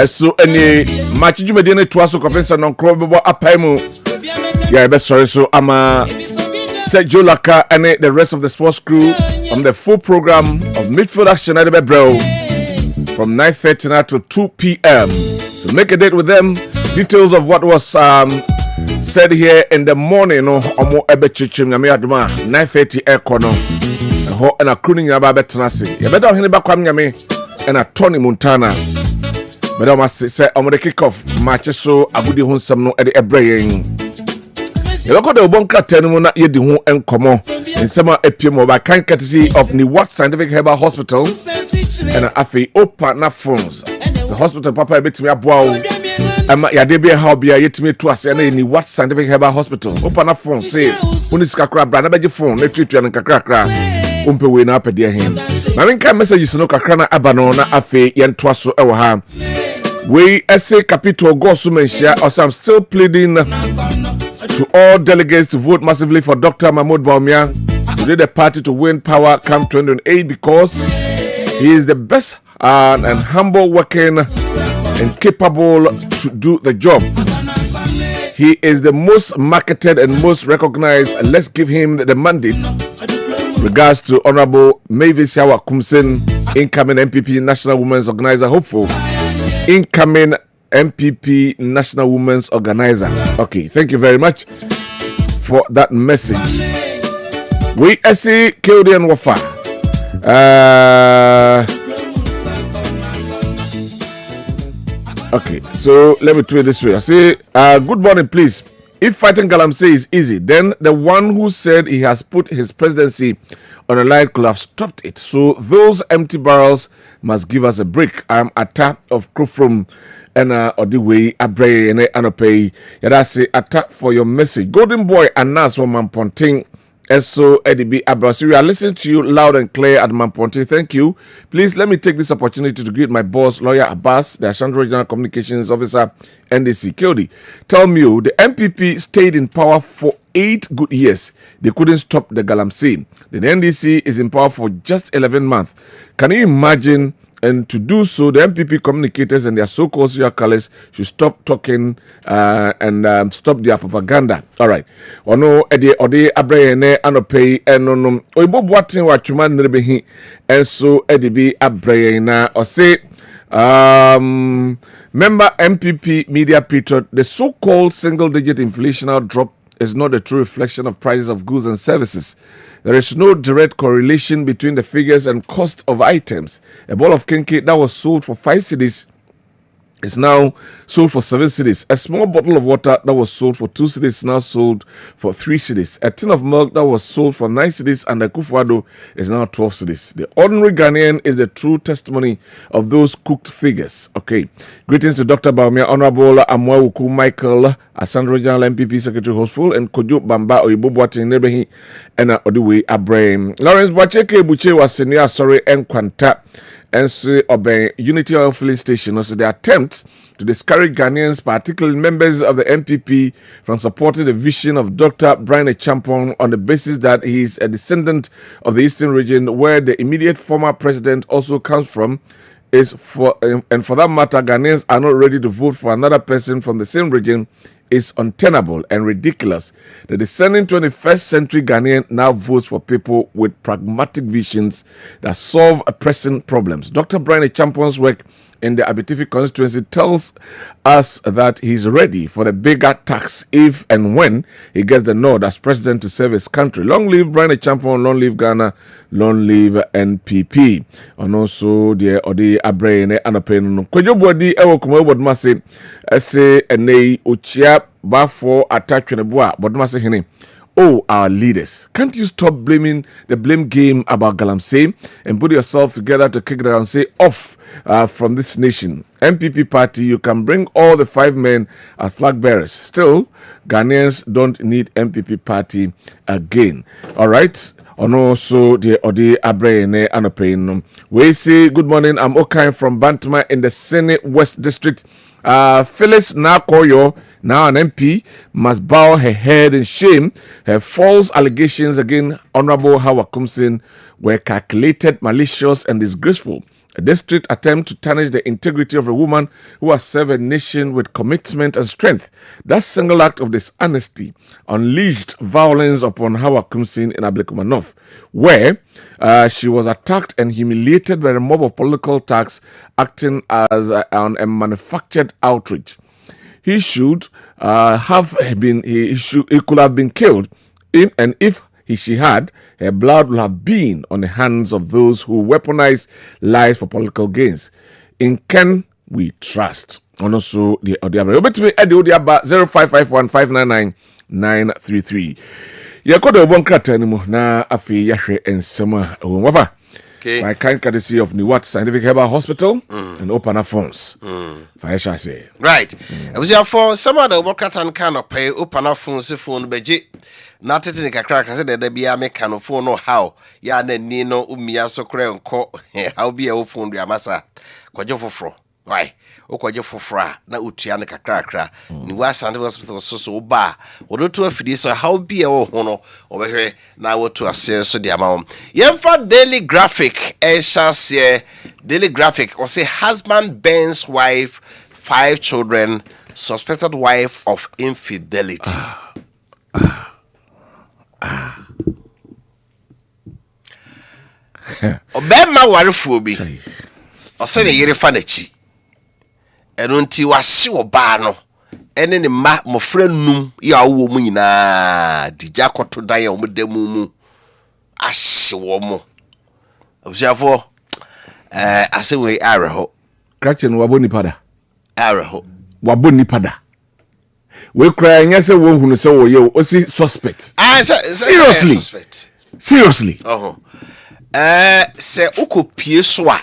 So any match you made in it to us, Kwabena non crobable apaimu. Yeah, best sorry. So Sir Joe Laka and the rest of the sports crew on the full program of midfield action at the bro from 9:30 now to 2 p.m. So make a date with them. Details of what was said here in the morning. No, omo ebe chichim nyame aduma 9:30 ekono. Ho na crooning yaba betenase. You better hini ba kwam nyame na Tony Montana. Better must say omo the kick off match so agudi hu nsam no e de ebrayen. You look at the bunker tenumuna ye di hu enkomo. Nsema epiem by kind courtesy of Niwat Scientific Herbal Hospital and afi opa na phones. The hospital papa ebetimi aboa ya debia how bia yetimi to ase na Niwat Scientific Herbal Hospital. Opa na phone say uni skakra bra na beje phone na treat na kakra umpe we na apede hen. Na menka messages no kakra na abano na afi yento aso ewo ha. We essay capital go so mentia or I'm still pleading to all delegates to vote massively for Dr. Mahmoud Bawumia to lead the party to win power come 2028 because he is the best and humble working and capable to do the job. He is the most marketed and most recognized. Let's give him the mandate. Regards to Honorable Mavis Yawa Kumsen, incoming MPP National Women's Organizer, hopeful. Incoming MPP National Women's Organizer. Okay, thank you very much for that message. We see Kildi and Wafa. Okay, so let me do it this way. I say, good morning, please. If fighting Galamsey is easy, then the one who said he has put his presidency on a line could have stopped it. So those empty barrels must give us a break. I'm a tap of Krofrom and Odiwe Abre and Anope. Yada say attack for your message. Golden Boy and Nas from Mamponting. So EDB Abrasiri, I listen to you loud and clear at Mamponting. Thank you. Please let me take this opportunity to greet my boss, Lawyer Abbas, the Ashanti Regional Communications Officer, NDC. Kildi, tell me, the MPP stayed in power for 8 good years. They couldn't stop the Galamsey. The NDC is in power for just 11 months. Can you imagine? And to do so, the MPP communicators and their so-called serial killers should stop talking and stop their propaganda. All right. Ono ede abrayene anope enonom oibo boatin wa twuma nrebehi enso ede bi abrayena o say member MPP media patriot, the so-called single-digit inflationary drop is not a true reflection of prices of goods and services. There is no direct correlation between the figures and cost of items. A ball of kinky that was sold for 5 cedis is now sold for 7 cedis. A small bottle of water that was sold for 2 cedis is now sold for 3 cedis. A tin of milk that was sold for 9 cedis and a kufuado is now 12 cedis. The ordinary Ghanaian is the true testimony of those cooked figures. Okay. Greetings to Dr. Bawumia, Honorable Amwawuku Michael, Ashanti Regional MPP Secretary Hostful, and Kojo Bamba Oyibo Boatin Nebehi, and Odiwe Abraham. Lawrence Bwacheke Buche was senior sorry and Kwanta. And so, obey Unity Oil Filling Station. Also, the attempt to discourage Ghanaians, particularly members of the MPP, from supporting the vision of Dr. Brian Champong on the basis that he is a descendant of the Eastern region, where the immediate former president also comes from, is for that matter, Ghanaians are not ready to vote for another person from the same region, is untenable and ridiculous. The descending 21st century Ghanaian now votes for people with pragmatic visions that solve pressing problems. Dr. Brian Champong's work in the Abitifi constituency tells us that he's ready for the bigger tax if and when he gets the nod as president to serve his country. Long live Brian Champong, long live Ghana, long live NPP. And also the Odi Abrayene Anapen. Kojo Bodi Ewo Kumo Bodmase Ese Ene Uchia Bafo Atachwenebua Bodmase Hene. Oh, our leaders, can't you stop blaming the blame game about Galamsey and put yourself together to kick Galamsey off from this nation? MPP party, you can bring all the 5 men as flag bearers. Still, Ghanaians don't need MPP party again. All right. And also the Odi Abrayene Anopein. We say good morning. I'm Okai from Bantama in the Senate West District. Phyllis Nakoyo, now an MP, must bow her head in shame. Her false allegations against Honorable Hawa Kumsin were calculated, malicious, and disgraceful. A desperate attempt to tarnish the integrity of a woman who has served a nation with commitment and strength. That single act of dishonesty unleashed violence upon Hawa Kumsin in Ablekuma North, where she was attacked and humiliated by a mob of political thugs acting as a manufactured outrage. He should have been, he could have been killed, and if she had, her blood would have been on the hands of those who weaponize lies for political gains. In Ken we trust. And also the audio. Over to me at the audio 0551-599-933. Yakoda won't cut anymore. Na afi yahre and summer. Okay. My kind courtesy of Niwat Scientific Herbal Hospital and open our phones. I shall say. Right. I was your phone. Some of the work and kind of pay open our phones. Phone beji. Not to take a crack. I said that be a mechanic phone or how. Ya ne nino umia so cray ko. How be a phone be a massa. Quajo for fro. Why? O quajo for fra. Na utiana crack. Ni was Scientific Hospital so bar. Or to a fiddy so how be a hono over here. Now to assess so the amount. Yemfa Daily Graphic. Shall say Daily Graphic. Or say husband burns wife, 5 children, suspected wife of infidelity. Obema warefuo bi o se ne yere fa na chi eno nti wahye oba no ene ne ma mofra num ya wo mu nyina digya koto dan ya omdamu mu ahye wo mo obusiafo ase we areho Krachen waboni pada areho waboni pada we cry nyase wo hunu se wo ye o si suspect seriously se ukopie so a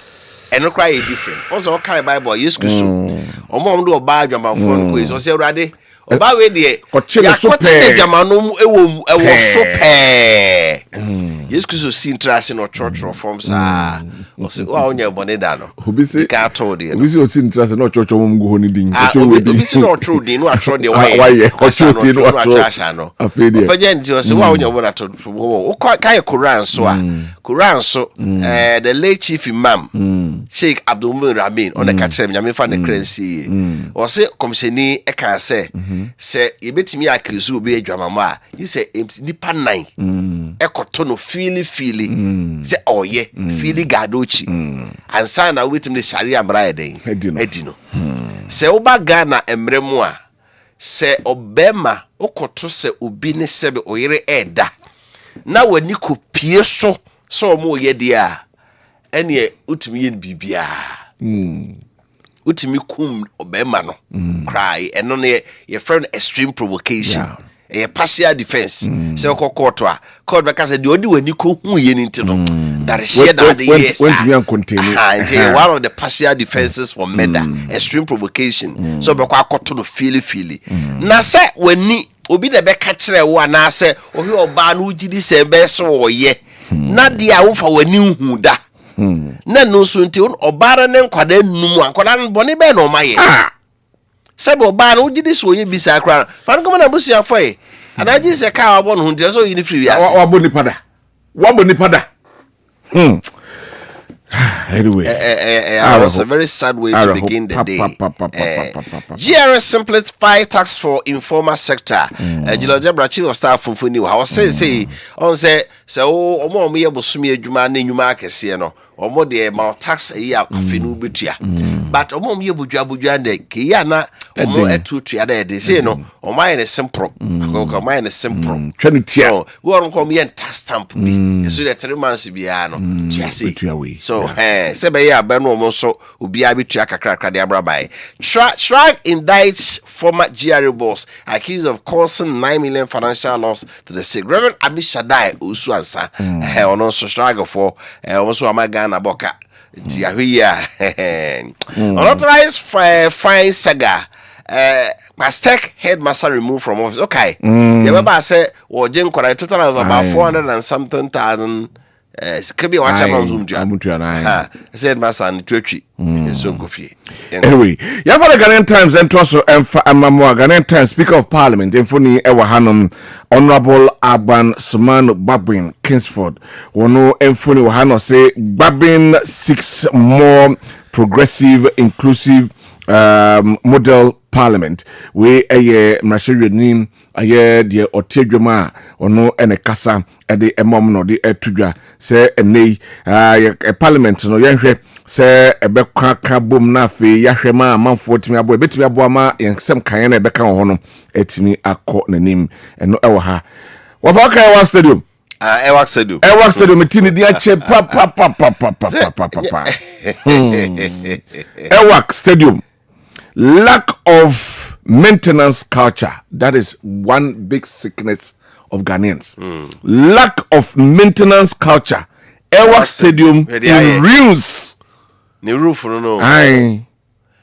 eno cry different also kind Bible yes kuso omom do oba adwamanfo no ko so se urade oba we de ya kote adwamanom ewo so pe yes kuso si interest no church reforms o se wa onya bone da no obisi ka to de obisi o si interest no church mom go honi din obisi no true din no atro de why o true din no atro afede pagent o se wa onya bone to o kai Quran so Quran so the late chief imam Sheikh Abdul Ramin on the catcher nyame fa ne crazy o se komsheni e kan se yebetimi akizu obi adwamama a yi se nipa 9 ekoto no feely se oye feely gadochi ansa na wetim the sharia mra edino se oba Ghana emremu a se obema okoto se obi ne sebe oyere eda na wani ko pie so mo ye dia ene utimi yen bibia utimi kum obema no cry eno ne ye friend extreme provocation a partial defense se court a court be kase de odi wani ko hu ye nti no that is share that yes when to be continue one of the partial defenses for murder extreme provocation so be kwa akoto no feely na se wani obi de be ka kire wo na se ohi oba no ugidi se be so wo ye na dia wo fa wani hu da na no so nti obara ne nkwada num ankwada bone be na o maye sebe oba na ugidi so ye bisa kra fan ko na busia foi anaji se ka wa bon hu nti so yin free ya wa boni pada anyway it was a very sad way to begin the day. GRS simplify tax for informal sector. Jiloja Brachi of staff from Funi. I was saying, on say, so omo me bosumi adwuma na nyuma akese no. Omo de amount tax a year afinu betua. But omo me budua de ke ya na omo etutua de say no. Omo aye simple. Omo aye simple. Twanitia. We on come here tax stamp bi. So the 3 months bia no. Just so sebe ya be no omo so obi abetua kakra de abrabai. Strike indicts former GRA boss accused of causing 9 million financial loss to the sick. Reverend Amishadai Usu ansa. Ono so strike for also Amagana Boka. Unauthorized fine saga. Mastek headmaster removed from office. Okay. The Baba said, well, Jim total of about 400 and something thousand Sikabi wa chama nzumtua. Amuntua na. Said master ni twetwi. So nkofie. Anyway, ya for the Ghanaian Times and also emfa amamo Ghanaian Times Speaker of Parliament Enfoni ewa hanom Honorable Aban Sumano Babin Kingsford. Wono Enfoni wa hano say Babin seeks more progressive, inclusive model parliament. We aye mrashiri nim aye de otedwama ono ene kasa ede emom no de etudwa se enei parliament no yenhwe se ebekwa ka bom na afi yahwe ma amanfo timi abo ebetimi abo ama yensem kan na ebeka ho no etimi akọ nanim eno ewo ha wafaka Ewa Stadium Ewa Stadium tini dia che pa Ewa Stadium. Lack of maintenance culture. That is one big sickness of Ghanaians. Lack of maintenance culture. Ewa Stadium in ruins. Ni roof no. Aye.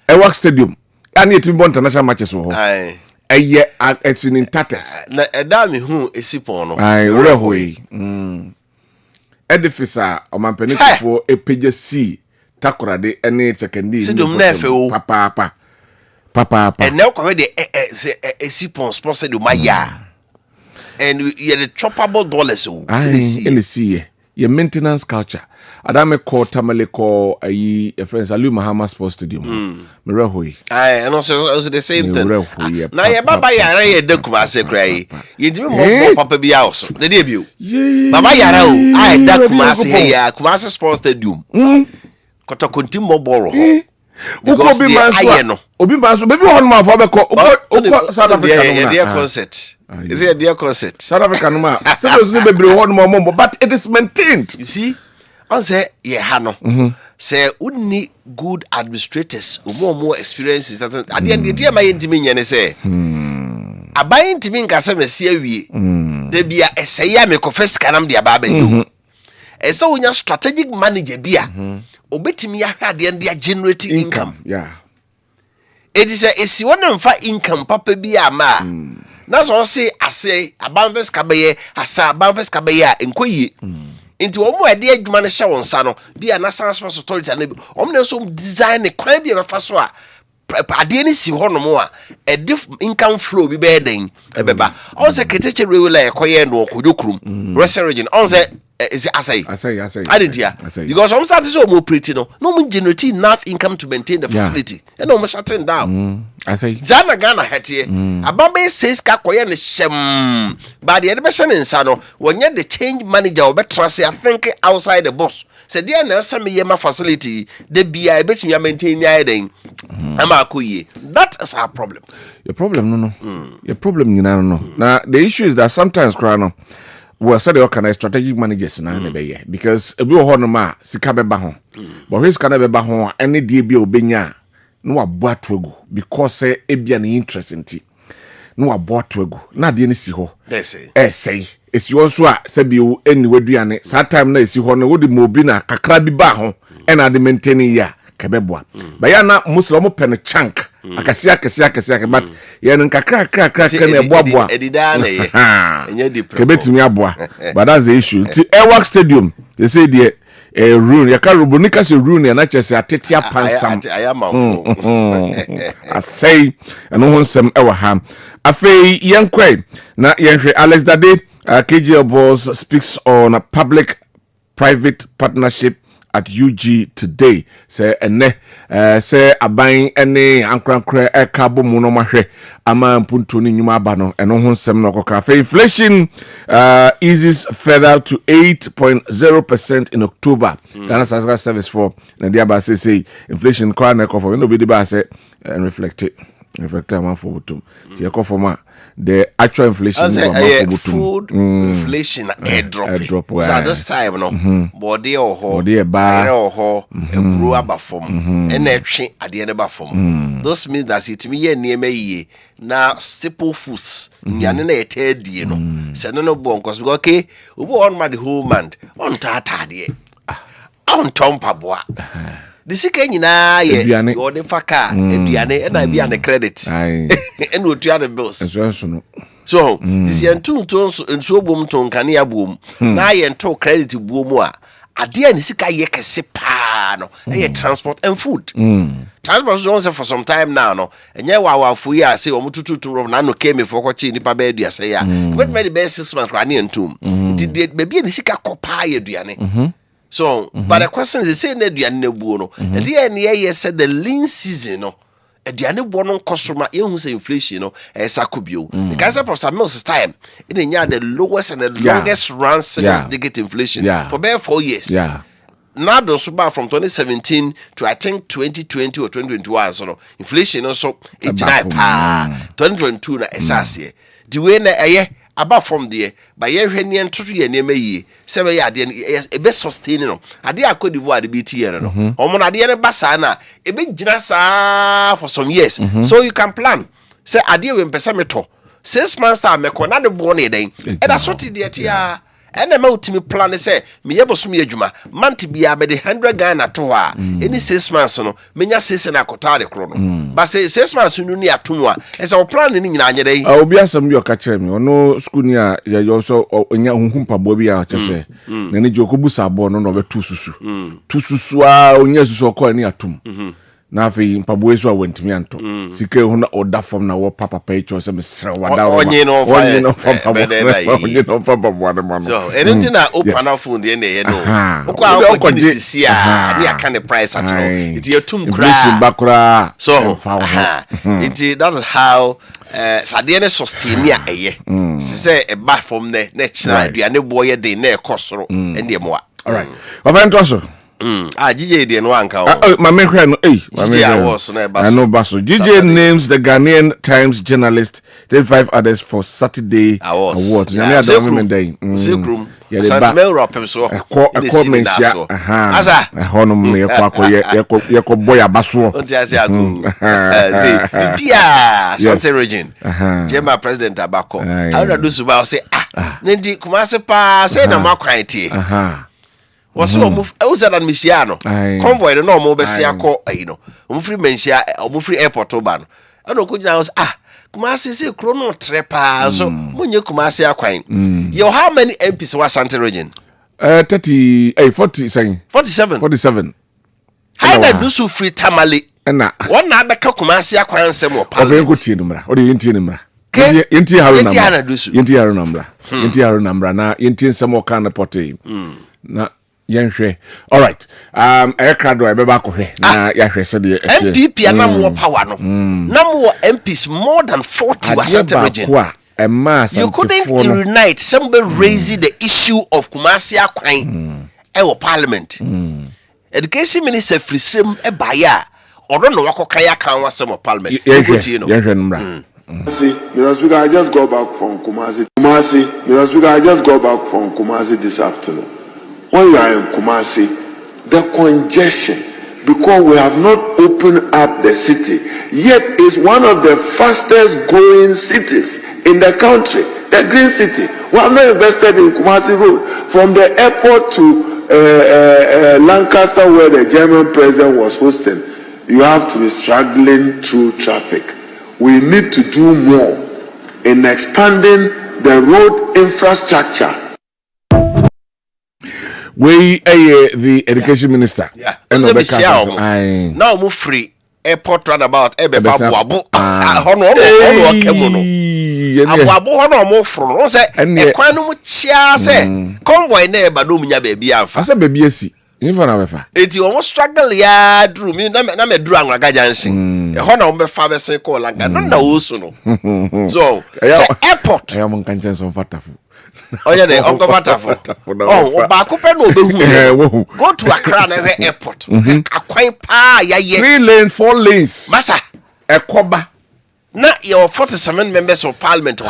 Ewa Stadium. And yet we international matches wo. Aye. Eye it's in tatters. Na eda me hu esipon no. Aye, werehoi. Edifice a omanpenikufo epeje C takorade ene chekendi. Stadium na efe o. Papa. And now come the esipon sponsored do maya. And you the choppable dollars so. Aye, see your maintenance culture. Adame call Tamale call a friend Salu Mahama Sports Stadium. Merehoi. Aye, and also the same thing. Now your baba yara ye Dankwa say cry. You do more papa be house. The debut. Baba yara I Dankwa say here Kumasi Sports Stadium. Kota continue ball. Because Obi Manso baby one man for Beko South Africa no dear concert. Is it a dear concert? South Africa no ma. Seriously baby one more but it is maintained. You see? I say yeah hano. Say unni good administrators more experiences that at the end the my intimi nyane say. Abai intimi nka say me see awie. De bia esaya me confess kanam de aba ba yo. Esa wonya strategic manager bia. Obetimi ahwa de and generate income. Yeah. It is a si one income papa bi ama. That's all say I say abamves kabaye asa abamves kabaye enkoyi. Into omo ade adwuma ne hye won sa no bia national sports authority na bi omne so design ne kwan bia mefa so a ade ne si ho no mo a diff income flow bi be den ebeba. On say keteche regular ekoye no okodokrum. West region on say is it asay? I didn't hear. Because some start so more pretty no more generate enough income to maintain the facility. And no more shutting down. I say Zana Ghana had here. Abambe says Kakoya and Shem. But the admission in Sano, when you're the change manager or better, I think outside the boss. Said, dear Nelson, Yama facility, the be I bet you are maintaining your Amakuye. That is our problem. Your problem, no. Your problem, you know. Now, the issue is that sometimes, Crano. Well, so they organize strategic managers na na be because ebi ho no ma sika beba ho but his sika na beba ho any die bi obenya no aboato agu because ebia na interest nti no aboato agu na de ne si ho say esi won so a se bi eni waduane sa time na esi ho no wodi mo bi na kakra bi ba ho e na de maintaining ya kebeboa ba ya na muslim pen chunk akasia but ye no kakra na eboaboa edida na ye enye di kebetimi aboa but that's the issue ti Ewa Stadium they say the ruin ya ka robonika se ruin na chese atetia pansam I say eno ho nsem ewa ha afei yenkwe na yenhwe Alex Dade KGL boss speaks on a public private partnership at UG today. Say say aban ene ankrankra ekabo mu no mahwe ama mpunto ni nyuma aba no eno ho nsem no koka. Inflation eases further to 8.0% in October. Ghana Statistical Service for Nadia ba say inflation kwa na kofa no be di ba say reflect am for butum. Ti ekofoma the actual inflation food inflation drop so at this time no body or ba grow aba form and etwe ade ne ba form. This means that it me ye niema yie na staple foods nyane na etadie no se no bon cause okay we on ma the whole month on tatade on tompa boa the sika nyina ye o de faka aduane na bia ne credit and we try the bills enso no So this yen two tons and so boom ton kania boom. Na yen to credit boom a ade ani sika ye kese pa no e transport and food. Transport so for some time now no enye wa fu ya say omututu na no came for kwachi nipa ba aduase ya. But me the best 6 months kwa ne entum. Nti baby ani sika kopa ye aduane. So but the question is say na aduane na buo no. Ade ani ye said the lean season no aduane buo no customer ye hu say inflation no e sakobio. The guys of some mills time in the lowest and the longest run digit inflation for about 4 years. Now those from 2017 to I think 2020 or 2021 so no inflation also it's 2022 na esase the way na about from there by ye hwani entoto ye neme yi se be ya de e be sustain no ade akodivo ade be tie no omo na ade ne basa na e be gina sa for some years so you can plan say ade we mpesa meto 6 months time me ko na de bo na den e da so ti de tia ene ma utimi plan say me yeboso me adwuma month bia be de 100 Ghana to a any 6 months no menya 6 na akota de kro no but say 6 months no ni atomu a e say o plan ni nyina anye dey obi asem bi o ka kire me ono school ni a ye so onya hunhumpa bo bi a che se na ni jokobu sabo no be tu susu a onya susu ko ni atom na afi mpabo esu a wentimi anto sike hu na order form na wo papa pay se me sere wada onye no fa babo ade ma no so anything na open up phone dey na ye no ko sisi a ni aka ne price at no it yetum kra so it that is how sade ne sustain ya eye se e ba from ne na chira aduane boye dey na e kosoro ende mo all right ofen to so GJ de no anka my man cry no I know baso GJ names the Ghanaian Times journalist 35 others for Saturday awards nyame ada women day sekrum Santimel Europe so mensia asa honom me ye ko boy abaso ontiase akun say bia Sante region Jema president abako how do so ba say nendi kumase pa say na makwan tie was so was that Michiano convoy no mo be sia ko no free mensia free airport oba no no ko jina was Kumasi say chrono trepa so munye Kumasi akwan you how many MPs was Sante region 47 how na do so free tamale na one na be ka Kumasi akwan sem o pa o go tie numra o de yenti numra yenti haru numra na yenti sem o kan pote na yenhwe all right aircraft e be ba ko hwe na ya hwe se de MPP na more power no na more MPs more than 40 was at the region you couldn't unite somebody raising the issue of Kumasi akwan e parliament education minister frisem e ba ya odo no wakokan ya kan wasem of parliament yenhwe numra Mr. Speaker, I just got back from Kumasi. Mr. Speaker, I just got back from Kumasi this afternoon. When you are in Kumasi, the congestion, because we have not opened up the city, yet it's one of the fastest growing cities in the country, the green city. We have not invested in Kumasi Road. From the airport to Lancaster, where the German president was hosting, you have to be struggling through traffic. We need to do more in expanding the road infrastructure. We the education minister and now move free airport roundabout ebe babu hono mo fro no say e kwan no mu chia say convoy na e ba no munya ba bia afa asa ba bia si infa na befa eti o mo struggle ya dru mi na me dru anwa gajansin e hono mo be fa be sen ko langa no na wo so no so airport ya mo kan chen so fatafu oya de onko batafo ba ko pe no behu go to Accra na airport akwan pa ya ye 3 lanes 4 lanes masa ekoba na your 47 members of parliament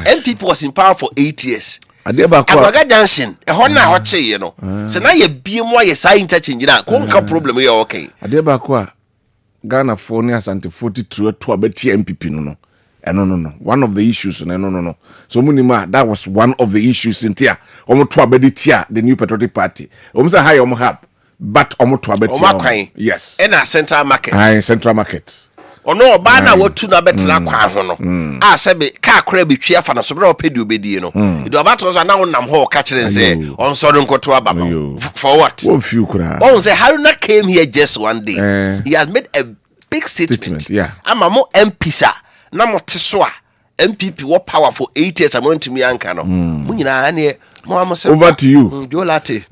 MPP was in power for 8 years adeba ko Agwaga Junction e ho na ho che ye no se na ye bie mu aye sai interchange na ko nka problem ye okay adeba ko Ghana for ni Asante 42 to abeti MPP no no one of the issues no so munima that was one of the issues in tia omo to abedi tia the new patriotic party omo say high omo have but omo to abedi yes and a central market central market ono oba na watu na betra kwa ho no a sebe ka kora betwi afa na so bra opedi obedi no ido oba to so na wonam ho ka kire say on so do nkoto ababa for what won few kura on say Haruna came here just one day he has made a big statement yeah ama mo MPsa na mo teso a MPP what power for 8 years amountimi anka no mo nyina na over to you. Jolate.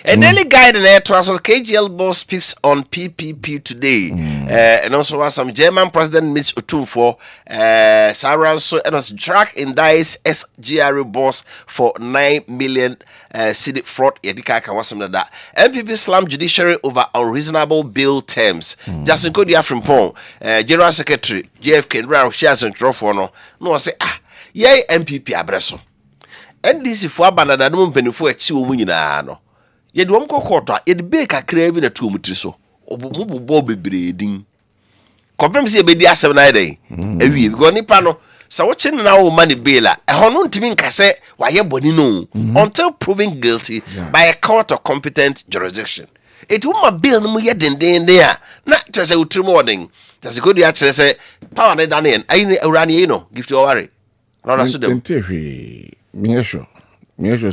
A daily guide in air transfers. KGL boss speaks on PPP today. And also has some German President Mitch Otumfo. Sarah so and was track in dice SGR boss for 9 million city fraud. Yedika can wasam that. MPP slam judiciary over unreasonable bill terms. Justin Kodia from Pong, General Secretary JFK Rao shares and Trofono. No say yay MPP abreso. NDC for abandoned no mpenifo achi wo nyina no ye de omkokoto ye de be kakra bi na to mutri so obubo bebre din kopem se be di asem na dey awie because nipa no sa wo chin na wo mani bela ho no ntimi nkase wa ye boni no until proven guilty by a court of competent jurisdiction it will my bill no mu ye denden a na chese utri mo den chese go di a chere se power na daniel ayi awrani yi no gift your worry no na so dem Miesho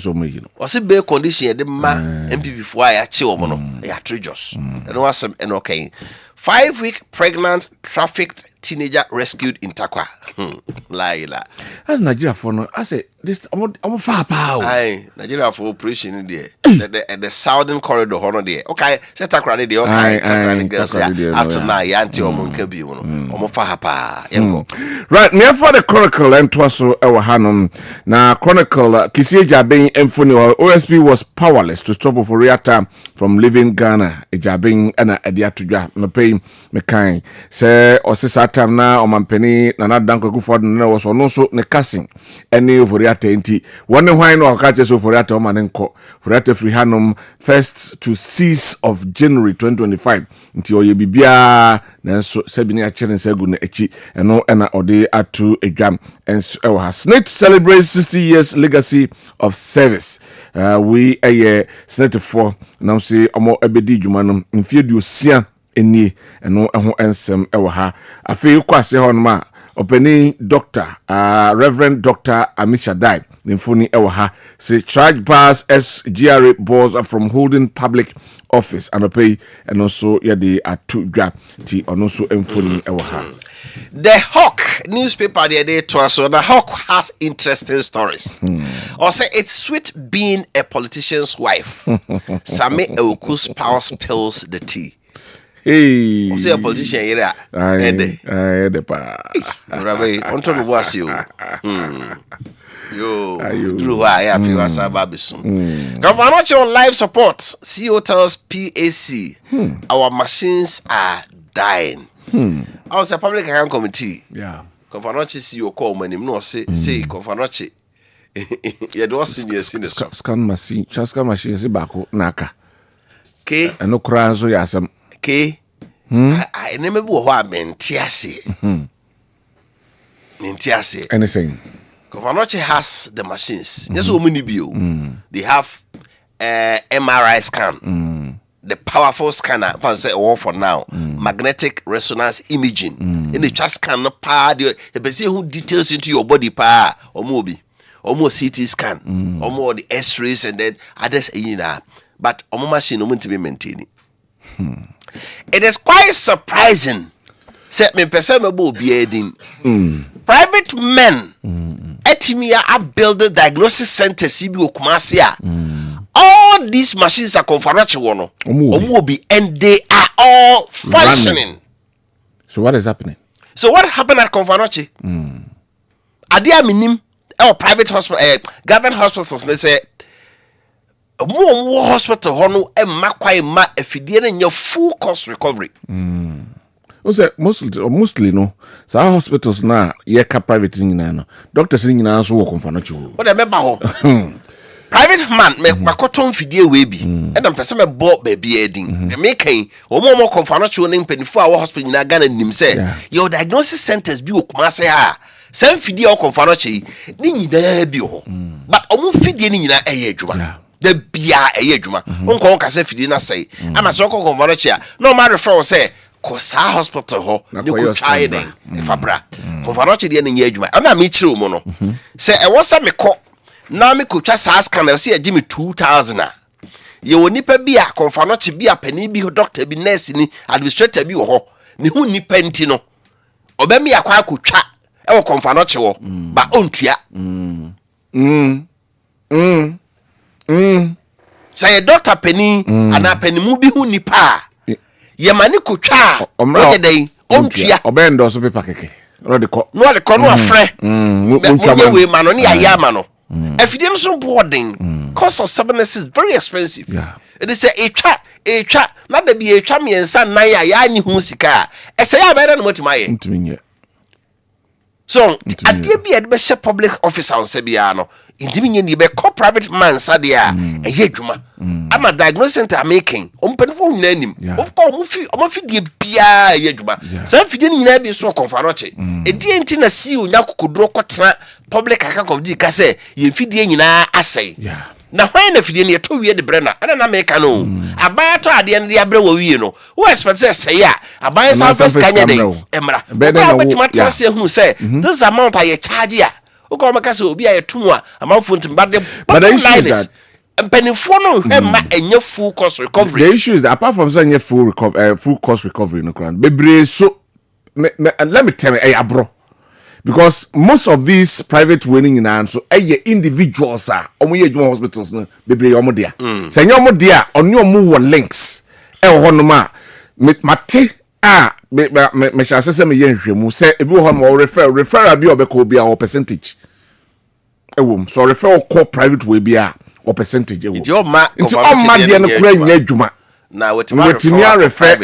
so me was be condition de ma MPP for ya che omo no ya treasures and was an okay 5-week pregnant trafficked teenager rescued in Dankwa. Laila. And Nigeria for no I say this I'm far power. Aye, Nigeria for operation in there. The southern corridor hono there. Okay, set Dankwa there. Okay, Dankwa girls after na ya anti omo nkabi no. Omo fa pa. Right, me for the Chronicle and twaso ewa hanom na Chronicle Kisie Jabin Emfoni OSP was powerless to stop Oforiatta from leaving Ghana. Ejabin ana edia tudwa no pay me kan say osisa time na omampeni na Dankwa Guford na was ono so ne casting any Oforiatta enti wone hwan no ka cheso Oforiatta o manenko Oforiatta free hanom 1st to 6th of January 2025 nti oye bibia na so sebini a chere nsagu na echi eno na ode atu edwam enso ewa ha Snit celebrates 60 years legacy of service we Snit 4 now say omo ebedi dwuma no mfie duosia eni eno eho ensem ewa ha afi kwase ho no ma openi doctor Reverend Dr. Amisha Dai Nimfuni ewa ha say charge bars SGR boss from holding public office and pay and also the atu dwa ti onoso emfuni ewa ha. The Hawk newspaper the day to us. So the Hawk has interesting stories. Or say it's sweet being a politician's wife. Same Ewuku's spouse spills the tea. Hey, say a politician here. Ede pa. Rabe, on to was you. Yo, through why I feel as a babisun. Governor on life support. CEO tells PAC our machines are dying. I was a public account committee. Yeah. Confanoche CEO call when him no say Confanoche. You do senior scan machine, is bako naka. Okay. And no crans or yasam. Okay. I never wo ho amentiase. Mentiase. Anything. Confanoche has the machines. Yes, many bio. They have MRI scan. The powerful scanner, say for now, magnetic resonance imaging. In the just scan no power the who details into your body power or mobi, almost CT scan, or more the X-rays and then others but machine to be maintained. It is quite surprising. Set me perceivable bearding. Private men Etimia are building diagnosis centers CBO Kumasia. All these machines are confirmation Omobi and they are all functioning. So what is happening? So what happened at Confanoche? Adia minim or private hospital government hospitals they say more hospital hono e Maakye ma efidie na your full cost recovery. Mostly no. So our hospitals na yeka private nyina no. Doctors nyina so work Confanoche. What remember ho? Private man make makoton fidie we bi and am person me bo baby edin me kan omo confirmation na mpanifo a hospital na Ghana nim say your diagnosis centers bi okuma say ha sem fidie o confirmation ni nyina bi ho but omo fidie ni nyina eye adwuma the bia eye adwuma onko on ka say fidie na say ama so confirmation no ma refer say kosa hospital ho Na ne kɔyɛ ko try stand den fa bra konfanoche de ne nya adwuma ana me kire mu no se e wo se me kɔ na me ko twa sa scan e se ye me 2000 a ye woni pa bi a konfanoche bi a pani bi doctor bi nurse ni administrator bi wo ho ne hu ni penti no obemi akwa akotwa e wo konfanoche wo ba ontua say doctor pani ana pani mu bi hu ni pa ye mani kotwa o de den ontua obendo so paper keke no de ko no afre mo we ma no ne ya ma no afidie no so boarding cost of service is very expensive. It is a twa na da bi twa me ensa nan ya anyi hu sika e say ya be na mo timaye ntimi so ade bi e be public officer on se bia no intimi nye ni be call private man sa de a eye adwuma ama diagnosis center making ompenfo nyina nim o fi de bia eye adwuma sa fidie nyina bi so konfaroche e die enti na si onya kokodro kotena public akakofdi ka se ye fidie nyina asai na hwan na fidie ne to wie de brena ana na meka no abaya to ade ne de abre wo wie no wo expect say ya abaya sa first kanya dey emra na betima trase hu say this amount I charge ya o ko maka say obi aye tumu a amount ntim ba de but the issue is that penifo no ma enye full cost recovery. The issue is that apart from saying full cost recovery no grand bebre so let me tell you abro. Because most of these private winning in answer individuals are omo hospitals no bebre omo dia say omo dia onyo mo links honoma mate me shall say me yenhwemu say ebi ho mo refer abi obeko bia or percentage so refer call private way bia or percentage nti o ma dia no kura nya adwuma na wetimi refer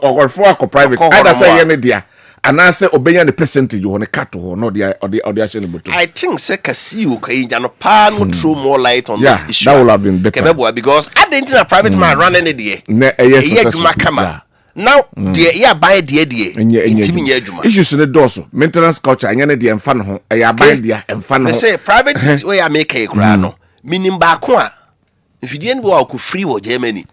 or refer call private either say ye ne dia and I say obey the percentage you want to cut or no the I think say kasi you can pan will throw more light on this issue. That would have been better because I didn't a private man run any day. Now the buy the issues in the doors maintenance culture and the enfan ho buy the enfan ho say private way I make a crano meaning back one if you didn't walk free or Germany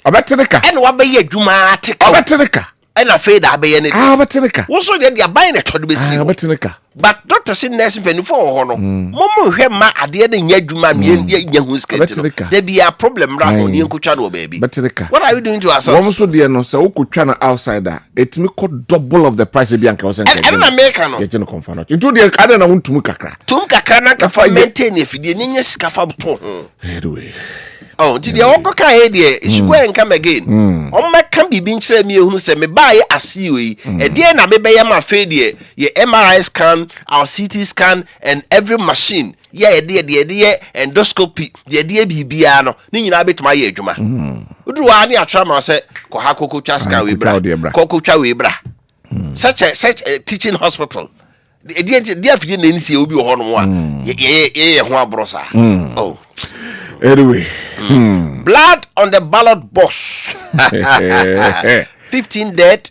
obeteneka and what be a jumatic obeteneka and afraid I be any obeteneka also they are buying a to be see obeteneka but doctor sin nursing penny for hono momo hwe ma ade de nya dwuma nya hu skate there be a problem ra on yen kutwa no baby what are you doing to ourselves one so there no say ukutwa na outsider it me could double of the price be anka was and America no ye no confirm into the ada na wontum kakra na ka fa maintain efidie nya sika fa to anyway oh did you go ka he there she go and come again on ma kan bibi nkyere me ehunu se me bae ase we e de na me be ya ma fe there ye MRI scan our CT scan and every machine yeah de endoscopy de bibia no ni nyina betuma ye adwuma uduru ani atwa ma se ko ha kokotwa scan we bra kokotwa we bra such a teaching hospital de afide na nsi obi ho no a ye ho abrosa oh anyway blood on the ballot box 15 dead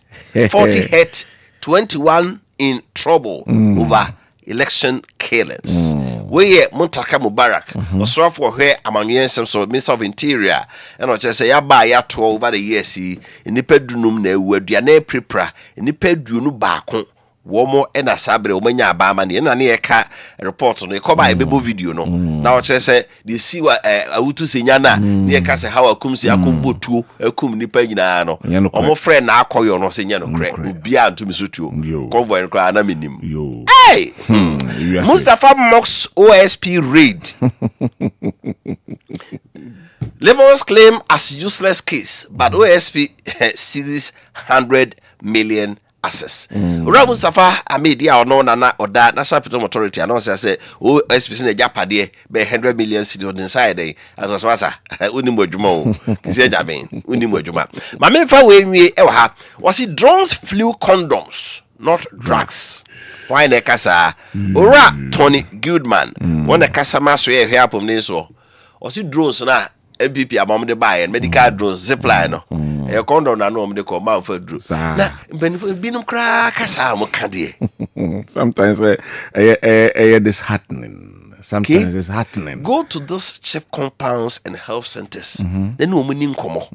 40 hurt 21 in trouble over election killings. We Muntaka Mubarak, or for her among yensem so Minister of Interior, and I just say ya buy ya 12 over the years in the pedunum ne word yane prepra in the pedunu bako. Womo ena sabre omanya abama ne na ne eka report no e ko ba ebebo video no na o kire se de si wa awutu senya na ne eka se hawa kum si akombotuo akum nipa nyina no omo friend na akoyo no senya no kre obi a ntumi so tuo convoy no kra na menim hey Mustafa Mox OSP raid Labels claim as useless case but OSP seizes 100 million access. Ura Mustafa Amedia or no na oda National Petroleum Authority announce say o SPC na japade be 100 million cedis inside there as was wasa unimu adwuma o kisi jaben unimu adwuma ma me fa we nwie e wa ha was it drones flew condoms not drugs why na kasa Ura Tony Goodman one na kasa ma so ye hwe apom ne so was it drones na MPP abom de buy medical drones zipline no e condom na no de ko man fa dru na binum kra kasa mo kade sometimes this happening sometimes it's happening go to those cheap compounds and health centers then no muni nkomo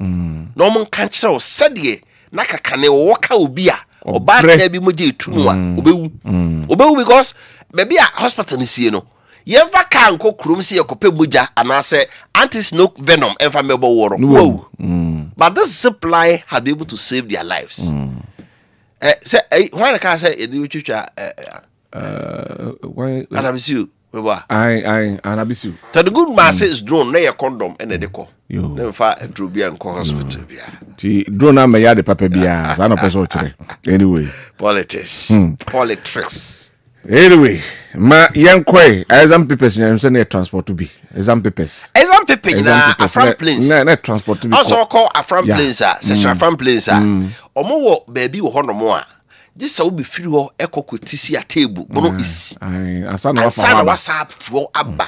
no mon kan kire o sade na kakane woka obi a oba tia bi mo je tu no a obewu because baby a hospital ni sie no yeva ka nko krom si yekope moja anase anti-smoke venom ever mebo woro whoa. But this supply had been able to save their lives. Say why can I say why anabisu I anabisu the good man says drone na your condom and the call yo never fa drobia and hospital bia ti drone na me ya de papa bia za no person kire anyway politics. Anyway, ma yankwe exam papers nyam se na transport to be exam papers Na afram planes na transport to be also call afram planes sexual afram planes omo wo baby wo hono mo a gisa wo be firi ho ekokotisi a table bono isi asana wasa fro abba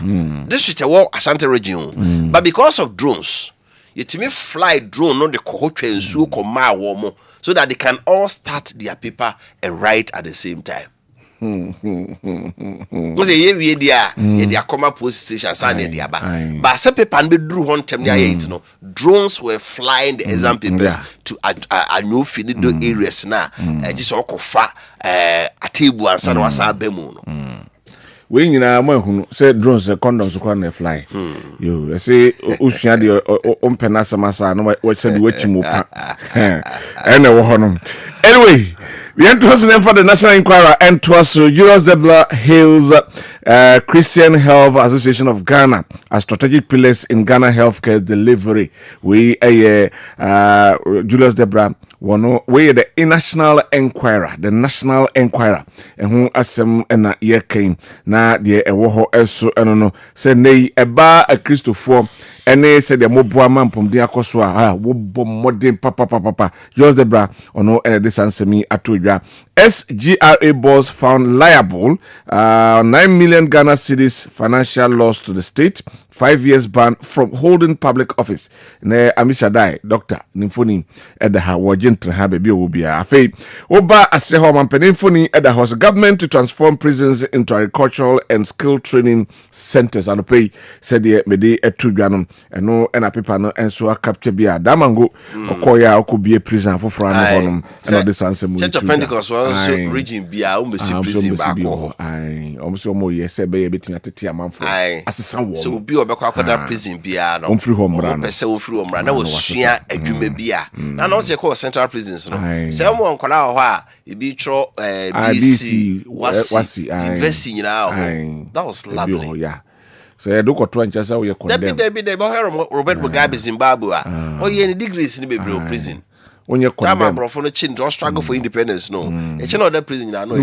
this is wo Ashanti region but because of drones yetimi fly drone no de kohotwa nsuo koma wo mo so that they can all start their paper and write at the same time. Because ye dia ye dia come post station san dia ba but some paper be drew on tem dia yet no drones were flying the exam papers to a new finido areas na just okofa a table and san wasa abemu no we nyina mo ehunu say drones condoms kwa na fly yo say usua de ompena samasa no we say we chimu pa ene wo hono anyway we entrust for the National Inquirer and trust Julius Debla hails Christian Health Association of Ghana as strategic pillars in Ghana healthcare delivery. We Julius Debra we the National Inquirer, the National Inquirer, and who asem na ye came na de ewo ho eso eno no say nei eba a Christopher ene say the moboa mampom de akoso a wo bom modern papa Julius Debra ono ene de sansemi atodwa SGRA boss found liable 9 million Ghana cedis financial loss to the state, 5 years ban from holding public office. Ne Amishadai, Doctor Nymphoni at the Hawajin ha baby obia. Afe Oba Aseho Mampenimphoni at the house government to transform prisons into agricultural and skill training centers and pay said the mede etudwanum and no and a paper no and so capture bia damango okoya okobie prison for fran honum and this answer mu Church of Pentecost was region bia o mesi prison back ai omso mo yese be betin atete amanfo asesa wo so bi obekwa akoda prison bia no omfiri ho mra no pese omfiri ho mra na wasua adwuma bia na no se call central prisons no se mo nkola ho a ebi tro BC wasi invest nyina ho that was lovely yeah. So do ko to anchasa we condemn. Debi Robert Mugabe Zimbabwe o ye ni degrees ni bebre prison. Onye condemn. Bro for no chin don't struggle for independence no. E che no that prison na no.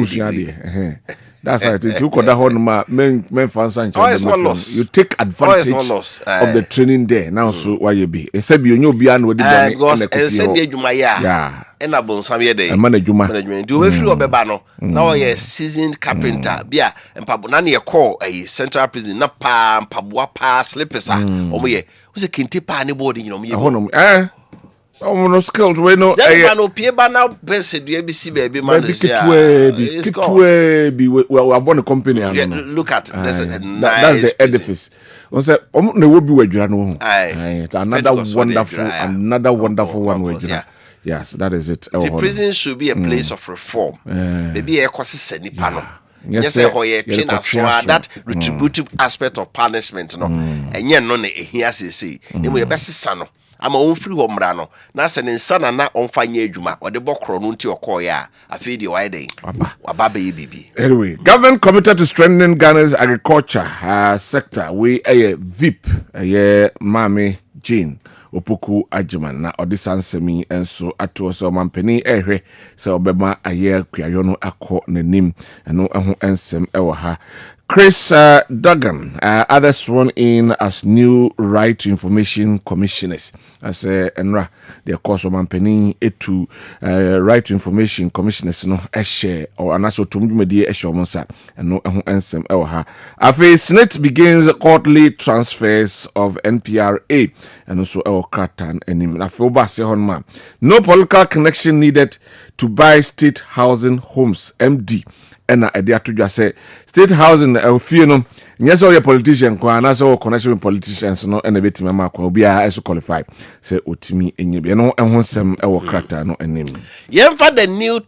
That's right. You could hold men fancy. You take advantage of the training there. Now so why you be? E say be you be an with the because e say dey adwuma ya. E na bon sam ye dey. Management. Do we free obeba no. Now you seasoned carpenter. Bia empabo na na ye call central prison na pa mpaboa pa slippers omo ye. We say kente pa ne board you know me. No skills we no no pieba na best do ABC baby man we born a company look at that's the edifice on say na wo bi wadwira no it's another wonderful one wadwira. Yes, that is it. The prison should be a place of reform. Maybe a cause nipa no. Yes, that retributive aspect of punishment no. Enye no na ehia sese. Emu ye best sano. Ama onfiri ho mra no na se ne nsa na onfanye adwuma ode bokro no nti okoya afi di wide waba be bibi. Anyway, government committed to strengthening Ghana's agriculture sector. We a VIP Mame Jane Opoku Ajiman na odisansemi enso ato so mampeni ehwe se obema aye kwayo no akọ nanim eno eho ensem ewo ha. Chris Duggan, others sworn in as new Right to Information Commissioners. As Enra, the course of Mampeni to Right to Information Commissioners, no, Eshe, or Anaso Tumudi Eshomonsa, and no ansem Elha. After Senate begins quarterly transfers of NPRA, and also El Kratan and him. Afoba Sehonma. No political connection needed to buy state housing homes, MD. ena ede atodwa se state housing ofie no nyese o ye politician kwa na so connection with politicians no ena betime ma kwa obi a eso qualify se otimi enye bi no ehun sem e wo krata no enim yemfa the new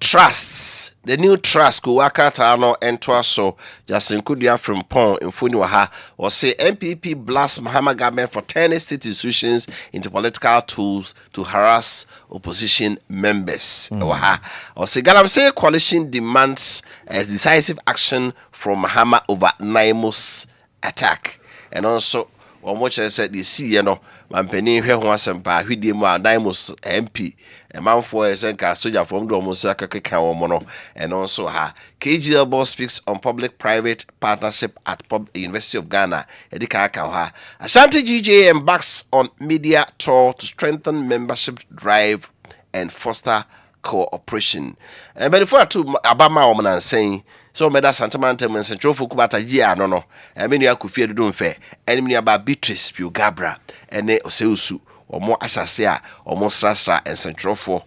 trust ko wakata no ento so Justin Kudia from Pon infoni wa ha or say MPP blast Mahama government for turning state institutions into political tools to harass opposition members. Or say Galam say coalition demands as decisive action from Mahama over Naimos attack. And also on what I said the see mampeni hwe ho asempa hwidie mu Naimos MP Manfo esenka soldier from do mo saka keka wo no and also KGL boss speaks on public private partnership at University of Ghana edika aka ha Ashanti GJ embarks on media tour to strengthen membership drive and foster cooperation but before to abama wo na nsen so meda santamanta men central foku bata year no menu akufie do mfe enemy aba Beatrice Pio Gabra ene oseusu omo asase a omo strastra ensentrofo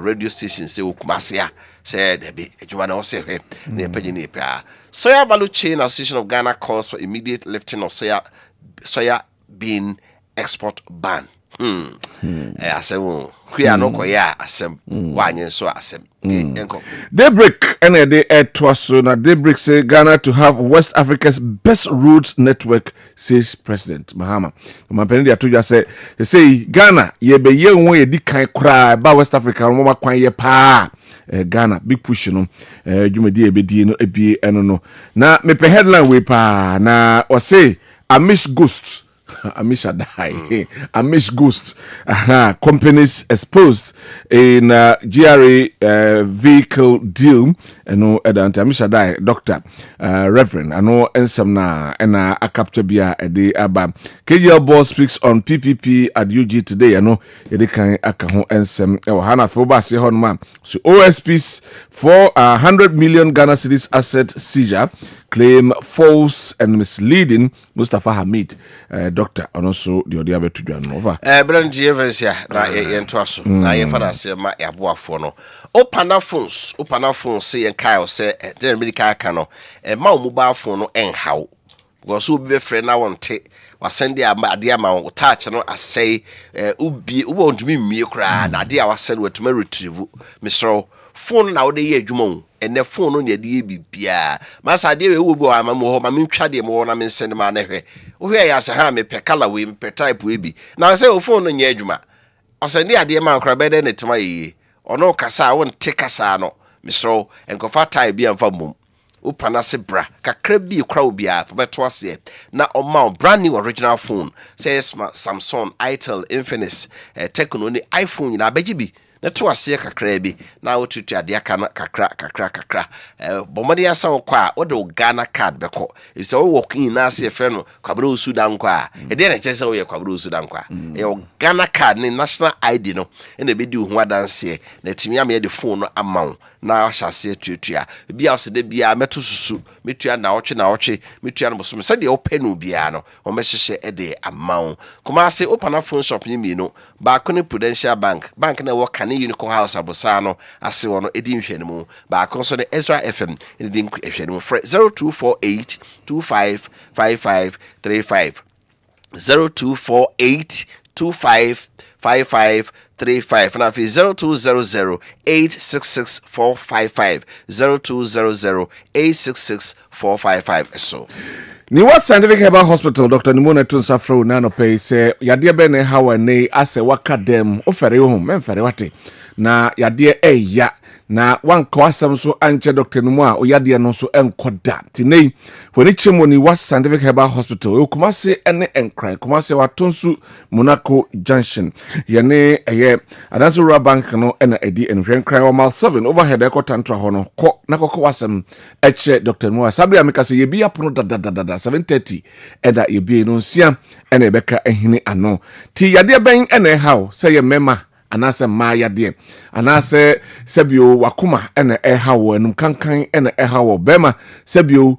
radio station se okumase a say debi ejuma na ose hwe na pagi ni pa soya value chain association of Ghana calls for immediate lifting of soya bean export ban asem hwe no koya asem wanye so asem enko Daybreak and they twaso na Daybreak say Ghana to have West Africa's best roads network, says President Mahama. Mampeni dia toja say Ghana ye be ye won ye di kan kra ba West Africa mo ma kwan ye pa Ghana big push no dwumadi e be die no ebie eno no na me pe headline we pa na o say Amish Ghost Amish Ghost companies exposed in GRA vehicle deal no edant Amish doctor reverend ano ensem na a capture bia ede aba KGL boss speaks on PPP at UG today ano ede kan aka ho ensem e wo hana fo ba se ho no ma so OSPs for 100 million Ghana cedis asset seizure claim false and misleading Mustafa Hamid doctor and also the other to join over Brand Evans ya na yento aso na ye fada se ma yaboafo no opana phones say en kai say den medical aka no ma mobile phone no enhaw go so be frɛ na wonte wasende ade ama touch no asay ubi wo ntumi mie kra na ade a wasende watuma retrieve misro phone na wo de ye adwuma ene phone no ne de bibia masa de we wo bi wa ma mo ho ma mentwa de mo na men send ma na hwe wo hwe ya se ha me pe color we me pe type we bi na say o phone no nye adwuma o se de ade ma nkra be de ne tema yi ono kasa won te kasa no misro enkofa type bi amfa mum upana se bra kakra bi kra obi a fa beto ase na o ma brand new original phone says Samsung, Itel, Infinix, Tecno ni iPhone na beji bi na to ase kakra bi na wotutu ade aka na kakra bomode asa okwa wo de Ghana card beko if say wo work in na ase fe no Kwabena Osu Dankwa e de na chese wo ye Kwabena Osu Dankwa e Ghana card ni national ID no e na be di ho adanse na timi am ye de phone no amaw na ahase tuatua bia ose de bia meto susu metua na otwe metua no boso se de open bia no o mehyehe e de amaw kuma ase open phone shop ni mi no ba ko ni Prudential bank na wo kan Unicorn House abosa no ase wo no edi nhwene mu ba ko so ne Ezra FM edi nhwene mu 0248 255535 0248 255535 na fi 0200 866455 0200 866455 so Ni what scientific herbal hospital Dr. Nimona Tunsafro nano pay say yadie be ne hawa ne ase waka dem ofere ho memfere wate na yadie ya na wanko asam so anche Dr. Nimu a oyade no so enkoda tinei for ni chemo ni what scientific herbal hospital e kumase ene enkran kumase watonsu Monaco Junction yene adanso rural bank no ena edi enhwenkran o mal 7 overhead ekotantra ho no ko na kokko wasam eche Dr. Nimu sabri ameka se yebi apono dadadada 7:30 eda yebi no sia ena ebeka ehini ano ti yade ben ena hawo se ye mema anase ma yade anase sebio wakuma ena hawo enum kankan ena hawo bema sebio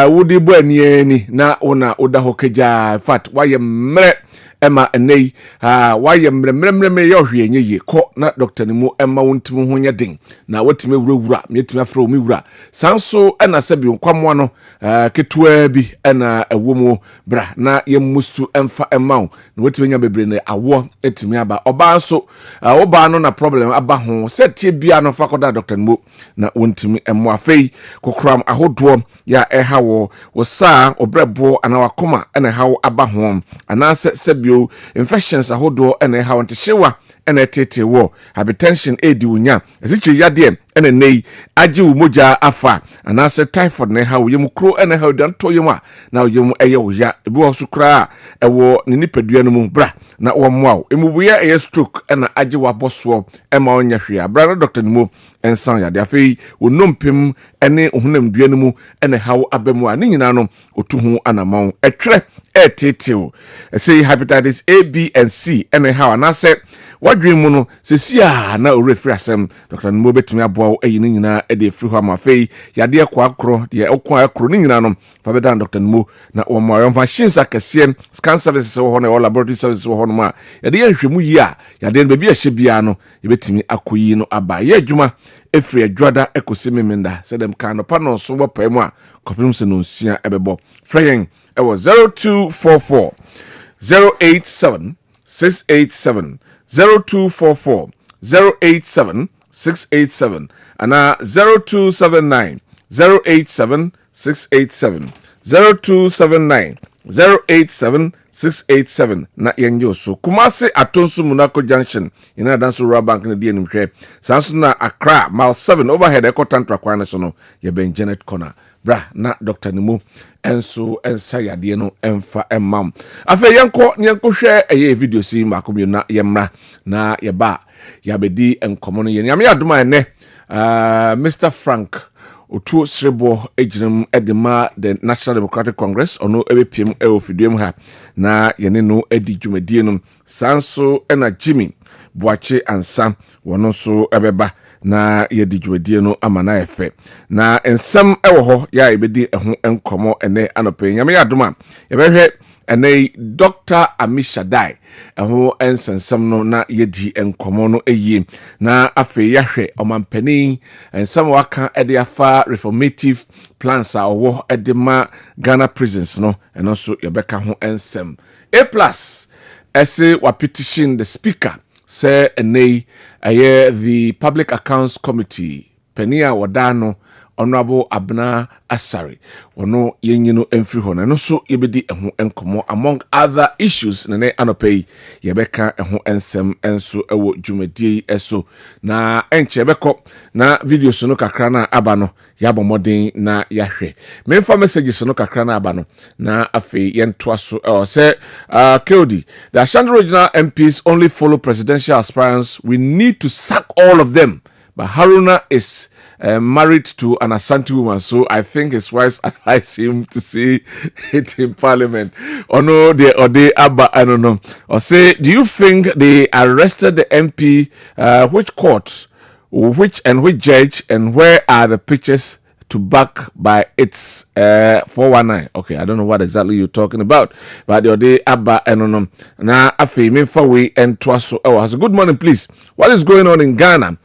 wudi bo anieni na ona oda hokeja fat waye mre Emma Enei, why am remember your ye caught not Dr. Nemo Emma won't move your ding. Now what me wura, meet me from Mura. Sounds so and I said you come one Ketwebi and a woman bra na ye mustu emfa emma what when you be bring a war et me about Oba so Oba no na problem about home set ye be no fakoda Dr. Nemo na won't me emma fei kokram ahodwo ya ehawo was sa obrebo and our coma and how about home and answer sebio infections ahodo and how to shewa and a tete war hypertension edunya as it yadiem and a nay aji moja afa and answer typhoid ne how you crow and how done to you now you ayo ya ebu sukra ewo ni nipeduanumu bra na wamwa emubuya a stroke and aji wa boswo ema onya hwea bra Dr. Nemo ensan ya de afei onompem ene ohunam duanumu ene how abemu ani nyina no otuhu anamon etwe etitio say hepatitis A, B and C ene how na say wadwen mu no sesia na o refri asem Dr. Nemo betumi aboa eyi ni nyina e de fri ho amafei ya de kwa akro de okwa akro ni nyina no fa beda Dr. Nemo na o mo yon machines akese scan services ho na laboratory services ho no ma ya de hwemu yi a ya de bebi ahye bia no ye betumi akoyi no aba ye adwuma efri adwada ekosememenda say dem kan no pa no so bopa mu a kopim se no nsia ebebo freyen e was 0244 087 687 0244 087 687 and 0279 087 687 0279 087 687 na yenjo so Kumasi Atonsu Munako Junction ina danso Rural Bank na die nimhwe sanso na Accra mile 7 overhead ekotantra kwan so no ye ben Janet Corner bra na Dr. Nemo enso ensa yade no emfa emmam afa yenko hwe eye video si makomyo na yemra na yeba yabedi enkomo no ye nyame adoma ene Mr. Frank otu srebo ejinem edema the National Democratic Congress ono ebepiem ofidiem ha na yene no edi dwumadie no sanso ena Jimmy Boache ansa wono so ebeba na yedi dwumadie no amana efe na ensam ewo ho ya ebedi eho enkomo ene anope nyame yadoma yebehwe ene Dr. Amishadai eho ensensam no na yedi enkomo no eyi na afe yahwe omampani ensam waka ede afa reformative plans a owo edema Ghana prisons no eno so yebeka ho ensem A+ ese wa petition the speaker say ene the Public Accounts Committee penia wadano Honorable Abna Asari wono yenyino emfri ho no so yebedi eho enkomo among other issues ne anopei yebeka eho ensem enso ewo dwumadie eso na enche beko na videos no kakra na aba no yabomodin na yahwe memfa messages no kakra na aba no na afi yento aso say KOD the Ashanti regional MPs only follow presidential aspirants. We need to sack all of them, but Haruna is married to an Ashanti woman, so I think his wife advised him to see it in Parliament. Or no, they Abba, I don't know. Or say, do you think they arrested the MP? Which court, which judge, and where are the pictures to back by its 419? Okay, I don't know what exactly you're talking about, but the day Abba, I don't know. Now, afi me for we and twaso. Oh, good morning, please. What is going on in Ghana?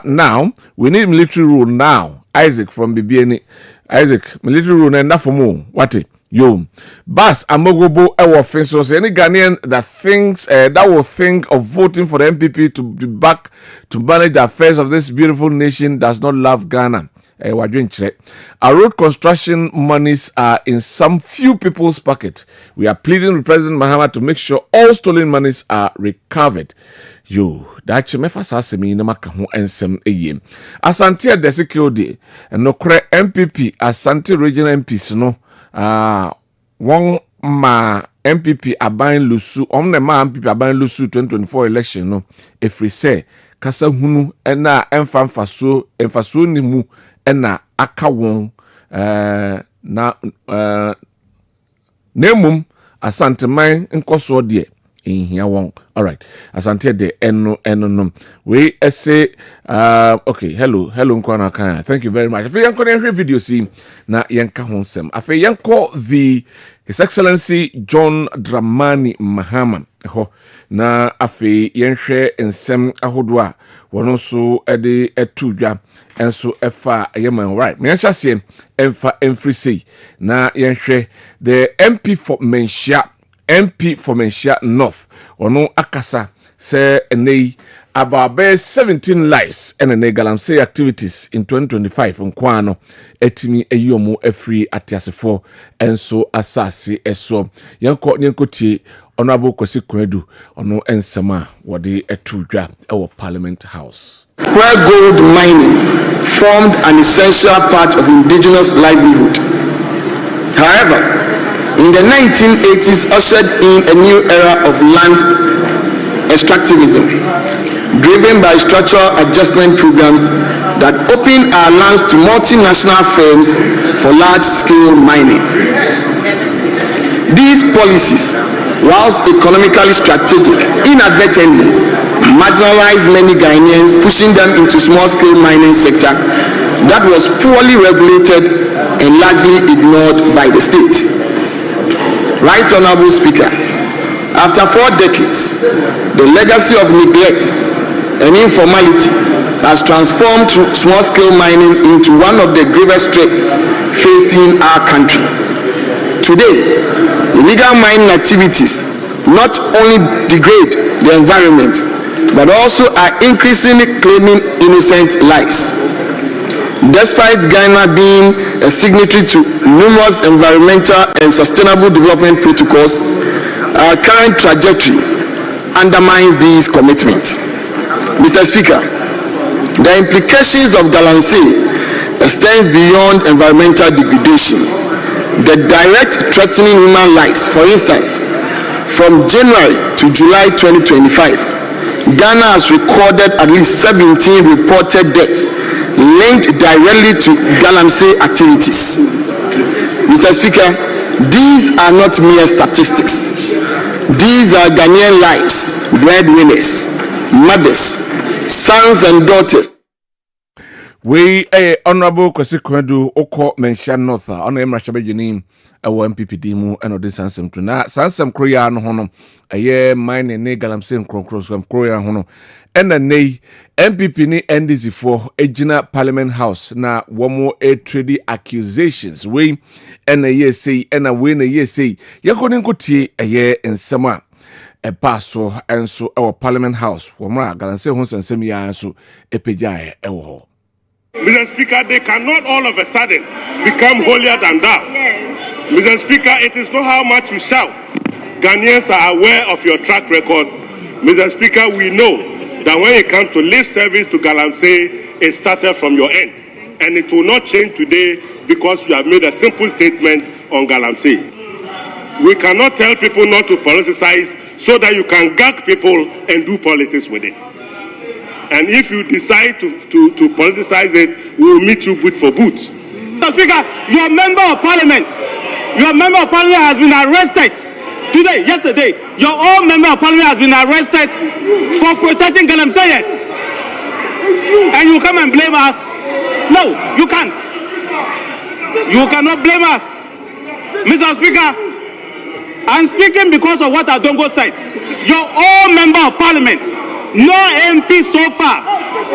Now we need military rule now. Isaac from BBN. Isaac, military rule and that for more. What it? Yo, Bas Amogobo Ewo Fensos. Any Ghanaian that thinks that will think of voting for the MPP to be back to manage the affairs of this beautiful nation does not love Ghana. Our road construction monies are in some few people's pocket. We are pleading with President Mahama to make sure all stolen monies are recovered. Yo, that's me fasa me na maka ho ensem eye. Asante Adesekode no kre MPP Asante regional MPs no won ma MPP aban lusu omne ma MPP aban lusu 2024 election no efri se kasa hunu na emfaso ni mu na aka won na nemum Asante man nkoso de in here won. All right. Asante de eno. We say okay, hello nkwana kan. Thank you very much. Afi yanko na video see na yanka honsem. Afi yanko His Excellency John Dramani Mahama ho na afi yenhwe ensem ahodwa wono so ede etudwa enso efa yeman right me yanhase emfa emfree say na yenhwe the MP for Menchia North wono akasa say enei about 17 lives and a galamsey activities in 2025 nkwano etimi eyomo free atiasefo enso asase eso yanko tie honorable Kwesi Kwedu ono ensema wode etudwa ewo Parliament House where gold mining formed an essential part of indigenous livelihood. However, in the 1980s ushered in a new era of land extractivism, driven by structural adjustment programs that open our lands to multinational firms for large-scale mining. These policies, whilst economically strategic, inadvertently marginalized many Ghanaians, pushing them into small-scale mining sector that was poorly regulated and largely ignored by the state. Right Honorable Speaker, after 4 decades, the legacy of neglect and informality has transformed small-scale mining into one of the gravest threats facing our country. Today, illegal mining activities not only degrade the environment, but also are increasingly claiming innocent lives. Despite Ghana being a signatory to numerous environmental and sustainable development protocols, our current trajectory undermines these commitments. Mr. Speaker, the implications of galamsey extends beyond environmental degradation. The direct threatening human lives, for instance, from January to July 2025, Ghana has recorded at least 17 reported deaths linked directly to galamsey activities. Mr. Speaker, these are not mere statistics. These are Ghanaian lives, breadwinners, mothers, sons and daughters. We honorable Kwesi Kwedu oko Menchia North ono emrashabe jini ewo MPPD mu eno de sansem to na sansem kroya no hono eye mine ne galamsey nkronkron kroya hono ena nei MPP ni NDC for ejina Parliament House na womo trade accusations we ena ye say ena we na ye say yakoni nkotie eye ensema epaso enso ewo Parliament House womra galamsey ho sansem ya enso epejae ewo ho. Mr. Speaker, they cannot all of a sudden become holier than thou. Yes. Mr. Speaker, it is not how much you shout. Ghanaians are aware of your track record. Mr. Speaker, we know that when it comes to lip service to galamsey, it started from your end. And it will not change today because you have made a simple statement on galamsey. We cannot tell people not to politicize so that you can gag people and do politics with it. And if you decide to politicize it, we will meet you boot for boot. Mr. Speaker, your member of parliament has been arrested yesterday. Your own member of parliament has been arrested for protecting galamseyers. And you come and blame us? No, you can't. You cannot blame us. Mr. Speaker, I'm speaking because of what Adongo said. Your own member of parliament, no MP so far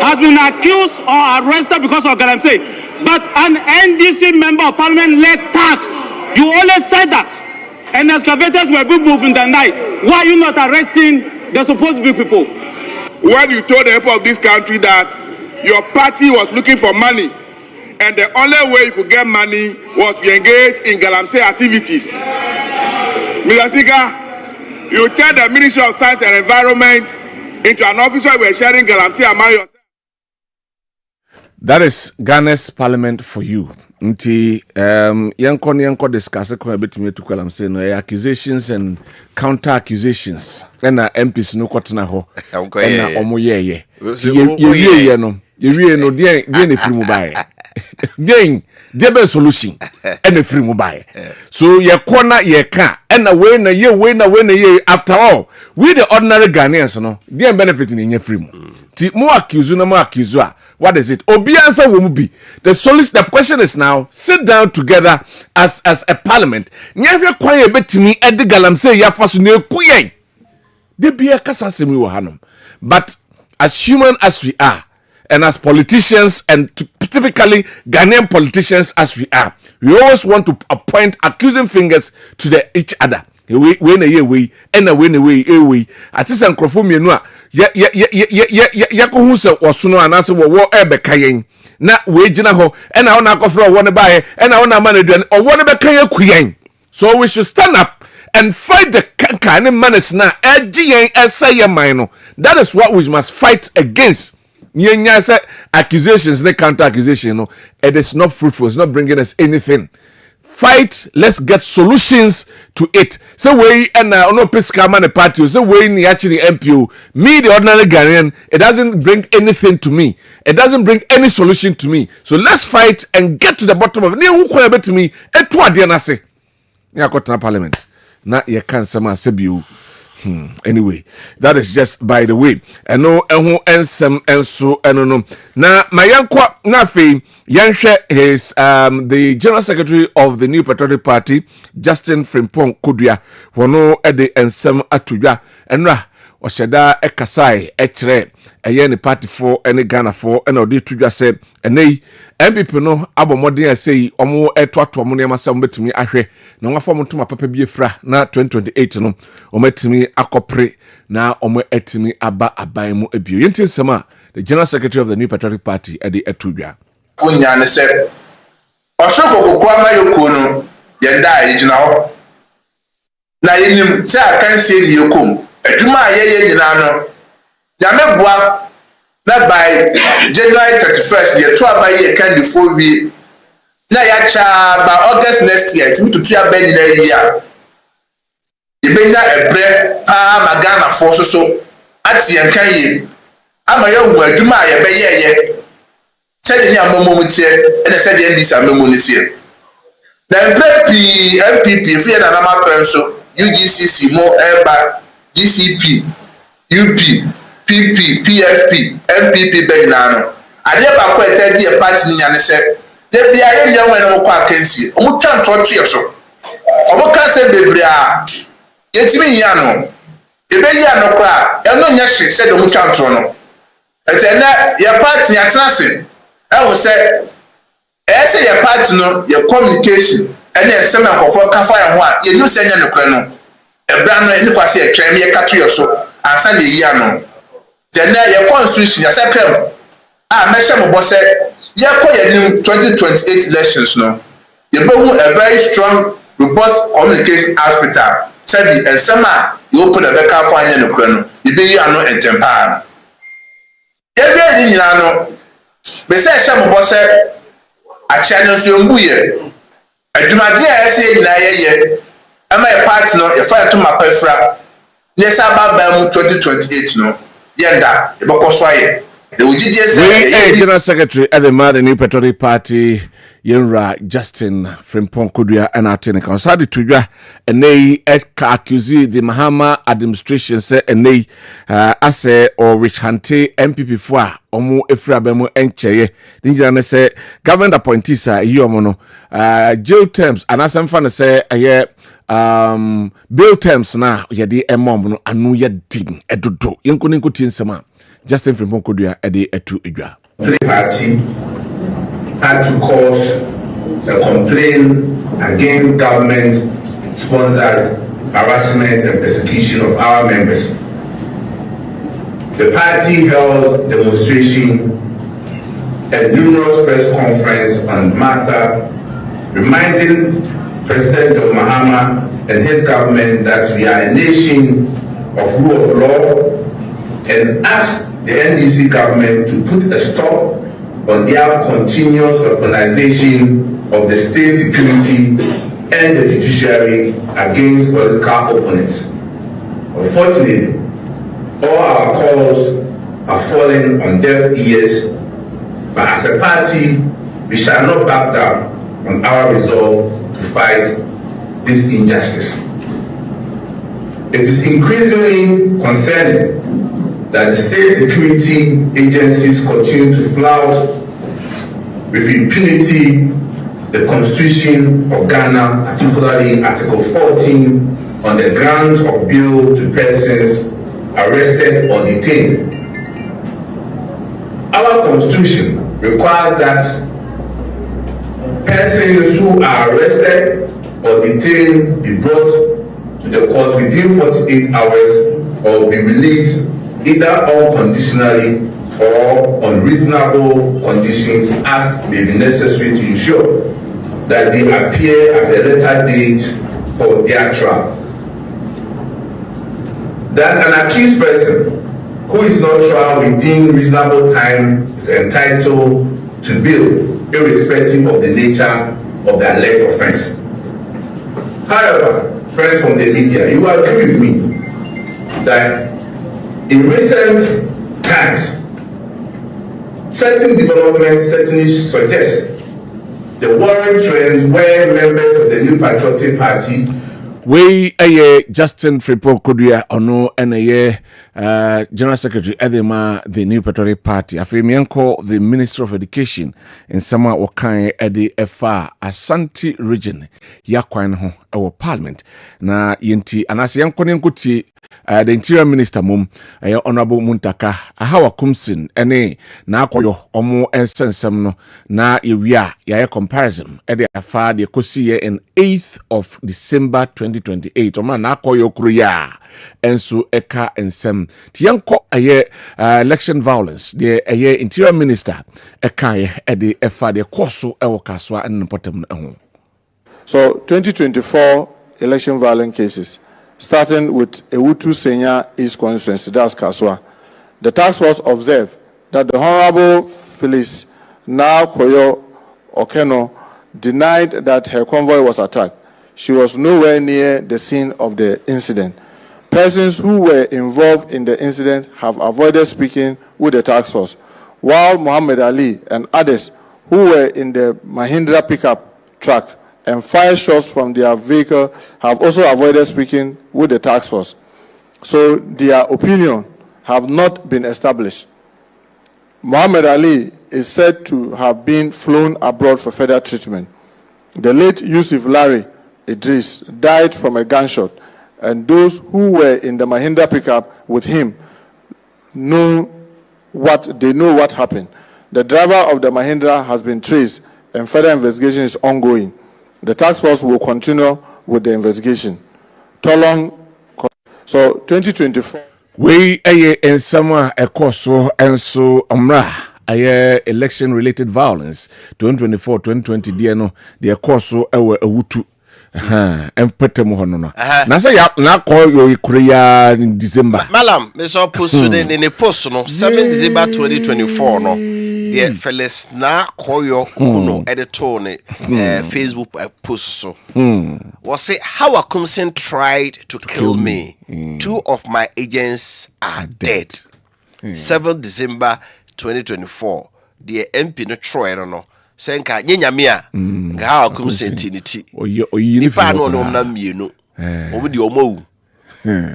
has been accused or arrested because of galamsey, but an NDC member of parliament led tax. You always said that, and excavators were being moved in the night. Why are you not arresting the supposed to be people? When you told the people of this country that your party was looking for money, and the only way you could get money was to engage in galamsey activities. Mr. Speaker, you tell the Ministry of Science and Environment into an officer we are sharing galamsey among yourself. That is Ghana's parliament for you. Nti yanko discuss ko betumi to galamsey no accusations and counter accusations. Na MPs no kwotena ho. Na omo ye no. Ye no die ne firi mu bae. Then there be solution and a free mobile. So ye corner ye can and away na ye after all. We the ordinary Ghanaians no, they are benefiting in your free. Ti mo accuse na mo accuse. What is it? Obi answer will be the solution. The question is now sit down together as a parliament. Nyafia kwaye betimi edi galamse ya fasu ne kuyen. De biya kasa semi wo hanom. But as human as we are, and as politicians, and typically Ghanaian politicians as we are, we always want to point accusing fingers to each other. When a way, and a win away. At this and Crofumia, Yakuhusa or Suno and answer war ebe kayen. Na waging a ho, and I want to go one buy, and I want to manage, or one ebe kayen kuyen. So we should stand up and fight the kind of menace now. That is what we must fight against. Accusations, the counter accusation, it is not fruitful, it's not bringing us anything. Fight, let's get solutions to it. So we and no pesca man party, so we actually MPO, me the ordinary Ghanaian, it doesn't bring anything to me. It doesn't bring any solution to me. So let's fight and get to the bottom of it. To me, et toi dianase. Ya kotna parliament. Na ye can sama sebiu. Anyway, that is just by the way. Eno ehu ensem enso enono. Na mayankwa na fe yanhwe his the General Secretary of the New Patriotic Party, Justin Frimpong Kodua, wono ede ensem atudwa. Enra osheda ekasai ekre eye ne party for any Ghana for and odi tudwa se enei MPP no abomodin asei omo etoato omo ne masam betimi ahwe na nwa fom ntoma papa bi efra na 2028 no omo etimi akopre na omo etimi aba aban mu ebio yenti nsema the General Secretary of the New Patriotic Party edi etudwa funya ne se osoko kokwa mayoko no yenda ejina ho na yenim se akanse ni yokom adwuma ayeye nyina no Yamebwa na by January 31st, year 2 by year can before we na yacha by August next year, to 2 abend in a year. You bring that a bread, magana for so at the Yankai. I'm a young word, Juma, a bay ye. Said in your moment here, and I said, this are no money here. Then MPP, if you are an amateur, UGCC, more airback, GCP, UP. PP, PFP, MPP Benano. I never quite tell you a party in and said, there be a young one who can see. Who can't talk to you so? Or can say, baby, it's me, Yano. The baby, no cry, and no yashi said, who can't run. And then your party at nothing. I will say, I say your partner, your communication, and then some of Kafa and one, you know, send the colonel. A brand new quasi a claim, you cut you so, and send the Yano. Then your constitution, your second. Mesha Mobo said, you are 2028 elections. No, you have a very strong, robust communication outfit. Said and summer, you open a back for an Ukraine. You be no and temper. Every in Yano, besides some of us said, a channel you mbuye. I do not dare say in a year. Am I a partner? If I to my pefra, yes, about 2028. No. Yenda, the General Secretary at the New Patriotic Party, Yenra Justin Frimpong Kodua and Atene Consadi Tudra, and they accuse the Mahama administration say and they ase or Rich Hante MPP for Omo Efrabemo Encheye. Dinjana say government appointees are yomono jail terms and as I'm fan say bill terms na yedi emom no anu yedim edodo yenko tinsema Justin Frimpong Kodua ede etu edwa party had to cause a complaint against government sponsored harassment and persecution of our members. The party held demonstration and numerous press conferences on matter reminding President John Mahama and his government that we are a nation of rule of law and asked the NDC government to put a stop on their continuous weaponization of the state security and the judiciary against political opponents. Unfortunately, all our calls are falling on deaf ears, but as a party, we shall not back down on our resolve to fight this injustice. It is increasingly concerning that the state security agencies continue to flout with impunity the Constitution of Ghana, particularly Article 14, on the grounds of bail to persons arrested or detained. Our Constitution requires that persons who are arrested or detained be brought to the court within 48 hours or be released either unconditionally or on reasonable conditions as may be necessary to ensure that they appear at a later date for their trial. Thus, an accused person who is not tried within reasonable time is entitled to bail, irrespective of the nature of the alleged offense. However, friends from the media, you will agree with me that in recent times, certain developments certainly suggest the worrying trend where members of the New Patriotic Party we Justin Fripo Kodua ono ene General Secretary Edema the New Patriotic Party afemianko the Minister of Education in sama wakan ede efa Ashanti region yakwan ho ewo parliament na yenti anase yanko nkuti the Interior Minister mum Honorable Muntaka ahawa kumsin ene na akoyo omo ensensem no na ewia ya comparison ede afa de kosi in 8th of December 2028 oma na akoyo kruya enso eka ensem tiyanko election violence the Interior Minister eka ede afa de koso ewo kaswa enpotem eho. So 2024 election violence cases, starting with Ewutu Senya East Constituency, that's Kaswa. The task force observed that the Honorable Phyllis now Koyo Okeno denied that her convoy was attacked. She was nowhere near the scene of the incident. Persons who were involved in the incident have avoided speaking with the task force, while Muhammad Ali and others who were in the Mahindra pickup truck and fired shots from their vehicle have also avoided speaking with the task force. So their opinion have not been established. Muhammad Ali is said to have been flown abroad for further treatment. The late Yusuf Larry Idris died from a gunshot, and those who were in the Mahindra pickup with him know what happened. The driver of the Mahindra has been traced, and further investigation is ongoing. The task force will continue with the investigation. So 2024. We in summer a course and so election related violence 2024-2020 DNO the course ewe Ewutu empetemu hono no na say na call you Korea in December malam me so post in the post no 7 December 2024 no the fellas na koyo kuno editor ne Facebook post so was say how Akumsin tried to kill me. 2 of my agents are dead. 7 December 2024 the MP no Troy no senka nyanyame a nga how Akumsin tiniti oyi fa no na mienu omo di omo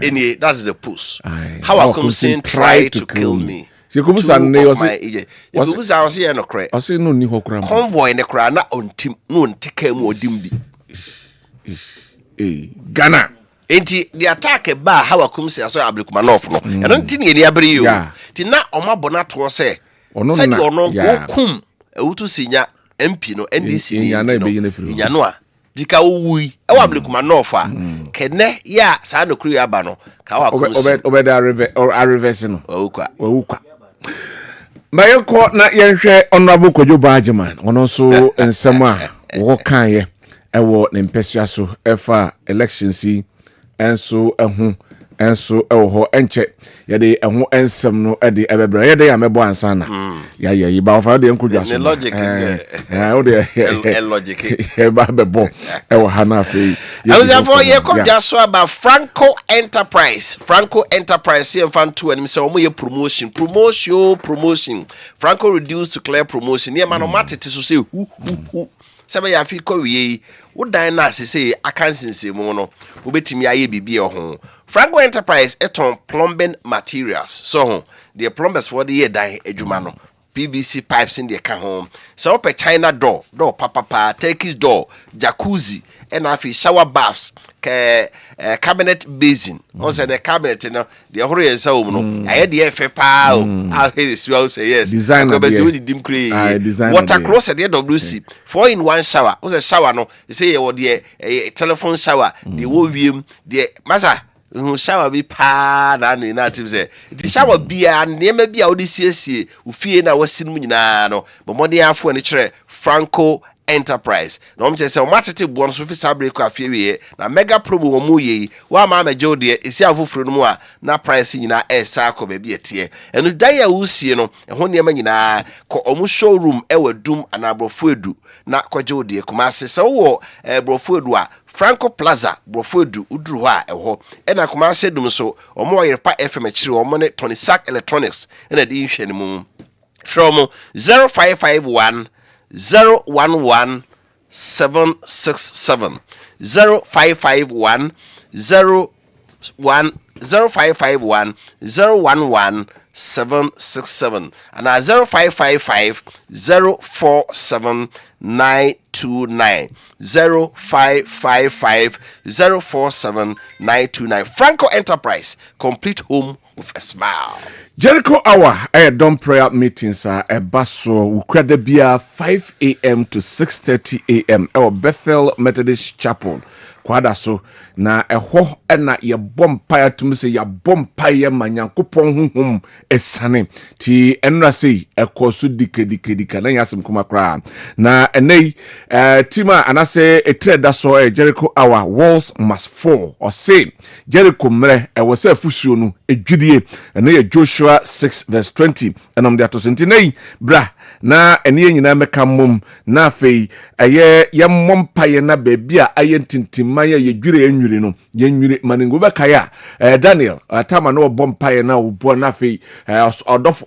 any that's the post how Akumsin tried to kill me. Sikubusa ne was say no kre o say no ni hokura convoy ne kra na ontim no ontika mu odim bi Ghana enti the attack ba how Akumsin aso Abdulkumanof no e don tin ye dia bere yo ti na omabona to say said ono kum Ewutu Senya MP no NDC ni nya no a dika wui e wa Abdulkumanof a kene ya sa no kru ya ba no ka wa Akumsin obeda reverse no wawukwa Mayeko na yenhwe Honorable Kojo Bajiman ono so ensema wo kan ye ewo ne mpesua so efa election si enso ehu enso ewo enche yede eho ensem no ede ebebra yede ya mebo ansa na ya yi ba ofa de enkudwa so logic o de logic e ba bebo ewo ha na afei for ye kodwa so about Franco Enterprise here fan to and say omo ye promotion Franco reduced to clear promotion ye man o matete so say hu sebe ya fi ko wie wo dan na say akansinse mu no wo betimi aye bibie ho Franco Enterprise eton plumbing materials so the plumbers for the year dan adwuma no PVC pipes in the home. So up a China door, papa, Turkish door, jacuzzi, and afi shower baths, cabinet basin. Also the cabinet, you know, the hurry and so no. I had the FFA. I hear this well say yes. Design water closet at the WC. 4-in-1 shower. Was a shower no. They say what the telephone shower, the wovim, the masa. Shower be pa na no native say the shower bia na bia odi siesie ufie na wasin mu nyina no bomode afo ne kire Franco Enterprise na omche say o matete bo no so fi sabre ko afie wie na mega promo wo mu yi wa ma majo de esi afoforo no mu a na price nyina esa ko ba bia tie enu dan ya usie no ho ne ma nyina ko omu showroom e wadum anabrofo edu na kwajo de kuma se so wo brofo edu a Franco Plaza, Brofodu, Udruha, eho, and I command said so, or more pa FM or money, Tony Sack Electronics, and a dish anymore. From 0551 011 767 0551 0551 011 767 and 0555 047 929 0555 047 929 Franco Enterprise, complete home with a smile. Jericho Hour dawn prayer meetings are a basso ukrada bia 5 a.m. to 6:30 a.m. Our Bethel Methodist Chapel. Kwada so na eho na ye bompire to me say ya bompire manyankopon honhom esane ti enra sei ekoso dikadika na yasem kuma kra na enei tima anase etreda so Jericho Hour walls must fall or say Jericho mre ewo se afusuo no edwidie ene ye Joshua 6:20 enam de atosenti nei bra na ene nyina meka mom na afei eye ye mompaye na bebia aye ntintimma ye dwire enwure no ye nwure maningo bekaya Daniel atama no bompaye na obo na afei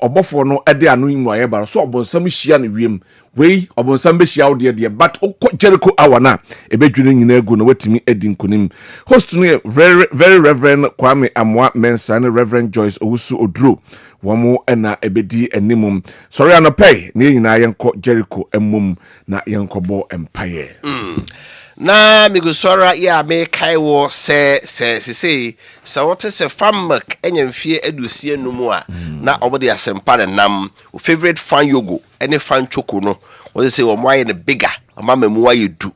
obofo no ede anu imu aye bara so obonsam hia na wiem wei obonsam be hia ode de but Jericho Hour na ebedwire nyina egu no watimi edi nkonim host no very Reverend Kwame Amwa Mensa and Reverend Joyce Owusu Odro womo na ebedi animum sorry anopay ne nyina yenko Jericho emum na yenkobo empire na migusora ya me kaiwo se what se famak enyemfie edusie numu a na obode asempa ne nam o favorite fan yogo ene fan choko no wo se wo moye ne bigger mama mu waye du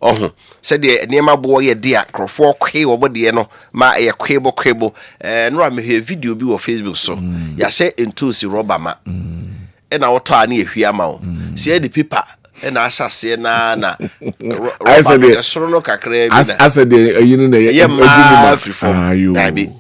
ohun se de niema bo ye de a krofo kwe wo bode no ma ye kwebo no a me video bi wo Facebook so ya share entusi rubber ma na woto ani ehwi ama wo se de paper and asase na I said the sorono kakra bi I said the you know the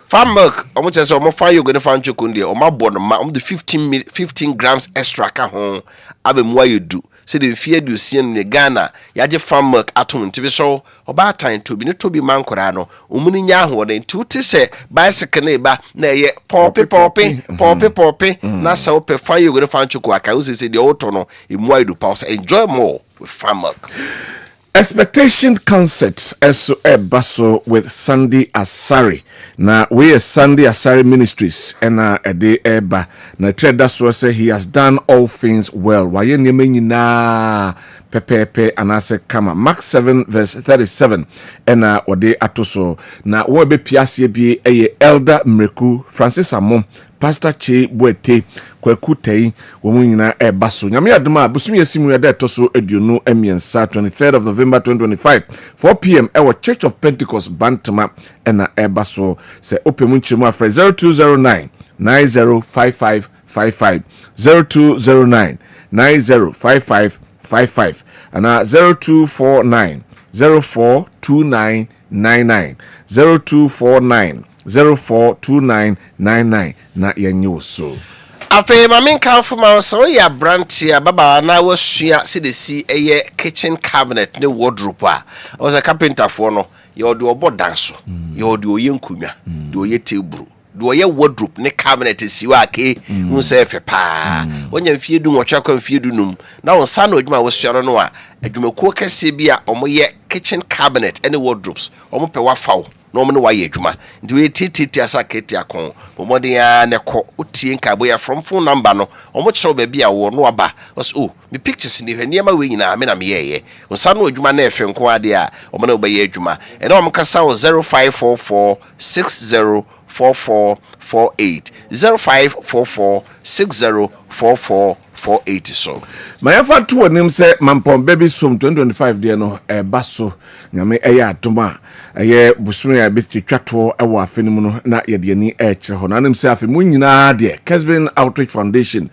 farm milk omo chese omo fa yogo ne fa nchoko ndie omo bo no ma omo the 15 grams extra ka ho abemu ayedu se de fie du sien ne Ghana yaje farm milk atom ntibi so oba tan to bi ne to bi mankora no omuni nya ho de nti se bicycle ne ba na ye popi na sa ope fa yogo ne fa nchoko aka o se de oto no emu ayedu pa so enjoy more with farm milk. Expectation concerts eso basso with Sunday Asari. Na we Sunday Asari Ministries ena ede eba na trader so say he has done all things well. Waye nyeme nyina pepepe anase kama Mark 7:37 ena ode atoso na wo be piase bi eye Elder Mreku Francis Amom Pastor Che Boete Kwekutei womunyina basso nyame adoma busumi asimu ya da toso eduonu emiensa 23rd of November 2025 4 p.m. Our Church of Pentecost Bantama ena basso se opemu nchemu afre 0209 905555 0209 905555 ana 0249 042999 0249 042999 na yenye so. Afe mamin kan fuma so ya branch ya baba na wasua CDC eye kitchen cabinet ne wardrobe a o se carpenter fo no ye ode obodan so ye ode oye nkunwa de oye table de oye wardrobe ne cabinet si wa ke un se fe pa onya mfie du nwotwa kwa mfie du num na won sa na odwuma wasua no a adwumakuo kese bia omoye kitchen cabinet ene wardrobes omo pe wa fawo no mo no wa ye adwuma ndi we titi asa keti akon bomode ya ne ko otie nka boya from phone number no omo kire ba bia wo no aba o me pictures ni hwe niam we nyina me na me ye nsa no adwuma na efe nko ade a omo na ba ye adwuma ene omo kasa wo 0544 604448 0544 604448 so my effort to him say mampon baby som 2025 there no baso nyame eya atoma eye busuru ya biti twato ewo afenimu no na ye de ni kire ho na nim say afi mu nyina de Kessben Outreach Foundation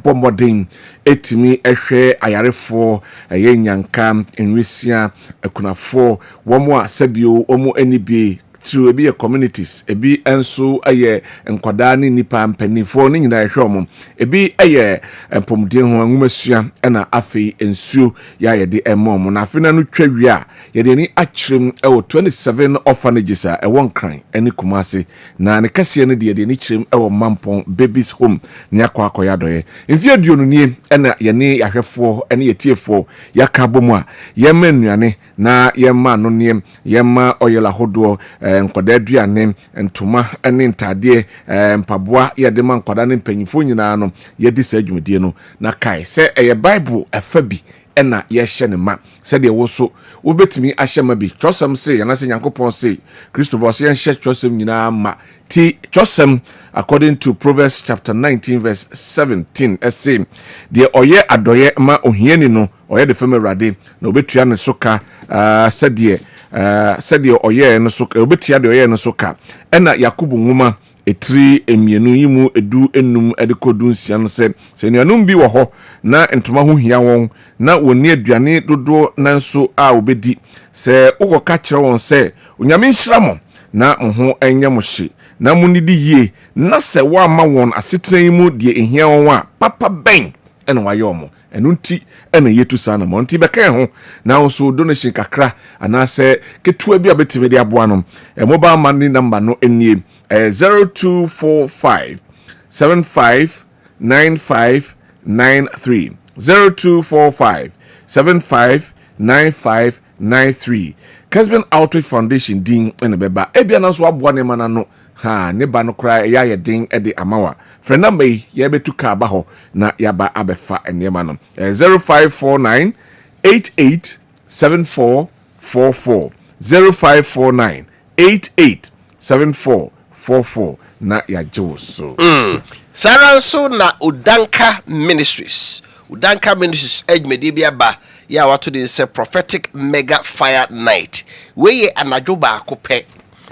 bombodin etimi ehwe ayarefo eye nyanka enwisia akunafo womo a sabio womo anibie to ebi communities ebi enso aye enkwada ni nipa mpanifo ni nyina ehwe omom ebi aye empomden ho anwumasua na afei ensuo ya ye de emom na afena no twawi a ye de ni akyerem ewo 27 orphanages a ewon kran eni kumase na ne kase ne de ni kyerem ewo mampon babies home ne akwa yadoye mfie duonu nie na ye ne yahwefo ene yetiefo yakabomu a ye manuane na ye ma no nie ye ma oyela hodo nkwada aduane ntoma ene ntade mpaboa ye de man nkwada ne mpanyifo nyina no ye di sa adwumedie no na kai se eye bible afabi ena ye hye ne ma se de wo so wo betimi ahye ma bi twosam se yana se yankopon se Kristo bo se ye hye twosam nyina ma ti twosam according to Proverbs chapter 19 verse 17 say de oye adoye ma ohiani no oye de fam awrade na obetua ne soka sede oye no soka obetua de oye no soka ena Yakobo nwoma etri emienu yimu edu enum edekodu nsia no se nuanum bi wo ho na ntoma ho hia won na woni aduane dodo nanso a obedi se ugoka kire won se onyame nhiramo na ho enya mo hye na munidi yie na se wa ma won asetran mu de ehia won a papa ben ena wayomo enunti ena yetu sana mo nti beka ho na also donation kakra ana se ketua bi abetime de aboa no mobile money number no enie 0245 759593 0245 759593 Kessben Outreach Foundation din ena beba ebia na so aboa ne mana no ha ne ba no kra ya ye din e de amawa frɛ number ye betu ka ba ho na ya ba abefa enema no 0549 887444 0549 887444 na ya joso Saranso na Dankwa Ministries ejmedi bia ba ya wato de say prophetic mega fire night we anajo ba akopɛ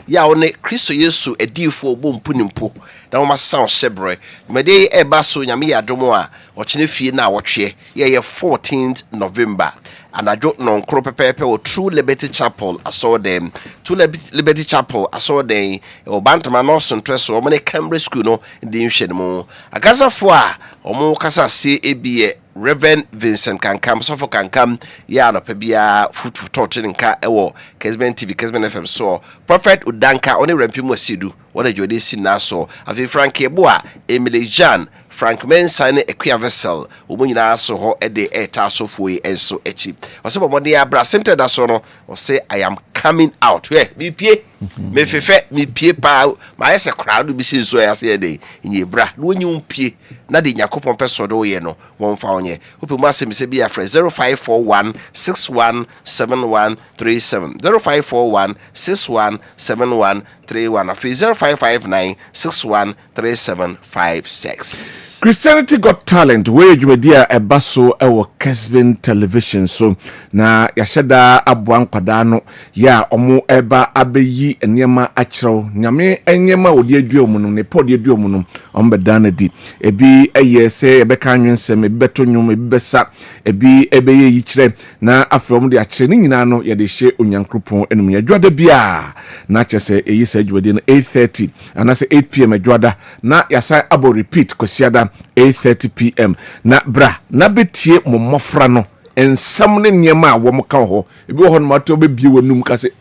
ya one Kristo Yesu edifo bompunimpo na wo masasa shebre mede eba so nyame ya domo a ochine fie na wotwe ye 14th November anajo non kro pepepe o True Liberty Chapel aso dem True Liberty Chapel aso dem o bantama no so ntreso o mane Cambridge School no de nhwe mu akasafo a omo kasa se ebie Reverend Vincent Kankam sofo Kankam ya no pa bia futu torture nka ewo Kessben TV Kessben FM so Prophet Dankwa oni rempimu asidu wona jode si na so afi Frank Eboa Emily Jean Frank Mensa ne Equia Vessel omo nyina so ho ede eta so foi enso echi ose bomode ya bra center da so no ose I am coming out me pie me fefe me pie pa ma yese crowd bi si so ya se ede nyi bra no nyum pie na de Yakopon peso do ye no won fa onye ope mu asem se bia frɛ 0541 617137 0541 617131 afi 0559 613756 Christianity Got Talent we dwumedia ebaso ewo Kessben Television so na yasheda aboa nkwada no ya omo eba abeyi enema akyerew nyame enyema odi aduomu no ne podi aduomu no ombedana di ebi eyese ebeka anwensem ebi beto nwom ebi besa ebi ebeye yikire na afrom de akyere ni nyina no ye de hye onyankropon enum ya dwada bia na kyese eyi sa dwumadie no 8:30 anase 8 p.m. adwada na yasa abo repeat kwasiada 8:30 p.m. na bra na betie momofra no ensam ne niema a wo mo ka ho ebi wo ho no mato bebie wonum ka se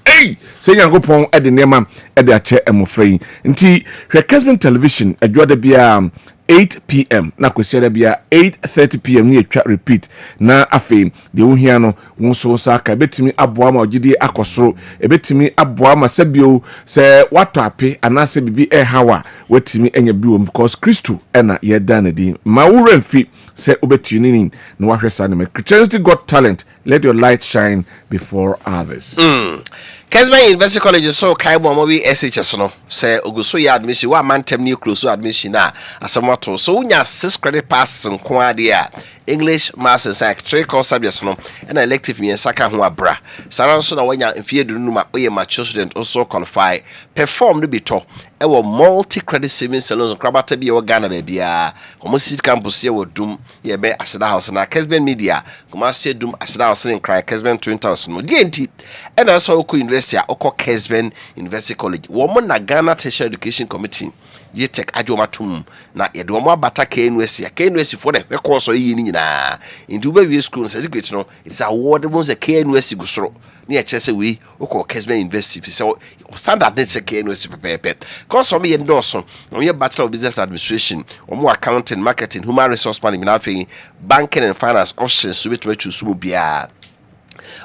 se Nyankopon e de niema e de ache emofra yi nti hwe Kessben television adwada bia 8 p.m. na kwesiada bia 8:30 p.m. ni etwa repeat na afi de wo hia no wonso saka betimi aboa ma ogidi akosoro ebetimi aboa ma sabio se wato ape anase bibi hawa watimi enya biwo because Christo na ye danadi ma wo remfi se obetuni na wahwesa na Christianity got talent, let your light shine before others. Kessben University College so kaibo amobi SHS no say oguso ya admission wa mantem ni close admission na asamoto so unya 6 credit passes nko ade a English, Maths and Science 3 core subjects no and elective me saka ho abra saran so na wanya mfie dunu ma oye mature student also qualify perform no bito e wo multi credit savings salons krabata bi e Ghana ba bia Community campus ye wo dum ye be Aseda House na Kessben Media Kumasi dum Aseda House in cry Kessben 2000 no DNT and also ku university oko Kessben University College wo mo na Ghana Tertiary Education Committee ye tek adwomatum na ye do mo abata KNUST for the course yi ni nyina into be school certificate no it's awardable as a KNUST gusoro na ye chese we oko Kessben University so standard net KNUST pepe course o me endorse on your Bachelor of Business Administration or more accounting, marketing, human resource management, banking and finance options so we choose mu bia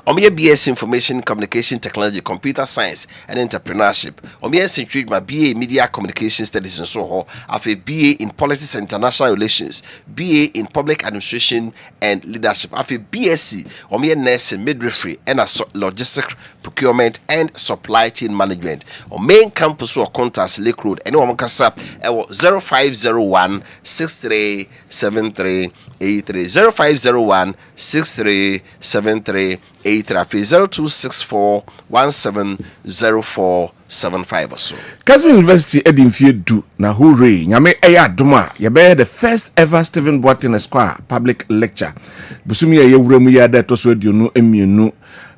Omye BS Information Communication Technology, Computer Science and Entrepreneurship. Omye Century my BA Media Communication Studies and so on. Have a BA in Politics and International Relations, BA in Public Administration and Leadership. Have a BSc Omye Nursing, Midwifery and Logistics, Procurement and Supply Chain Management. On main campus or contacts Lake Road. Anyone can sub 0501 6373 0501 6373 0264 170475 or so. Kessben University Edim Fiedu na hooray nyame eya doma ye be the first ever Stephen Boateng Esquire public lecture busumi ye wuramu ya da to so aduonu emienu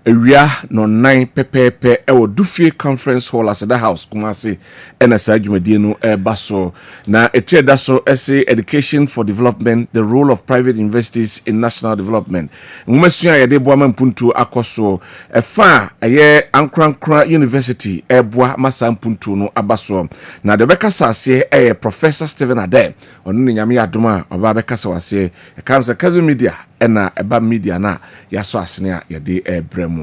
ewia no 9 pepepe ewo Dufie Conference Hall Aseda House Kumasi ena sa dwumadie no baso na etreda so ese education for development, the role of private universities in national development. Ngumesua ye de boama mpuntu akoso efa aye Ankrankra University eboa masa mpuntu no abaso na de bekasa ase Professor Stephen Ade onu ni nyame adoma oba bekasa wase e kamse Kessben Media ena eba media na yaso asene a ye de bremu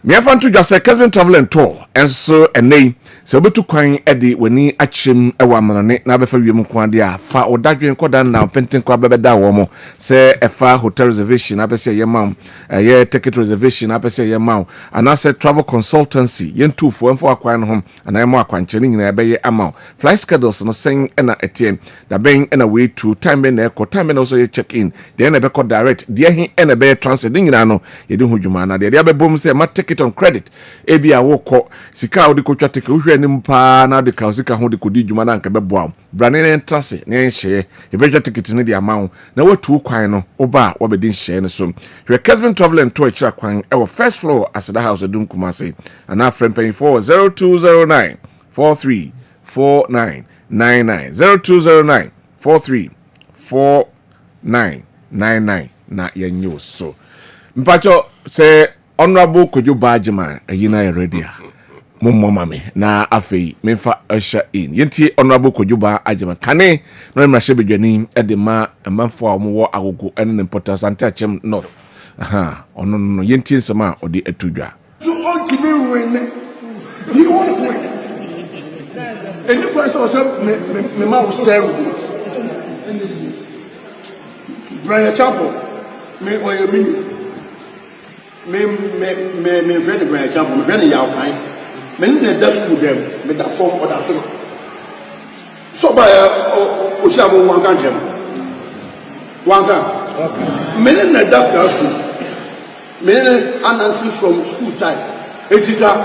me afanto dwase Kessben Travel and Tour enso enei se obetu kwan ede wani achrem ewa manane na befa wiem kwan de a fa odadwen koda na penten kwa bebeda wo mo se efa hotel reservation abese ye mam ye ticket reservation abese ye mam ana se travel consultancy ye ntufo emfo akwan no ho ana ye mo akwanche ni nyina ebe ye ama flight schedules no sen na etien da ben na way to time naeko time na also ye check in then ebe ko direct de hin na ebe transit ni nyina no ye de hudwuma na de abebom se ma ticket on credit ebi a wo ko sika odi ko twa ticket wo ni mpa na de ka sika ho de kodi dwuma na nka beboa brane ne entrase ne enhye ebetwa ticket ne de amawo na watu kwan no oba wabedi nhye ne so hwe Kessben Travel and Tour chira kwan ewo first floor Aseda House Edum Kumasi ana friend paying for 0209 434999 0209 434999 na yenyo so mpacho se Honorable Kojo Bajima ayina ya redia mummo mame na afei memfa asha in yenti Honorable Kojo Bajima kane no mrahye bedwani edema manfo a mo agogo ene importance antachem north ono no yenti nsema odi atudwa so ultimately when he won't win and the question was me ma serve Brian Chapel me oyemi me friend Brian Chapel me friend yaw kan me in the school them me that form or that so by Osiamo Wangan me in the class school me anansi from school time etika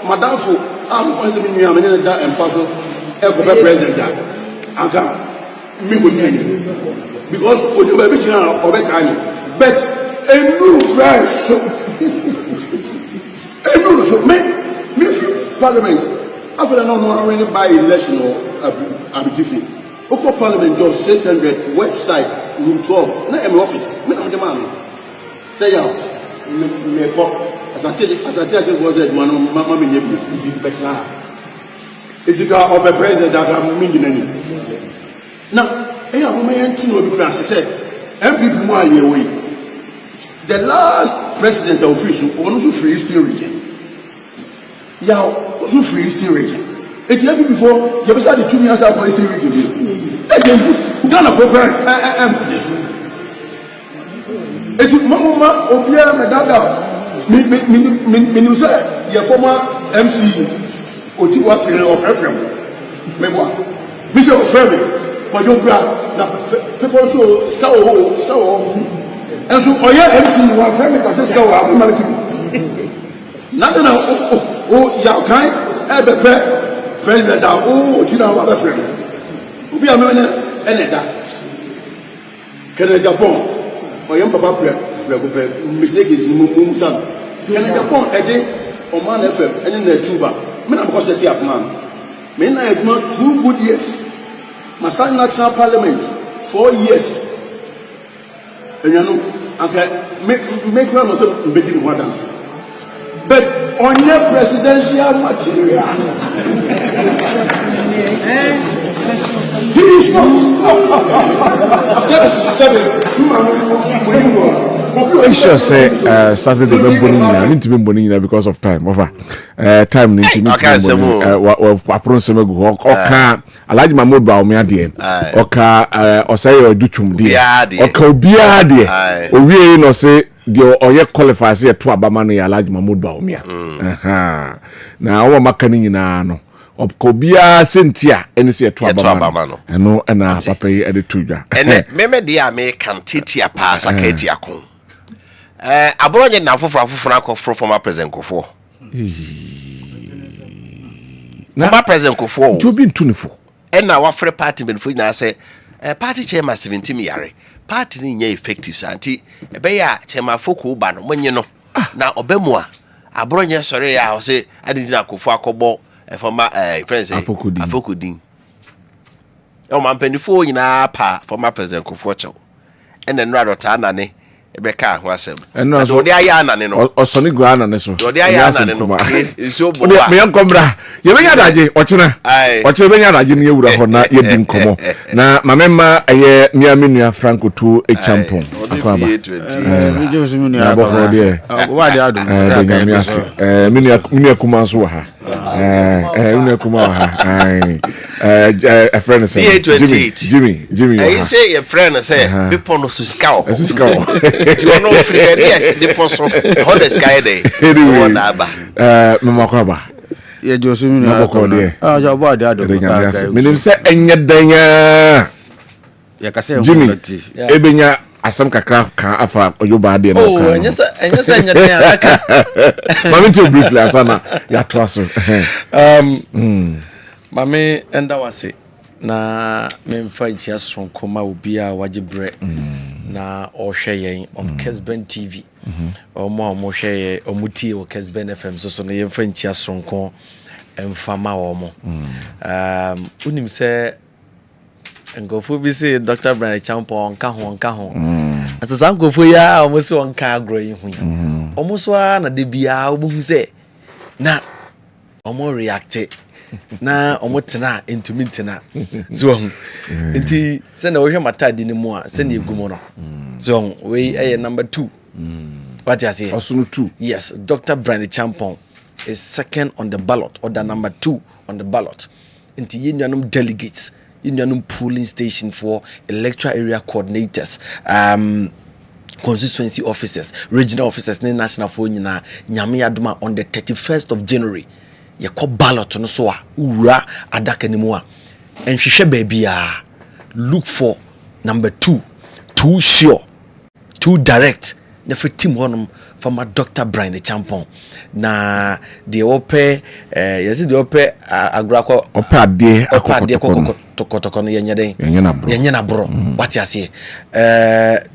madam for am for me me in that empower e go be president aka me go ni because ojo be china obeka ni but enu right so me parliament After that, no really by election or abitifi. Oko Parliament job 600 West Side room 12. Na my office. Me na demand. Say out. Me pop. As I tell you was that mama me nebu. It better. It's got of a president that I'm meaning any. Now, I have my entity of class said, MPP more year away. The last president of official also free Eastern region. Yeah, also free Eastern region. It's year before you started 2 years out for Eastern region. Ghana for it's Mama Obia Medada. Me say your former MC Oti what's of FM. Memoir. Mr. Ofremi. But you people so start and so MC one family because start nothing ya kind president Tina wa friend obi am eneda Canada Japan papa pre mistake is mumsan Canada Japan Oman FM and na tuba me na because set up man me na ignore 2 good years Masai National Parliament 4 years. And you know, make one of begin one dance. But on your presidential material, he is not. 7. I should say Saturday I need to be morning because of time. Over time need to Oka Alaji Mahmoud ba omi adie. Oka Osayo Duchum die. Oka obia die. Owie no say the oye qualify say to abama no Alaji Mahmoud ba omi. Na wo maka ni nyina no. Obia sentia eni say to abama no. Eno na papa yi ede tudwa. Ene meme dia me kan titia pa sakati akon. Abroje na foforo akofro former president Kofo. Na president Kofo. Jobi ntunifo. Na wa free party benfo na say party chairman 17 yare. Party ni nya effective santi ebe ya chairman foko ba no monye no. Na obemu a abroje sore ya o say adina Kofo akobo former friends Afokudin. O man penifo nyina pa former president Kofo chaw. Ene no adota na ne Ebeka ho asem. Eno so de aya na ne no. Osoni go ana ne so. De aya na ne no. Iso bo. Me yankombra. Ye benya daje ochena. Ochena benya daje ne yewura ho na ye din komo. Na mamema eye miamenu Franco tu echampon. Akwaba. Na bo de. Wa de adu. Benya miase. Minu akuma so ha. Minu akuma ha. A friend say Jimmy. I say your friend say people no so scout. You know yes the person how the sky day. Mama Kwaba. Ye Josimi na ko de. Ja bo ade ado. Minim say enye danya. Ya ka say Jimmy ebenya asam kakra kan afa oyoba ade na kan. Enye say enye danya aka. Mami to briefly asana ya traso. Mame enda wase na memfa nchia sonkoma obia wajibre na ohwe on Kessben TV omo hwe omutie o Kessben FM so no yemfa nchia sonko emfama omo unim se ngofo bi se Dr. Brian Champon ka ho asasa ngofo ya omo se onka agro yi hu omo so na de bia obo se na omo react na omotena intumitena so nti se na wo hwe matadi ne mu a se na egumo no so we eye number 2 what you say Osunu 2 yes Dr. Brian Champon is second on the ballot or the number 2 on the ballot nti yenuanum delegates yenuanum polling station for electoral area coordinators constituency officers regional officers ne national for nyina nyame adoma on the 31st of January ye ko ballot no so a ura adaka ni mu a enhwehwe baabia look for number 2 sure 2 direct na for team honum from Dr. Brian Champon na de ope yes de ope agrako ope ade akokotoko no yenye na bro what you say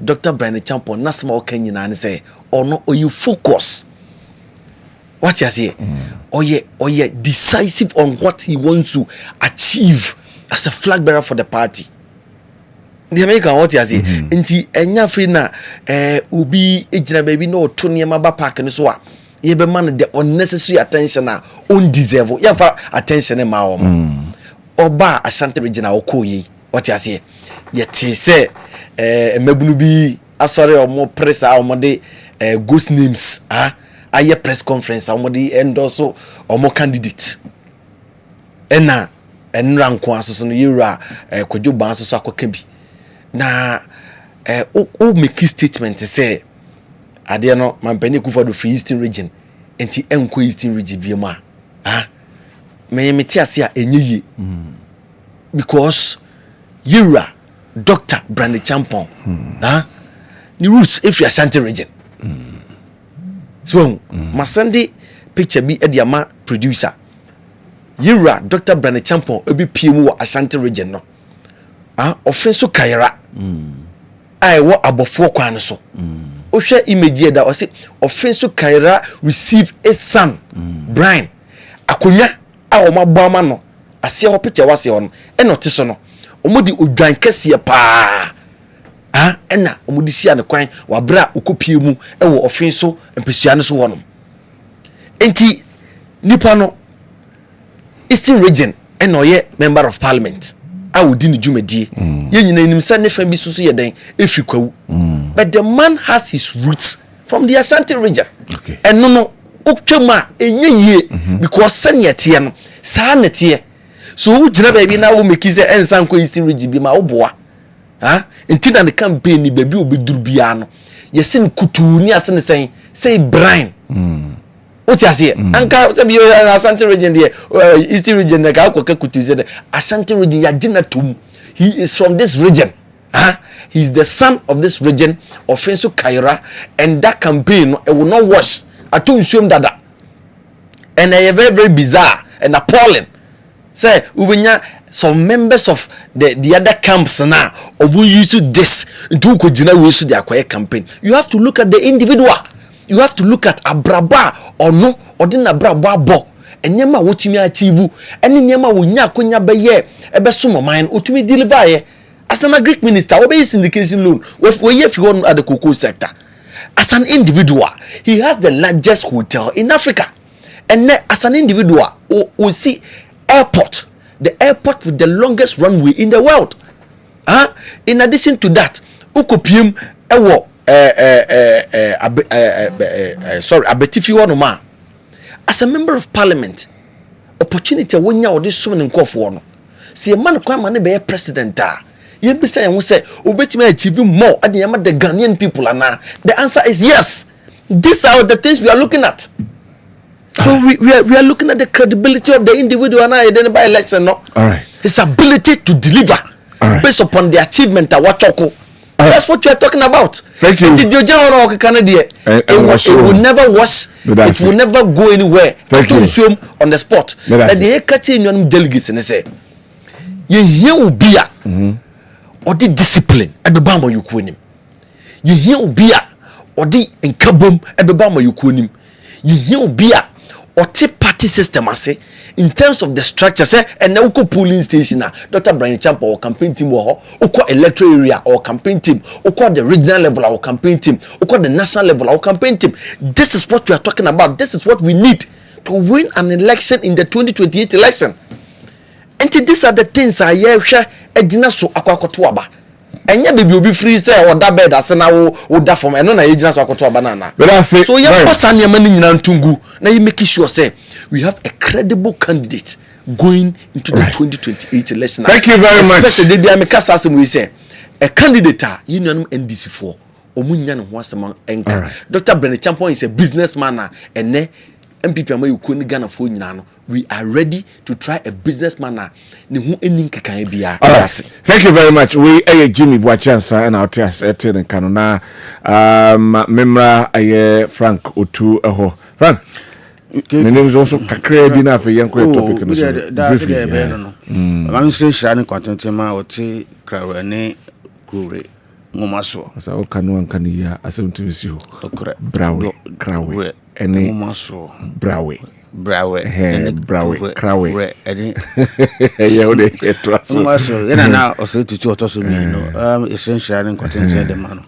Dr. Brian Champon nasma o kan nyina ne say ono oyi focus What you say? Or yeah, decisive on what he wants to achieve as a flag bearer for the party. The American what you say? Nti enya free na ubi ejina baby no to niema ba park no so a ye be man the unnecessary attention na undeserve. Ye fa attention ma o. Oba Ashanti region okoyi. What you say? Ye te say mebunu bi asori omo press a omo de ghost names aye press conference omo de endorse omo candidate ena enranko asoso no yura kwadwo ban asoso akoka bi na o make statement say ade no mampani kufa do free eastern region enti enko eastern region bi ma me meti ase a enye because yura Dr. Brandy Champon the roots if you Ashanti region so masandi picture bi ediama producer yura Dr. Brandy Champon obi PM wo Ashanti region no offense kaira ai wo abofo kwan so o hwe image da o say offense kaira receive a son Brian akonya a o mabọ ama no ase ho picture wase ho no enote so no omodi odwan kese pa ena omodi sia ne kwan wa bra okopie mu e wo offense empesua ne so wonom enti nipa no Eastern region eno ye member of parliament a wodi ne dwumadie ye nyina enim sa ne fa bi susu ye den efrikwawu but the man has his roots from the Ashanti region and no okwema enye because sanyete no sa na tie so who jina baby na wo make say ensan ko Eastern region bi ma wo boa enti na the campaign ni baby obeduru bia no yesen kutu ni ase ne say Brian what you say anka say bi Ashanti region there Eastern region na ka akoka kutu say Ashanti region ya jina tum he is from this region he's the son of this region Offenso Kaira and that campaign it will not wash at all dada and very very bizarre and appalling. Say ubenya some members of the other camps now obu use this into ko gina we so their campaign. You have to look at the individual. You have to look at abraba or no odina abraba bo enyema wotumi achieve ene nyema wonya akonya beye ebe somo man otumi deliver ye as an Greek minister we be syndication loan we ye fi won at the cocoa sector. As an individual he has the largest hotel in Africa and as an individual we see airport, the airport with the longest runway in the world. In addition to that, ukopiem ewo abetifi wonoma. As a member of parliament, opportunity wonya odi so ne nkofo no. Se e man kwa man be president ye bi say won say obetimi achieve more at the Ghanaian people ana. The answer is yes. These are the things we are looking at. So we are looking at the credibility of the individual and by election, no? All right. His ability to deliver based upon the achievement of what that's what you are talking about. Thank you. It will never wash. It will never go anywhere. Thank you. Assume on the spot. That the catching young delegates and say, "You will be or the discipline at the bamba you queen him. You will be or the enkabum at the bamba you queen him. You will be or party system say in terms of the structure say and now polling station Dr. Brian Champ or campaign team or electoral area or campaign team or the regional level or campaign team or the national level or campaign team. This is what we are talking about. This is what we need to win an election in the 2028 election. And these are the things I hear ejina so akwakotoaba. Enya baby obi free say or that bed as na wo da form eno na ejina so akotoaba na. So you post an yamani nyina ntungu na you make sure say we have a credible candidate going into the 2028 election. Thank you very much. Especially they make us we say a candidate union NDC for omunya no ho asema enka. Dr. Bernard Champon is a businessman and MPP amayu ni Ghana for nyina no. We are ready to try a businessman ne hu enin kakan bia. Thank you very much. We Jimmy Boachansa and our test in Canona memra Frank Otu eho. Frank, my name is also Kakre Bina for young topic. I'm still shining content ma oti krawane kure ngomaso. Asa o kanu ankani ya asem timisi ho. Brown krawe. any brawe krawe yeah ode etraso maso yana na osetutu otoso mi no essential and content the man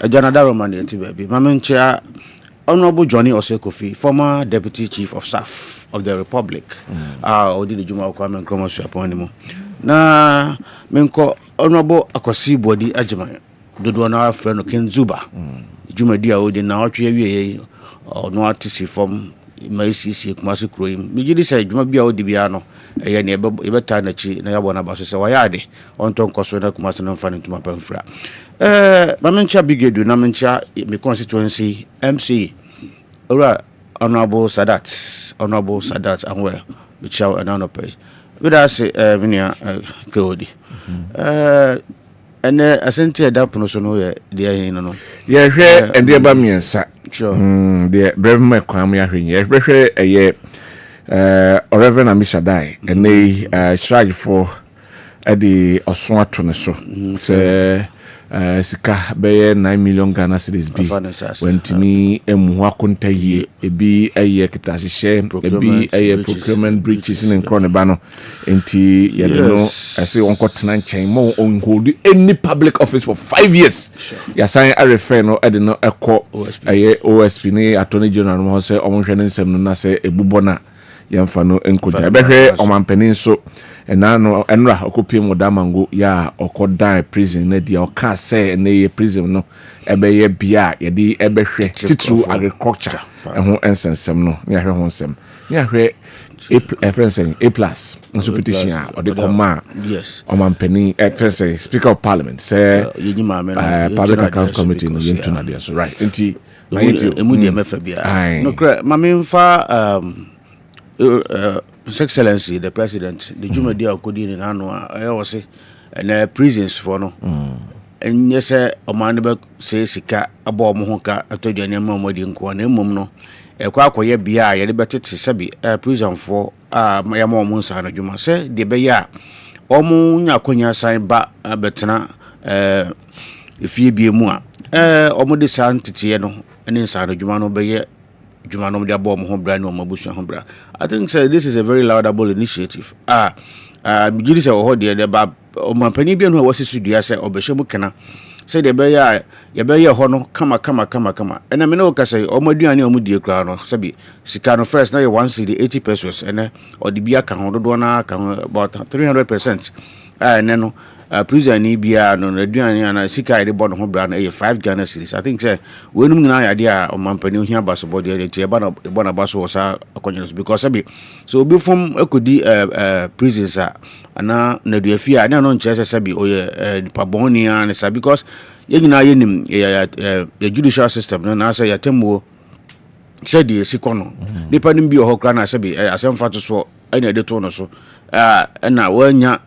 Janada Roman enti baby mamencha Honorable Johnny Osekofi, former Deputy Chief of Staff of the Republic. Odi the Juma Kwame Nkrumah upon him. Na menko Honorable Akosi Bodi Ajima. Dodo na friend Kenzuba. Juma dia odi na otwe wie no artist from MCC Kumasi Kroim. Mijidi say Juma bia odi bia no eye ne ebeta na chi na yabo na baso se wayade onton koso na Kumasi na mfa ntuma pamfra. Mamencha Bigedu na mencha me constituency MC Ora Honorable Sadat Anwe which shall another pay with us Vinia Kodi and asenti adapono so no ye de no ye hwe ende ba miensa sure de brem kwam ya hwe ye hwe eye Reverend Amishadai and they charge for the oswa to ne so se sika beye 9 million Ghana cedis bi wentimi emu akonta yie ebi eye kitahye ebi eye procurement breaches in krone ba no enti ye de no ase onkotena nchen mo on hold any public office for 5 years ya sign a refer no e de no ekọ eye OSP ni attorney general no say omonhwe ne nsem no na say ebubona yamfa no enkoja behwe omampanin so enano enra okopie modamango ya okodan prison na dia oka say na ye prison no ebeye bia ye di ebehwe titru agriculture eho ensensem no ya hwe ho nsem ya hwe A plus so petition or the command yes omampanin speaker of parliament say public accounts committee no yintu na dia so right enti emudi emefa bia no kra mamemfa His Excellency the President, the Juma dia okodi ni nanu I was say na prisons for no enye se omane be se sika abo mo ho ka atodwane ma modi nko na emom no ekwa akoye bia ye de betete sebi prison for ya ma omo nsa na Juma se de be ya omo nya konya san ba betena efie bie mu a omo de san tete no ene nsa na Juma no be ye Juma no dia bo mo ho bra no mabusu ho bra. I think say this is a very laudable initiative. Bijiri say ho de ba o mampani bia no wasi sudua say obehye mu kana. Say de be ya ho no kama. Ena me no ka say o maduane o mu die kra no sabi sika no first na ye 1 cedi 80 pesos ene o de bia ka ho do na ka about 300%. Ene no prison ni bia no aduane ana sika de bo no ho bra na 5 Ghana cedis. I think say wenum nyina ya dia o mampani ohia baso bo de tie ba na baso wo sa akonyeso because sabi so obi from ekodi prisons ana na duafie ana no nche sabi o ye paboni ana sabi because ye nyina ye nim ya judicial system no na say ya temo said the sikono nipa nim bi o hokra na sabi asemfa to so ana de to no so na wanya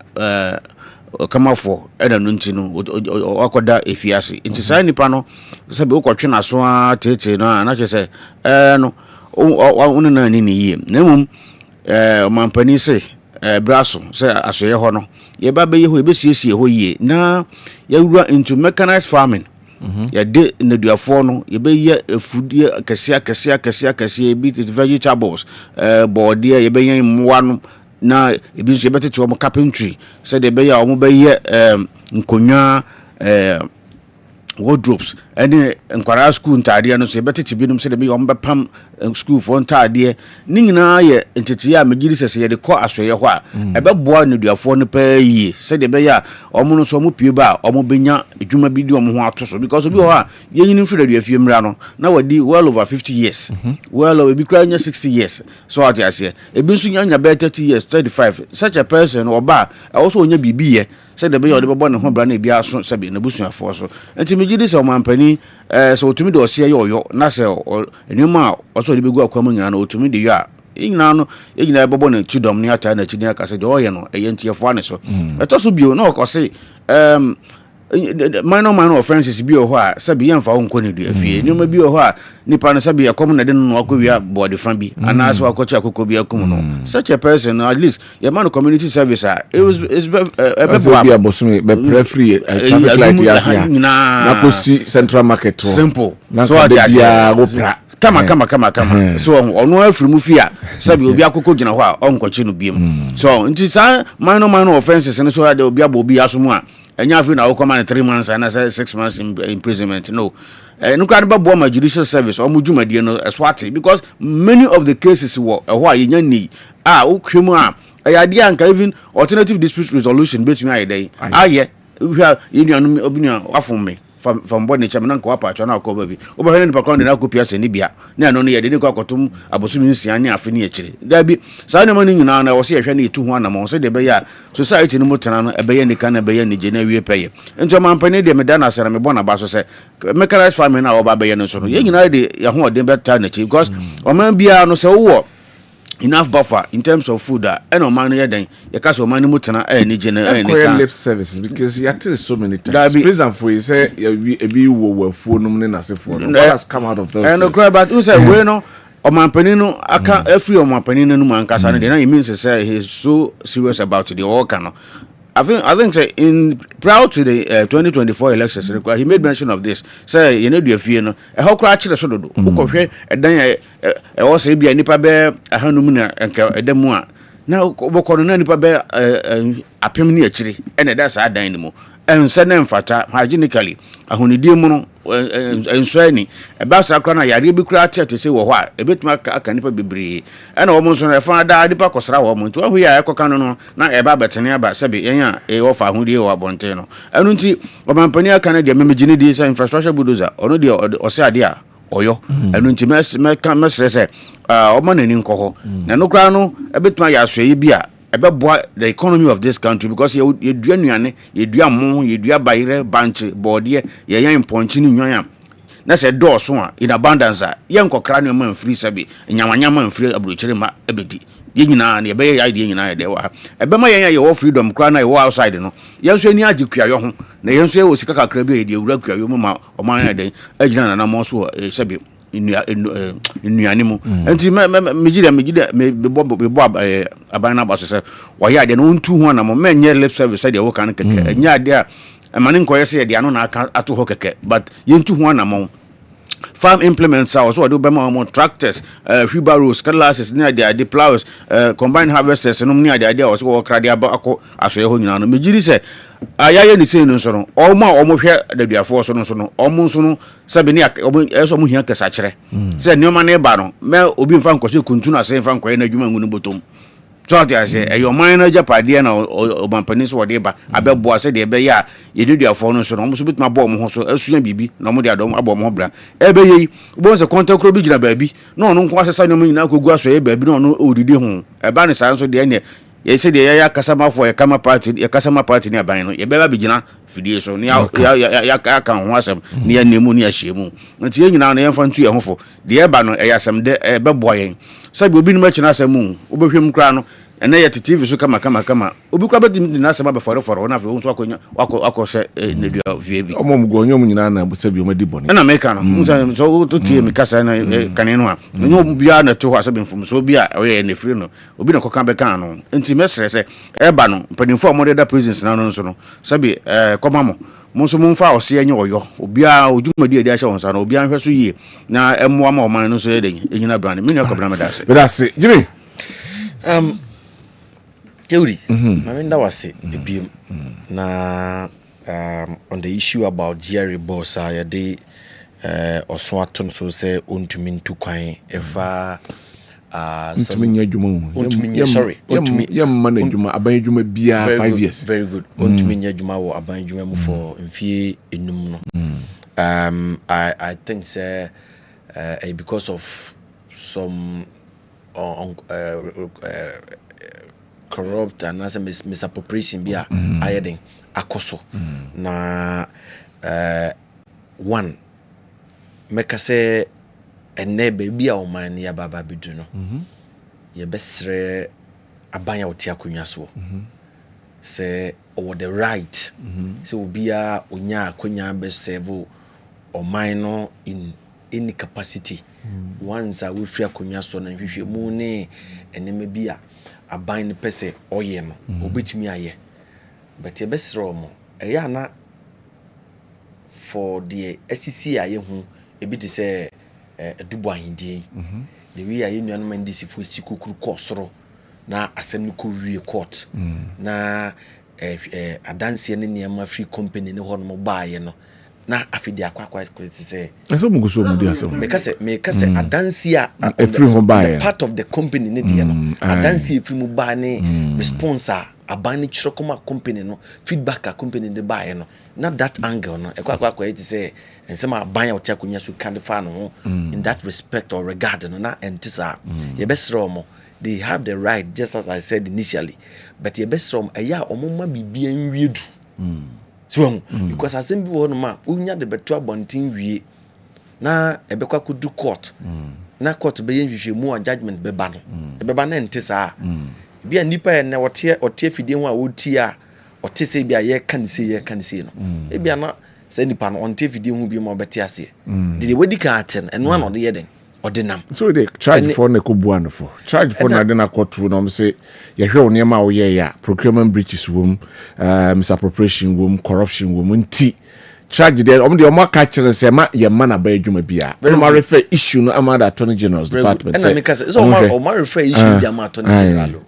kama for eda no ntino akoda efiase nti sai nipa no sabe ukotwe na so tete no na che se no onu na ni yie na mum mampani se braso se asoye ho no ye ba be ye ho ebesiesie ho yie na ya wura into mechanized farming ya de na duafo no ye be ye efudie kese bi vegetables body ye be ye mwa no na ebi so yebetete o carpentry said de be ya o mo be ye nkonwa wardrobes and nkwara school ntade no so yebetete binum said de be o mo bepam school for ntade ni nyina ye ntete ya megiri sese ye de ko asoye ho a ebeboa ne duafo no pa yi said de be ya o mo no so mo pie ba o mo benya adwuma bi di o mo ho atoso because obi ho a ye nyini mfiri duafie mra no na wadi well over 50 years well over bi kra nya 60 years so ati ase ebi so nya be 30 years 35 such a person oba also onya bibiye said de be ya o de bebo ne ho bra na bia so sabi na busuafo so enti megiri se o mampani so otumi de ose ye oyo na se enuma oso de begu akwam nyina na otumi de yo a nyina no nyina ebobo na chidom ne ata na chidi aka se de oye no entiefo ane so etoso bio na okose minor offenses bi o ho a sabi yemfa ho nko ne du afie enuma bi o ho a nipa no sabi akom na de no akowia body fan bi anaso akochi akoko bi akum no such a person at least your man community service it's be abosumi be preferry traffic light yasia na ko si central market simple so dia go pra kama so ono afiri mu fi a sabi obi akoko gina ho a onkoche no biem so nti sa minor offenses no so that obi abobi asomu a enya afi na wo command 3 months and 6 months imprisonment no no kan ba bo ma judicial service o mu dwumadie no eswate because many of the cases wo ho a yenya ni wo kwemu a ayade anka even alternative dispute resolution between ayede aye we are union obinia afun me from body chairman nka wapa atwa na akoba bi obahene nipa kwa na kopia se ni bia na no ye de kwa kotum abosumi nsia ne afi ne akire da bi saa ne mani nyina na wo se yehwe na etu ho anam so de be ya society no mutena no ebe ye ni kan ebe ye ni je na wie peye nto mampane de me da na sere me bona ba so se mekara family na wo ba be ye no so no ye nyina de ye ho de beta na chi because o man bia no se wo enough buffer in terms of food and no man here then you can so man mutena ni je na ni kan lip services because you tell so many times prison for you say e bi wo fuo no ne na se fuo no what has come out of those and no cry but who say we no o man panino aka every o man panino no man kasa no then it means say he is so serious about the all kind. I think say in prior to the 2024 elections he made mention of this say you know the fear no e how cry chire so dodo ukwohwe edan e wo say bia nipa be ahanum na enka edamu a na obokọ no na nipa be apem ni akire ene da sa adan ni mu ense na mfata hygienically ahonidie mu no ensuani eba sa kra na yare bi kra ate se wo ho a ebetuma aka nipa bebre ena wo monso na fa da nipa kosra wo monto ahu ya ekoka no na eba betene aba sebe yenya e wo fa ahudie wo abonte no enu nti obampani aka na de memegine di sa infrastructure bulldozer ono de o se ade a oyo enu nti mesre se o manani nkoho na no kra no ebetuma ya so yi bi a ebeboa the economy of this country because you dua nuane you dua mo you dua bayire banche bode ye yan ponchi ni nwan na se do so a in abundance a ye nkokra ne man free sabi nyamanya man free abrochire ma ebedi ye nyina na ebe ya ide nyina de wa ebe ma ye wo freedom kra na ye wo outside no ye so ani agi kuayo ho na ye so ye wo sika kakra bi ye de ewura kuayo mu ma o man na den agina na mo so sabi nuane mu enti megide me bo abana ba so se wo ya de no ntu ho na mo menye lip service de wo kan keke nya de a mane nkoye se de ano na aka ato ho keke but ye ntu ho na mo farm implements are also do be more tractors wheelbarrows cutlasses near the plows combined harvesters no near the idea also work radio akọ aso ye ho nyina no megiri se ayaye ni sei no so no omo hwe daduafo so no omo so no sabe ni eso mo hia kesa kire se ni o ma na ba no me obi mfa nkose kuntu na se mfa nkoye na adwuma ngunu botom so I say your minor japade na obampani so de ba abeboa se de be ya yeduduafo no so no mo so bituma bo mo ho so asua bibi na mo de adom abo mo bra ebe yi bo se kontakro bi gina baabi no no nko asesa no mo nyina kogu aso ye baabi no no odidi ho eba ne san so de ne ye se de ya kasama fo ye kama party ni aban no ye be ba bigina fidie so ni ya kan ho asem ni ya nemu ni ya hyemu nti ye nyina no ye fa ntu ye ho fo de eba no e yasem de be boa yen sabi obi no ma china asem obehwem kra no ene ye TV so kama obi kwa beti na asem ba foro na fe won so akonya akọ se ne dua vie bi omom go nyom nyina na sabi o ma di bone na meka no so to tie mi kasa na kane no a nyom bia na to ho asem mfum so bia o ye ne free no obi na koka be kan no enti mesre se eba no mpanimfo mo da prisons na no so no sabi koma mo monso mumfa ose enye oyo obia ojumadi ade ahye wonsa no obia hwe so yie na emmoa ma oman no so ye den enyina brand me ne akobra medase bedase Jimmy Yuri maminda wase ebiem na on the issue about Jerry Boss ya de oso aton so say ontumi ntu kwan efa ontumi nya adwuma ontumi sorry ontumi yamma na adwuma aban adwuma bia 5 years very good ontumi nya adwuma wo aban adwuma mu for mfie enum no I think say because of some corrupt and as a misappropriation bia ayeden akoso na one meka say ene baby a o man ya baba bidu no ye besre abanya otia konwa so say o the right say obia onya akonya be serve o man no in any capacity once we free akonya so na hwehwe mu ne eneme bia aban ne pese oye no obetumi aye but ye besro mo eya na for the STC aye hu ebi te say dubo ahindie the way aye nuanom ndisi fo sikukuru kosoro na asem ko wie court na adanse ne niam free company ne ho no baaye no na afidi akwa kwete say eso muguso mu di asem me kase adanse a free ho baaye part of the company ne die no adanse free mu baa ne response abani chirokoma company no feedback a company de baaye no na that angle no ekwa kwete say ensema aban ya otia kunya so kan fa no in that respect or regard no na entisa ye besro mo they have the right, just as I said initially. But your best from a year or more be being weird. So, because I simply want to man, we had the better bunting we na a beca could do court. Na court be if you more judgment be ban. A beban entisa be a nipper and now tear or tear feeding one would tear or tissay be a year can see, no. Maybe I'm not sending pan on TV will be more better. Did the wedding curtain and one on the heading. So they charge for ne kubuano for charge for na dena courtroom no say ye hwe onema wo ye ya procurement breaches wom misappropriation wom corruption wom nti charge there om de o maka kire say ma ye ma na ba adwuma bia no ma refer issue no ama the attorney general's department and because so o refer issue the attorney general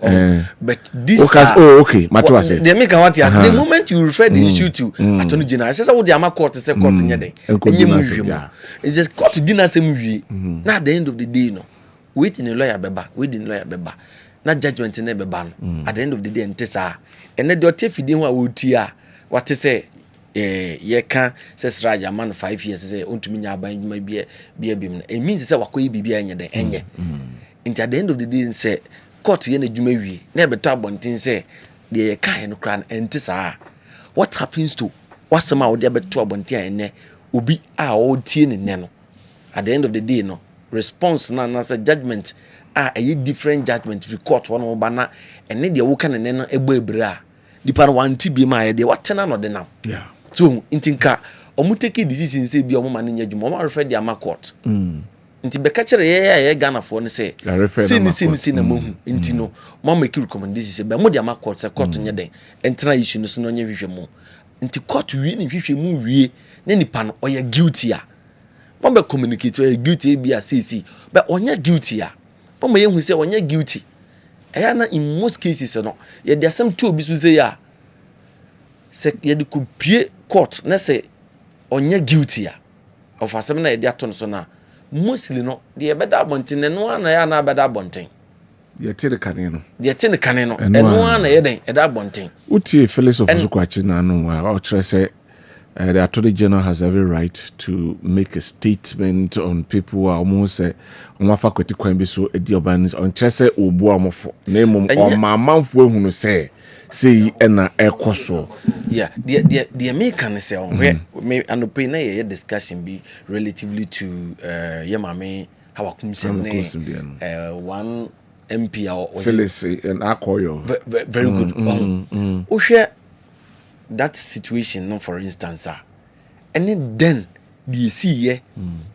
but this okay matter say they make what the moment you refer the issue to attorney general say what the ama court say court nyeden enyem it's just court dinner same wie na at the end of the day no waiting a lawyer beba na judgment na beba no at the end of the day ntesa ene de otefidi ho a wotia what say ye can says Raja man 5 years say ontumi nya aban dwuma bia bim it means say wakoyi bibia enye den enye into at the end of the day say court ye na dwuma wie na beto abontin say de ye kan no kran ntesa what happens to wasama wo de beto abontin ene obi a o tie ne no at the end of the day no response na say judgment a different judgment fi court one oba na ene de wo kan ne no egbo ebra dipa no wanti bi ma ye de watena no de na so intinka omuteki decision say bi omo ma ne nyadwuma omo refer de ama court inti be ka kire ye Ghana for ne say sin na mohu inti no mo make recommendation say be mo de ama court say court nyeden entena issue no so no nya hwehwe mu inti court wie ni hwehwe mu wie ne nipa no oya guilty a mo be communicate oya guilty bi a say but onya guilty a mo ye hu say onya guilty eya na in most cases no ye de asem to obi so say ya se ye de ko pie court na say onya guilty a of asem na ye de ato so na mostly no de beda bonten no na ya na beda bonten ye tire kane no eno na ye den eda bonten utie Felix of Zukwachi na no a o kire say the Attorney General has every right to make a statement on people who are almost say on faculty kwan bi so edi oban on chese obu amofo na emom o mamanfo ehunu say na ekoso yeah the American say on where me anope na ye discussion be relatively to yemame hawakumsem ne one MP or Felix and Akoyo very good o hwe that situation no for instance and then the see here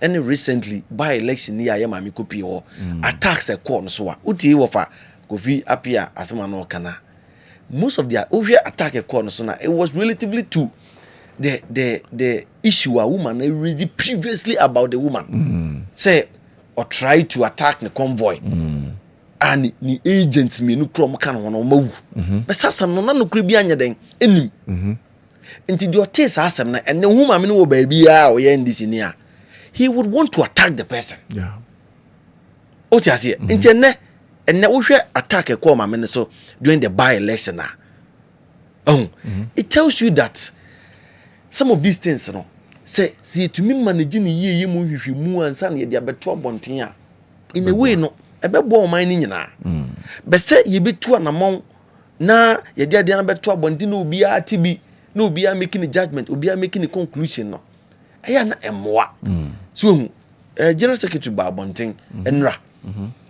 and recently by election near yamami kopi or attacks a corn so uti wofa kofi apia asema no kana most of their over attack a corn so na it was relatively to the issue a woman raised previously about the woman say or try to attack the convoy and ni agents me no krom kan wono mawu be sasam no na no kure bi anya den enim nti the otis asem na ene hu ma me no wo ba bia o ye ndisi ni a he would want to attack the person o ti ase nti ene wo hwe attack e ko ma me so during the by election it tells you that some of these things no say to me manage ni ye mu hwehwe mu ansa na ye de abeto abonten a in a way no ebebo o man ni nyina be se ye betu anamon na ye de ade na beto abonten na obi a tibi na obi a making a judgment obi a making a conclusion no eya na emwa so general secretary ba abonten enra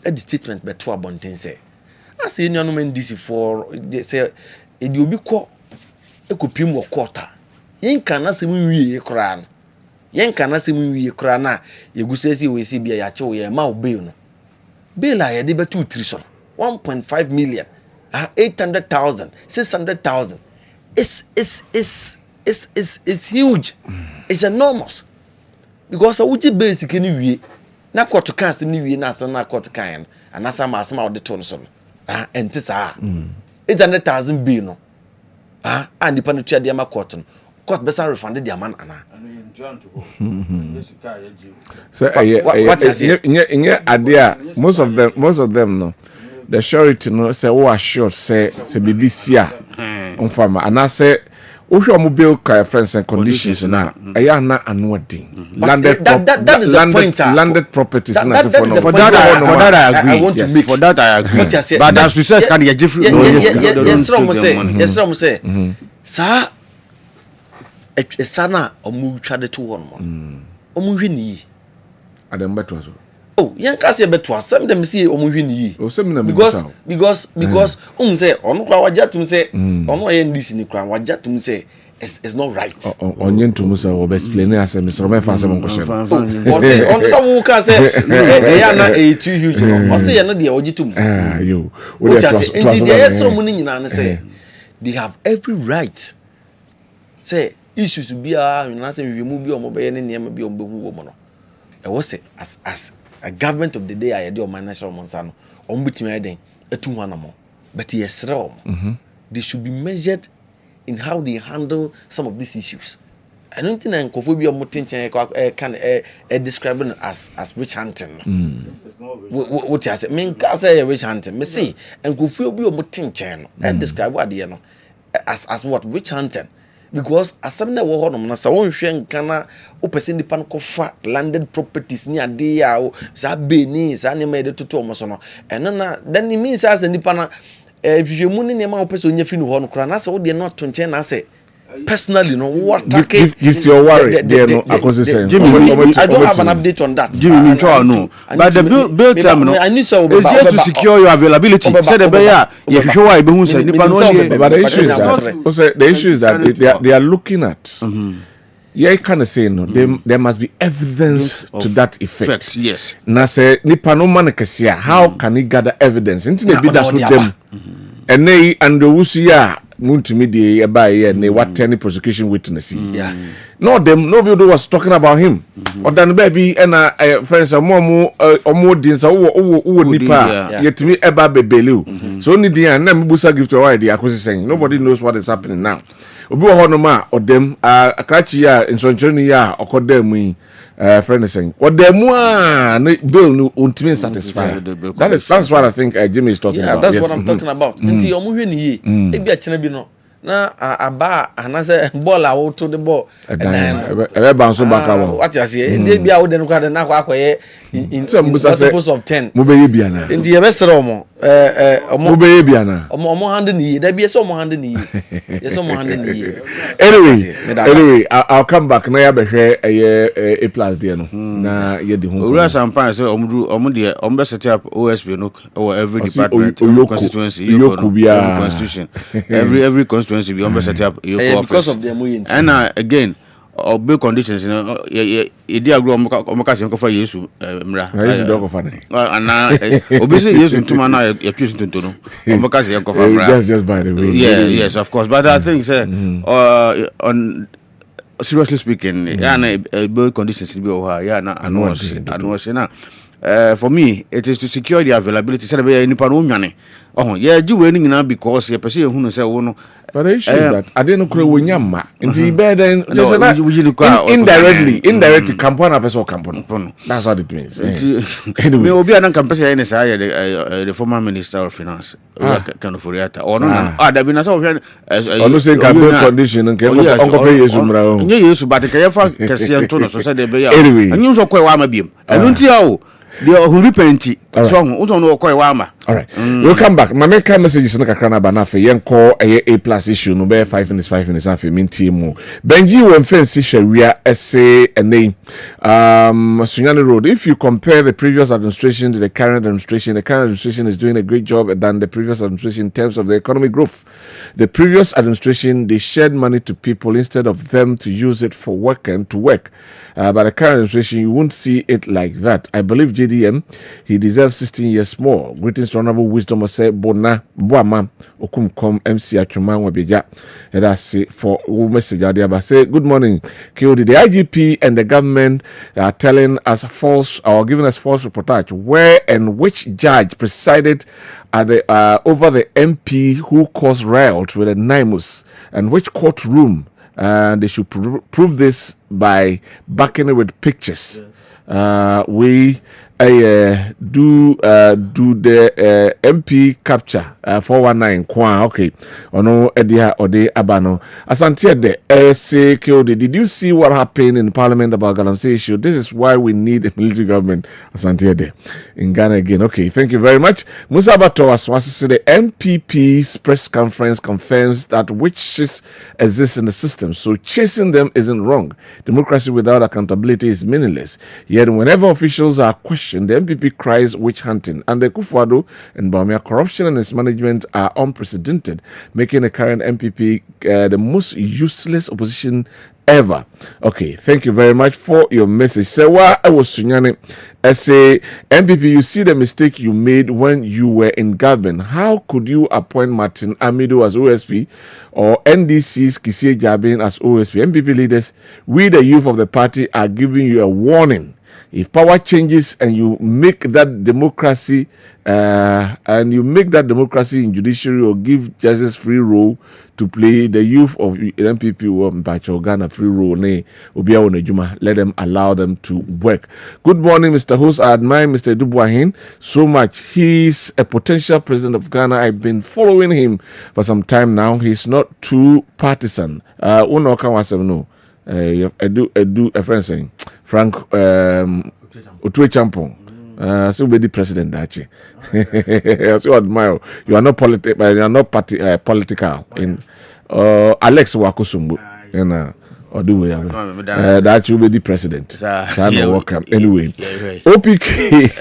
the statement beto abonten say as any no man DC for say e di obi ko ekopim wo quarter yen kana se mu wie kra no yen kana se mu wie kra na yegusesi we si bia ya che wo ye ma obe no Bela ya de betu 1.5 million 800,000 600,000 is huge. It's enormous because I would basic any way na court kan asem ni wie na asem na court kan and asem asem a ode to no so no enti saa 800,000 bi no and nipa no tua de ma court no court besan refund the amount ana so most of them no the surety no say who assured say BBC on farmer and I say Osho mo bill friends and conditions na na anwadi landed properties for that I agree for that I agree but as we said can you Jeffrey yes from say sa esana omu twade to won mo omu hwe ni adam beto so yan ka se beto asem dem see omu hwe ni because say onu kwa wajatum say onu ye ndisi ni kwa wajatum say it's not right onye ntumu say we explain asem so me fa asem nko o say on so wo ka say ya na too huge o say ye no de ojitum yo o say enti de yesro mu ni nyina ne say they have every right say issues bi na say we mu bi o mo be ne niam bi o be hu wo mo no e wo say as a government of the day I do man national monsa no o mbitimi eden etu ho na mo but yesre they should be measured in how they handle some of these issues. I don't think Nkophobia Mutinchen can describe it as witch hunting. What I say, mean, say witch hunting. Me see, Nkophobia Mutinchen describe what they know as what witch hunting. Because as some that were on so one shen kana opposite the pan kofa landed properties near dia or Sabini, animated to Thomas. And then it means as the pana. If you money near my person, you feel one crown, that's all they're not to change. I say, personally, no, what give your worry. Jimmy, I don't have an update on that. Jimmy, no, but the bill terminal, I need so it's just to secure your availability. Said the bear, if you are able to but the issue is that they are looking at. Yeah, kind of saying no. There must be evidence to that effect. Yes. Na say nipa no man kesia. How can he gather evidence? Into the bid with them. And they and the wusia muntimi de eba here ne what any prosecution witness. Yeah. No them nobody was talking about him. Or than baby and friends more dinsa wo nipa yetimi eba bebelu. So only the and them busa give to already saying nobody knows what is happening now. Obi wo hono ma odem akrachi ya nsonchoni ya okodem yi friend saying odem a bill no ultimate satisfied. That's what I think Jimmy is talking about. That's what I'm talking about. Nti omuhwe ni yi ebi a chena bi no na aba anase ball a wo to the ball and then bounce back out. What you say dey bia wo den kwa den na akoye in multiples of 10 mo be ye bia na nti ye be sere omo mo be ye bia na omo hand ni da bia so omo hand ni yes omo hand ni anyway I'll come back na ya be hwe a plus there no na ye di hu ura sampan say omo de omo be set up OSP no or every department constituency constitution every constituency be omo set up because of their movement and again or bill conditions you know e agro omoka se nkofa Yesu mra Yesu do kofa na obisi Yesu ntuma na ya twisi tonto no omoka se nkofa mra just by the way yes of course but I think say on seriously speaking na bill conditions be o ya na anwas na for me it is to secure the availability say be nipa no nwane yeah jiwe ni nyina because ye pese ehunu say wo no but the issue is that I didn't know wonyama nti be then just indirectly campaign person campaign that's what it means anyway obi anan campaign say say the former minister of finance kan oforiata or no da bi na so no say campaign condition nke onko pay Yesu mra o nye Yesu but ke yefa kese nto no so say de be ya anyu so koi wa ma biem enu nti o they who repent so who don't know koi wa ma. All right. We'll come back. My main messages na kakra na ba na fe yen call a plus issue no be 5 minutes afi min team. Benji won fence hwewia ese ene Sunyani Road. If you compare the previous administration to the current administration is doing a great job than the previous administration in terms of the economic growth. The previous administration they shared money to people instead of them to use it for work and to work. But the current administration you won't see it like that. I believe JDM he deserves 16 years more. Greetings Mr. Honorable Wisdom say Bona Boama Okumkom MC Atwuma Wabeja. And that's it for message Adiaba. Say good morning. KOD. The IGP and the government are telling us false or giving us false reportage. Where and which judge presided at the over the MP who caused riot with a NIMUS, and which courtroom? They should prove this by backing it with pictures. We do the MP capture 419 Kwa. Okay, ono edia ode abano asante de say did you see what happened in Parliament about Galamsey issue? This is why we need a military government. Asante de in Ghana again. Okay, thank you very much. Musa Bato Aswasi, the MPP's press conference confirms that witches exist in the system, so chasing them isn't wrong. Democracy without accountability is meaningless. Yet whenever officials are questioned, the MPP cries witch hunting, and the Kufuado and Bawumia corruption and its management are unprecedented, making the current MPP the most useless opposition ever. Okay, thank you very much for your message. Sewa Ewosunyane, say MPP, you see the mistake you made when you were in government. How could you appoint Martin Amido as OSP or NDC's Kisie Jabin as OSP? MPP leaders, we the youth of the party are giving you a warning. If power changes and you make that democracy in judiciary or give judges free role to play, the youth of MPP will Mpacho Ghana free role. Let them allow them to work. Good morning, Mr. Host. I admire Mr. Dubuahin so much. He's a potential president of Ghana. I've been following him for some time now. He's not too partisan. No. I do a friend saying Frank Otwe Champon. So be the president dachi. I so admire you are not political in Alex Wakusumbu and Oduwe that you be the president. Welcome anyway. OPK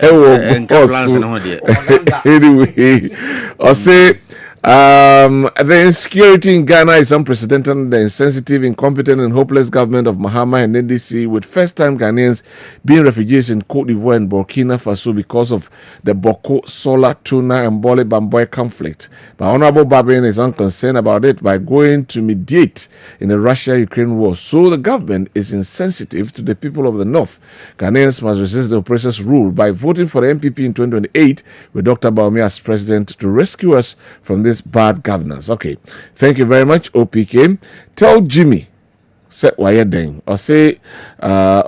anyway I say the insecurity in Ghana is unprecedented. The insensitive, incompetent, and hopeless government of Mahama and NDC, with first-time Ghanaians being refugees in Cote d'Ivoire and Burkina Faso because of the Boko, Sola, Tuna, and Bole Bamboy conflict. But Honorable Babin is unconcerned about it by going to mediate in the Russia-Ukraine war. So the government is insensitive to the people of the North. Ghanaians must resist the oppressors' rule by voting for the MPP in 2028 with Dr. Bawumia as president to rescue us from this bad governance. Okay, thank you very much, OPK. Tell Jimmy, say why you doing, or say, tell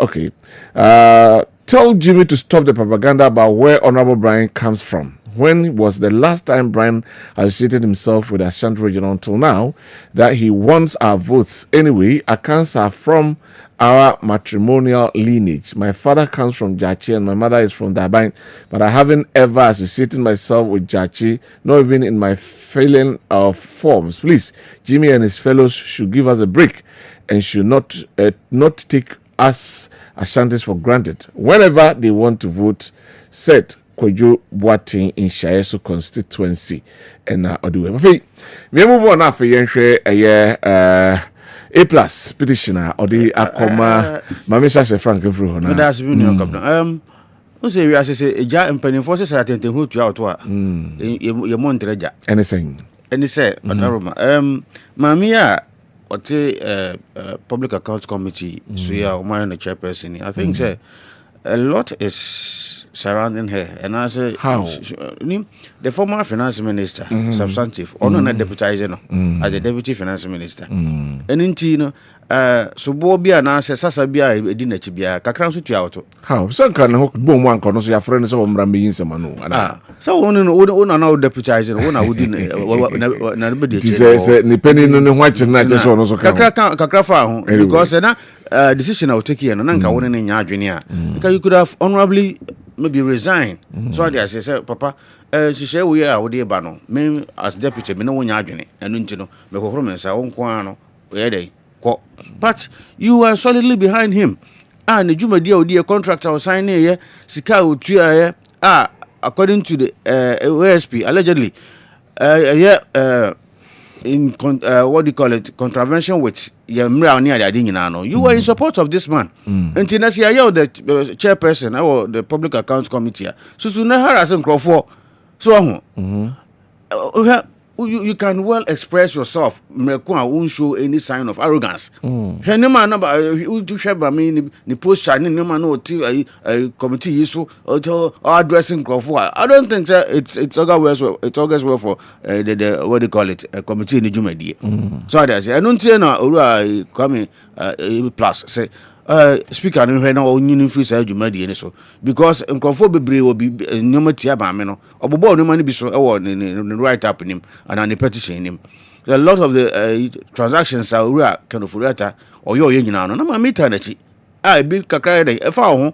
Jimmy to stop the propaganda about where Honorable Brian comes from. When was the last time Brian associated himself with Ashanti region until now that he wants our votes? Anyway, accounts are from our matrimonial lineage. My father comes from Jachi and my mother is from Dabain, but I haven't ever associated myself with Jachi, not even in my filling of forms. Please, Jimmy and his fellows should give us a break and should not take us Ashantis for granted. Whenever they want to vote, set Kojo Boating in Shayeso constituency and Oduwe. We move on now for A+ petitioner or the Akoma Mamisha se Frank Fru. That's been say we say a ja empany forces at the who to out your Montreja. Anything. Any say Mamia or public accounts committee, so yeah, my the chairperson. I think say a lot is surrounding her, and I say how the former finance minister, substantive, or not deputizing as a deputy finance minister, and in so Bobia and I say Sasabia dinner chibia, Kakran to auto. How some can hook boom one corner so your friends of Mrambi in Samanu. So one now deputizing, one I wouldn't nobody says depending on the white and not just one also Kakrafa because decision I will take here and Nanka one in Yardinia. Because you could have honorably maybe resign. So I say, Papa, she said we are with Bano, me as deputy, me no one Yardini, and Nintino, me go home and say, Quano, where they. But you are solidly behind him. And the Juma dear contractor was signing here, Sika Utria, according to the OSP, allegedly, in what do you call it, contravention with Yamra near the Adinano. You were in support of this man. And Tinasia, the chairperson or the public accounts committee. So to know her as in Crawford. So you can well express yourself. Won't show any sign of arrogance. No man, you share by me the post Chinese no man no committee issue or addressing Crawford. I don't think that it's August well for the what do you call it, a committee in the Jumadi. So I say I don't say no coming plus say speaker no hwe na onyini free say Jumadi ni so because Crawford bebre will be no tia ba me no obobo no man bi so e wo the right up him and an petition him. A lot of the transactions are real kind of rata or your union no na meter na chi be kakra dey e fa ho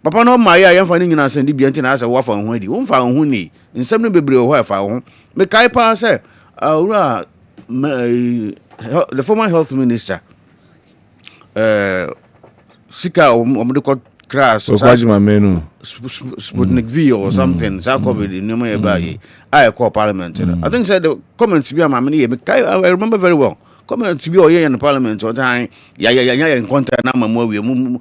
papa no ma ya yemfa ni nyina send bi anti na asa wo fa ho adi wo fa ho ni nsem no bebre ho e fa ho me kai pa say the former health minister sika omde ko crash Sputnik V or something COVID no me ba I call parliament. I think said the comments be my money I remember very well. Comments be in the parliament or time in contact na mo we mum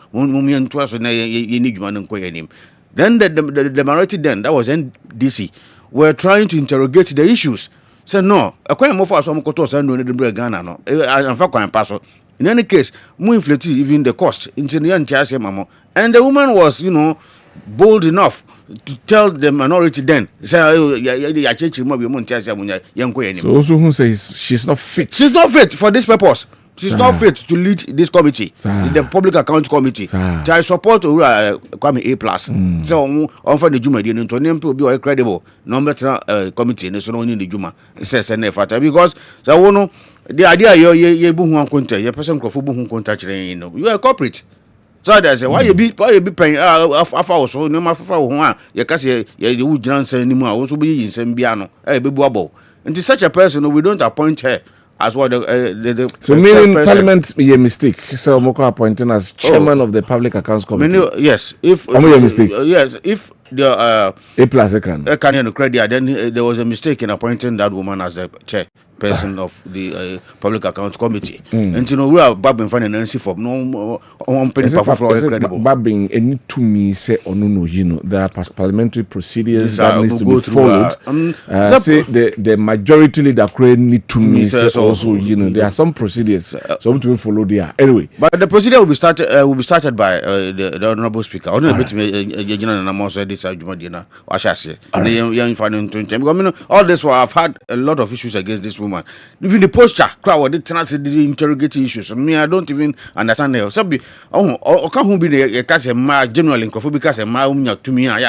to so na need man nko yanim. Then the minority then that was NDC were trying to interrogate the issues. Said no akwa mo for so mo koto so no the Ghana no am fa kwan paso. In any case, more inflated even the cost. And the woman was, bold enough to tell the minority then. Say, so also who says she's not fit. She's not fit for this purpose. She's not fit to lead this committee, the Public Accounts Committee. I support Kwame A+. So on for the Juma, the name to be credible. No matter committee, and so on in the Juma. Says because so the idea you buhu contact, your person buhu contact, you are a corporate. So they say why you be paying afa so no mafafa ho a you can say you would answer anymore also be in Sembiano be boabo. And to such a person we don't appoint her as what the so meaning parliament be a mistake. So Moko appointing as chairman of the Public Accounts Committee. Yes, if a mistake. Yes, if the A+ can credit, then there was a mistake in appointing that woman as the chairperson of the Public Accounts Committee. And we are babbing finance for no one penny credible. Babbing any to me say no, there are parliamentary procedures that needs to be followed. Say the majority leader need to me say also there are some procedures some to be followed there. Anyway, but the procedure will be started by the honorable speaker. Only a bit all this while I've had a lot of issues against this woman. Even the posture, crowd, the interrogate issues. I don't even understand her. So be can't be the case general in because a ma to me. I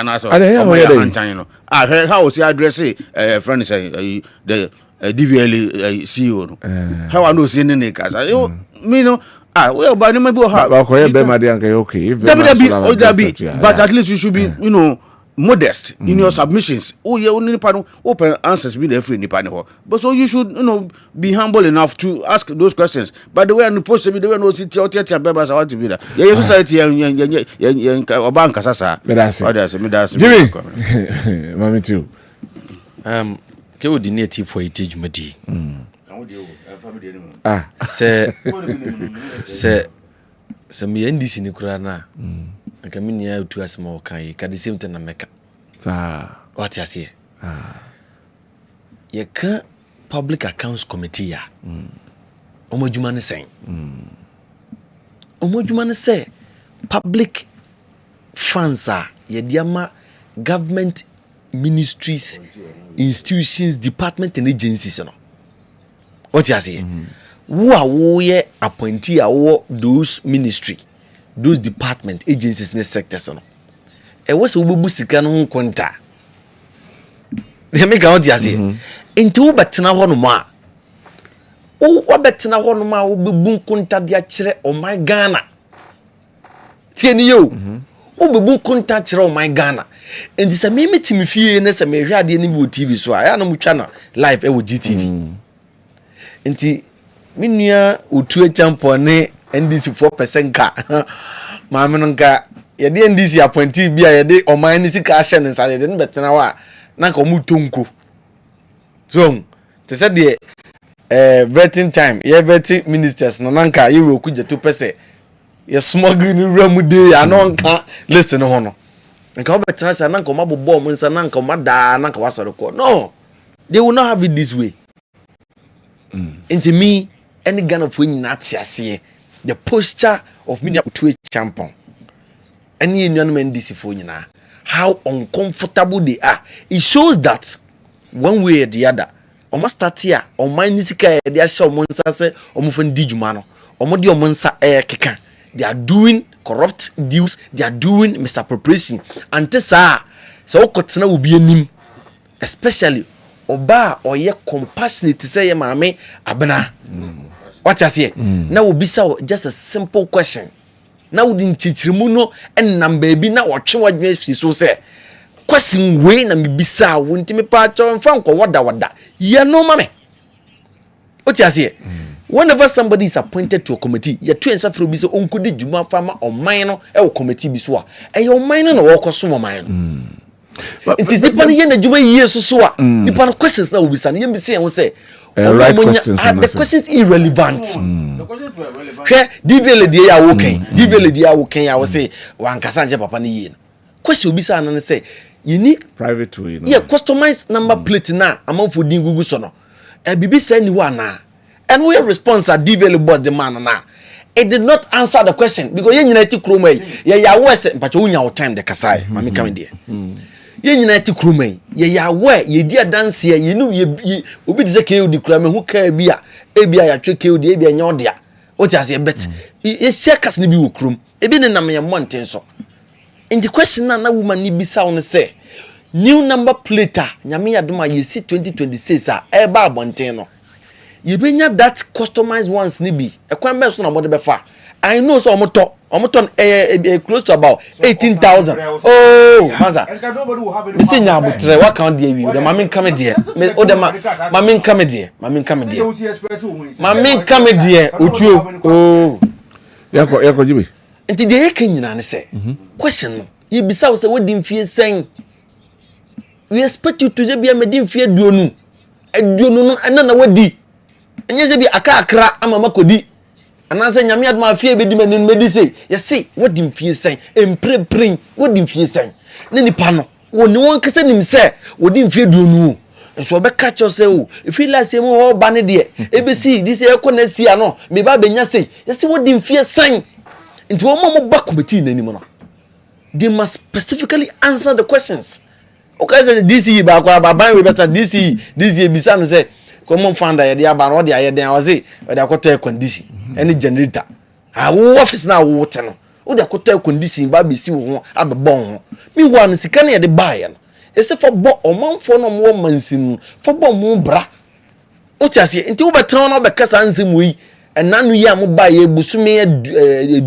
heard how was he addressing friend the DVL CEO. How I know seeing any case. Well, but maybe okay. But at least you should be, modest in your submissions. Open answers be the free nipa. But so you should, be humble enough to ask those questions. But the way I'm supposed to be, the way no city or theater members want to be there. Yeah, society or bank sasa. Jimmy, Mami too. Ke wo di native for itage madi. Se me NDC ni kura na nka me nia otu asema o kan ka the same thing na meka what you say ye ka Public Accounts Committee ya omodjuma ne sen omodjuma ne se public funds ye diama government ministries institutions department and agencies no what you say wo ye appointee those ministry those department agencies in the sectors no e wo se wo bebu sika no nkonta de me ga what you say enti wo betena ho no ma wo betena ho no ma wo bebu nkonta de a kire o my Ghana tie ni yo wo bebu nkonta kire o my Ghana enti se me metimi fie ne se me hwe ade ni bi TV so aya na mutwa na live e wo GTV enti minua otu champion ne NDC 4% ka maame no nka ye de NDC appointee bia ye de oman ni sika ahye ne sare de betena wa na nka omutonko so te said the vetting time ye vetting ministers no nanka ye roku je 2% ye smuggle ni ramu de ya no nka listen ho no nka obetra say na nka omabobom nsa na nka omada na nka wasoro no they will not have it this way. Into me any gun of winning atiase the posture of me to a champion any union men this nyina how uncomfortable they are. It shows that one way or the other almost start here on my nisika they are show monsa say omufan dijuma no omodi omonsa keka. They are doing corrupt deals, they are doing misappropriation and this so okotena will be anim especially oba or ye compassionate to say mame abena. What you say? Now will be so just a simple question. Now didn't chichirimu no and nam baby na watching what you so say. Question way na me bisa won't me pacho and franco wada. Ya no mame. What you say? Whenever somebody is appointed to a committee, you two and suffer be so unkudi juma farmer or minor or committee biswa. And your minor no walk or sumo mine. It is the funny yen the juma years so. The pan questions now will be saying, you say, right questions. The questions irrelevant. Here, divele dia walking. Divele dia walking. I will say, one Cassandra Papa ni question will be saying and say, unique private way. Yeah, customized number plate na amount for ding Google sono. And BB say ni wana. And we response at divele boss the man na. It did not answer the question because you united kromai. Ya wese but you nya time the kasai. Mami come there. Ye nyina kromai ye we ye dia dance ye you obi de say ke di kromai hu ka bia ya twe ke di bia nya odia o ti ase bet ye checkers ni bi wo krom ebi ne nam ye monten so in the question na woman ni bisa won say new number plate nyame yadoma ye si 2026 e ba abonten no ye benya that customized ones ni bi e kwan be so na mo de be fa I know so omoto close to about 18,000. Oh, Maza. This is now but what can't deal with the mammy come dear. Oh, the mammy come dear. Mammy come dear. Mammy come dear. Oh, Yako Jimmy. And today can you say? Question. You be so what didn't fear saying. We expect you to be a medin fear duonu. And duonu and none what di. And yes, be a car I'm a makodi. And I say, Yami had my fear, baby, and medicine. You see, what did fear say? And pray, what did fear say? Nenny Pano, when no one can send him say, what didn't fear do no. And so I catch yourself. If you like, say, oh, banny dear, ABC, this air connects, no, me baby, you say, you see, what did fear saying? Into a moment back committee anymore. They must specifically answer the questions. Okay, say, DC, back, we better DC, Bisan say, come on, find the idea about what the idea was it, but I got to a condition. Any generator. Our office now water no. O de akoto condition ba be si wo abebon. Me wan sika na ye de buy no. Ese for bo omanfo no mo mansin for bo mo bra. O ti ase nti wo betra no be kasa nsem yi. Enanu yi a mo buy e busume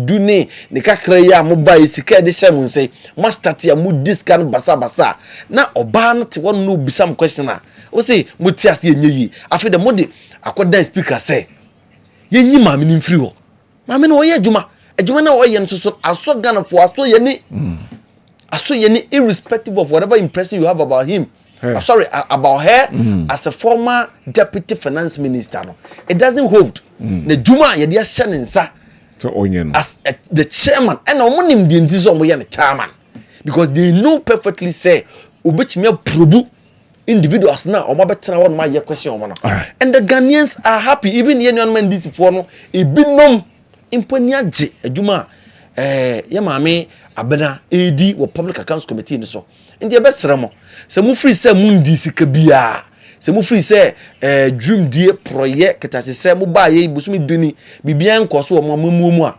dune ne kakra yi a mo buy sika de hye mo nsei. Master ti a mo discount basa. Na oba no te won no bisam question a. O say mo ti ase enye yi. Afi de mo de akoda speaker say ye nyi mame ni mfiri ho mame no ye adwuma na wo ye nso so aso Ghana for aso ye ni irrespective of whatever impression you have about him about her as a former deputy finance minister no it doesn't hold na dwuma ye dia hye nsa to onye no as the chairman and omonim di nti so mo ye ne chairman because they know perfectly say obetimi probu individuals now or better one my question and the Ghanaians are happy even young men this for no e binom imponiaje adwuma ya maame abena edi wo public accounts committee ni so ndi e besere mo se mu free se mu ndi sika bia se mu free se dream die project ketache se mu ba ye busumi duni bibia nkoso wo mamu a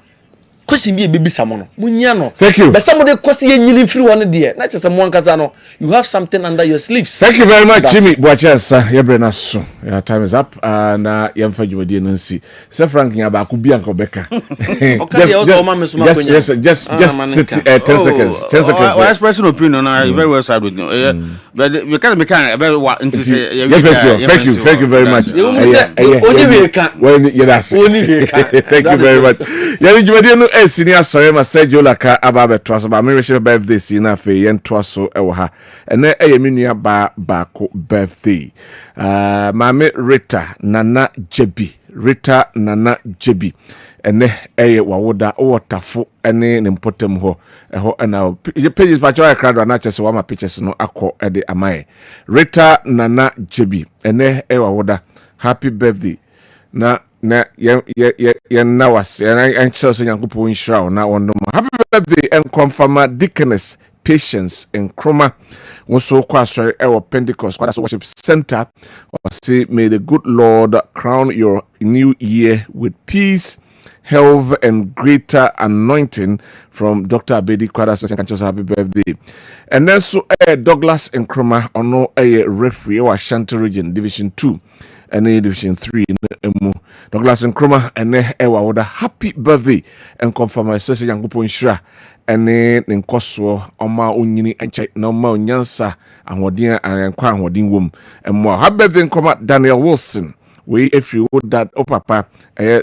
question bi ebibisa mo no munya no thank you but somebody question ye nyili free one there na chese mo ankasa no you have something under your sleeves. Thank you very much Jimmy Boachesa yebrena so your time is up and yemfa djumadi no nsi se Frank nya ba ku bia nko beka just 10 seconds well expressing opinion you very well said with but we can make into say thank you very much thank you very much yari djumadi no senior sorry ma Sergio Laka ababe twaso ba me wish birthday si na fe yen twaso ewo ha ene menua ba ko birthday Mame Rita Nana Jebi Rita Nana Jebi ene wawoda wotafo ene ne mpotem ho eho na pages pacho akrado na chese wa ma pictures no akọ ede amaye Rita Nana Jebi ene wawoda happy birthday na ye na was en chese Nyankopon nhyira na wono happy birthday en confirma Deaconess Patience in Chroma also kwasre ewo Pentecost Worship Center or say may the good Lord crown your new year with peace, health and greater anointing from Dr. Abedi Kwadas happy birthday. And then so Douglas in Chroma ono referee or Ashanti region division 2 and division 3 in Douglas in Chroma and ewa woda happy birthday and confirm my sister Nyankopon nhyira ene nkoso oma onyini enche na oma onyansa ahodin ankwa ahodin wom emmo happy birthday nkoma Daniel Wilson we if you would that papa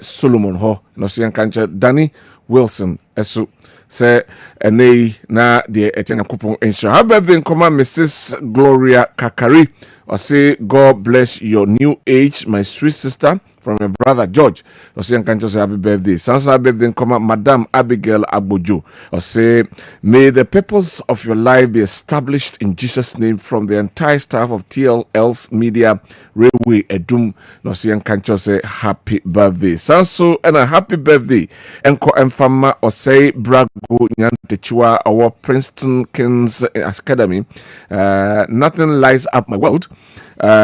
Solomon ho no se kanche Danny Wilson eso se ene na de Nyankopon nhyira happy birthday nkoma Mrs. Gloria Kakari I say God bless your new age, my sweet sister, from my brother George. I say happy birthday. Sansa birthday come Madam Abigail Agbojo. I say may the purpose of your life be established in Jesus' name from the entire staff of TLL's Media Railway Edum. I say happy birthday. Sanso and a happy birthday. Enko Enfama or say Brago Nyantechua our Princeton Kings Academy. Nothing lights up my world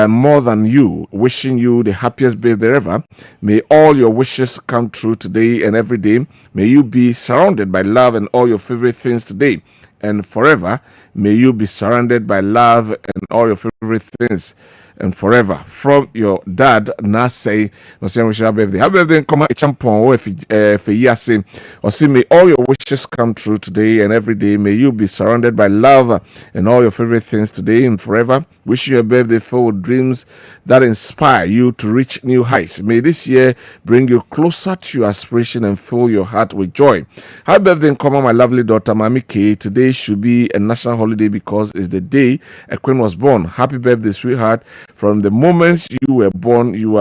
more than you. Wishing you the happiest birthday ever. May all your wishes come true today and every day. May you be surrounded by love and all your favorite things today and forever. May you be surrounded by love and all your favorite things and forever. From your dad, Nasei, happy birthday, come a champon for yase. Or see, may all your wishes come true today and every day. May you be surrounded by love and all your favorite things today and forever. Wish you a birthday full of dreams that inspire you to reach new heights. May this year bring you closer to your aspiration and fill your heart with joy. Happy birthday, come my lovely daughter, Maakye. Today should be a national holiday because it's the day a queen was born. Happy birthday, sweetheart. From the moment you were born, you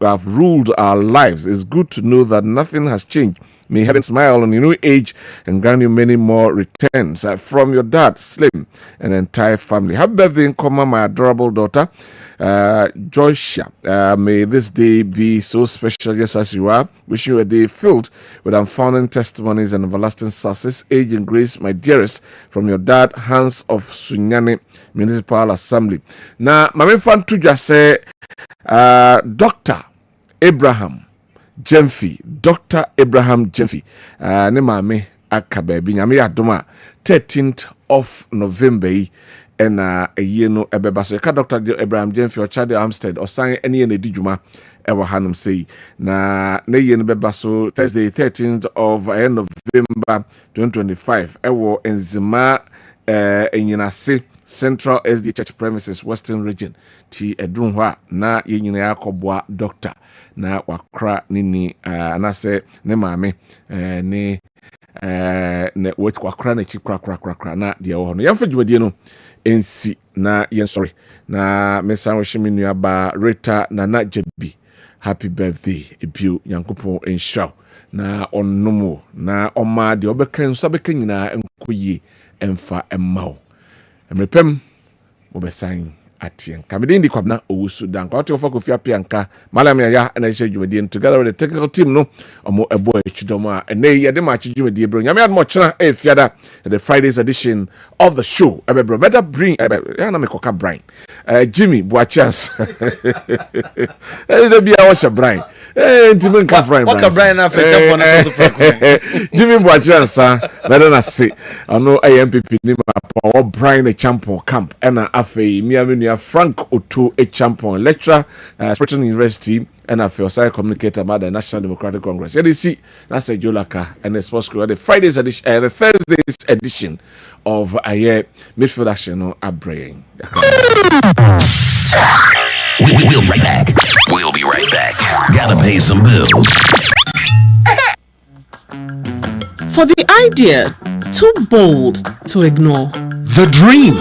have ruled our lives. It's good to know that nothing has changed. May heaven smile on your new age and grant you many more returns from your dad, Slim, and the entire family. Happy birthday, in common, my adorable daughter, Joycia. May this day be so special, just as you are. Wish you a day filled with unfounding testimonies and everlasting success, age and grace, my dearest, from your dad, Hans of Sunyani Municipal Assembly. Now, my fan to just say, Dr. Abraham Jemfi, Dr. Abraham Jemfi, ne mame aka baby nyame adoma 13th of November and a year no ebeba so ka Dr. Abraham Jemfi or Chade Amstead or sign any ene dijuma ewa hanum say na ne year no beba so Thursday 13th of November 2025 ewo enzima enyinase Central SD Church Premises, Western Region. Ti edunwa na yenyina yakoboa doctor na wakra nini na se ne maame ne wet wakra na chikra na de wo no yamfa dwumadie no ensi na yen sorry na mesan wo hwemi nua ba Rita Nana Jebi happy birthday ebiu Nyankopon enhyira na onnomo na oma de obekan so abeka nyina enkoyie emfa emmao Emrepem obesan atien kamedin di Kwabena owusu Dankwa what of Kofi Apianka malam ya na hye dwumadie together with the technical team no omo ebo echidom a ene ye de match dwumadie bro nyame admo chena fiada the Friday's edition of the show ebro better bring ya na mekoka Brian Jimmy Boachas ele bia washa Brian Jimmy ka Brian waka Brian na fe champion na so Jimmy Boachas better na say ono AMPP ni ma Brian a champion camp na afei miamenu Frank Oto a champion lecturer Spiriton University and a Osai communicator about the National Democratic Congress. You see, that's a Jolaka and the sports crew. The Friday's edition, the Thursday's edition of a year midfield action on Abraying. We'll right back. We'll be right back. Gotta pay some bills. For the idea too bold to ignore. The dream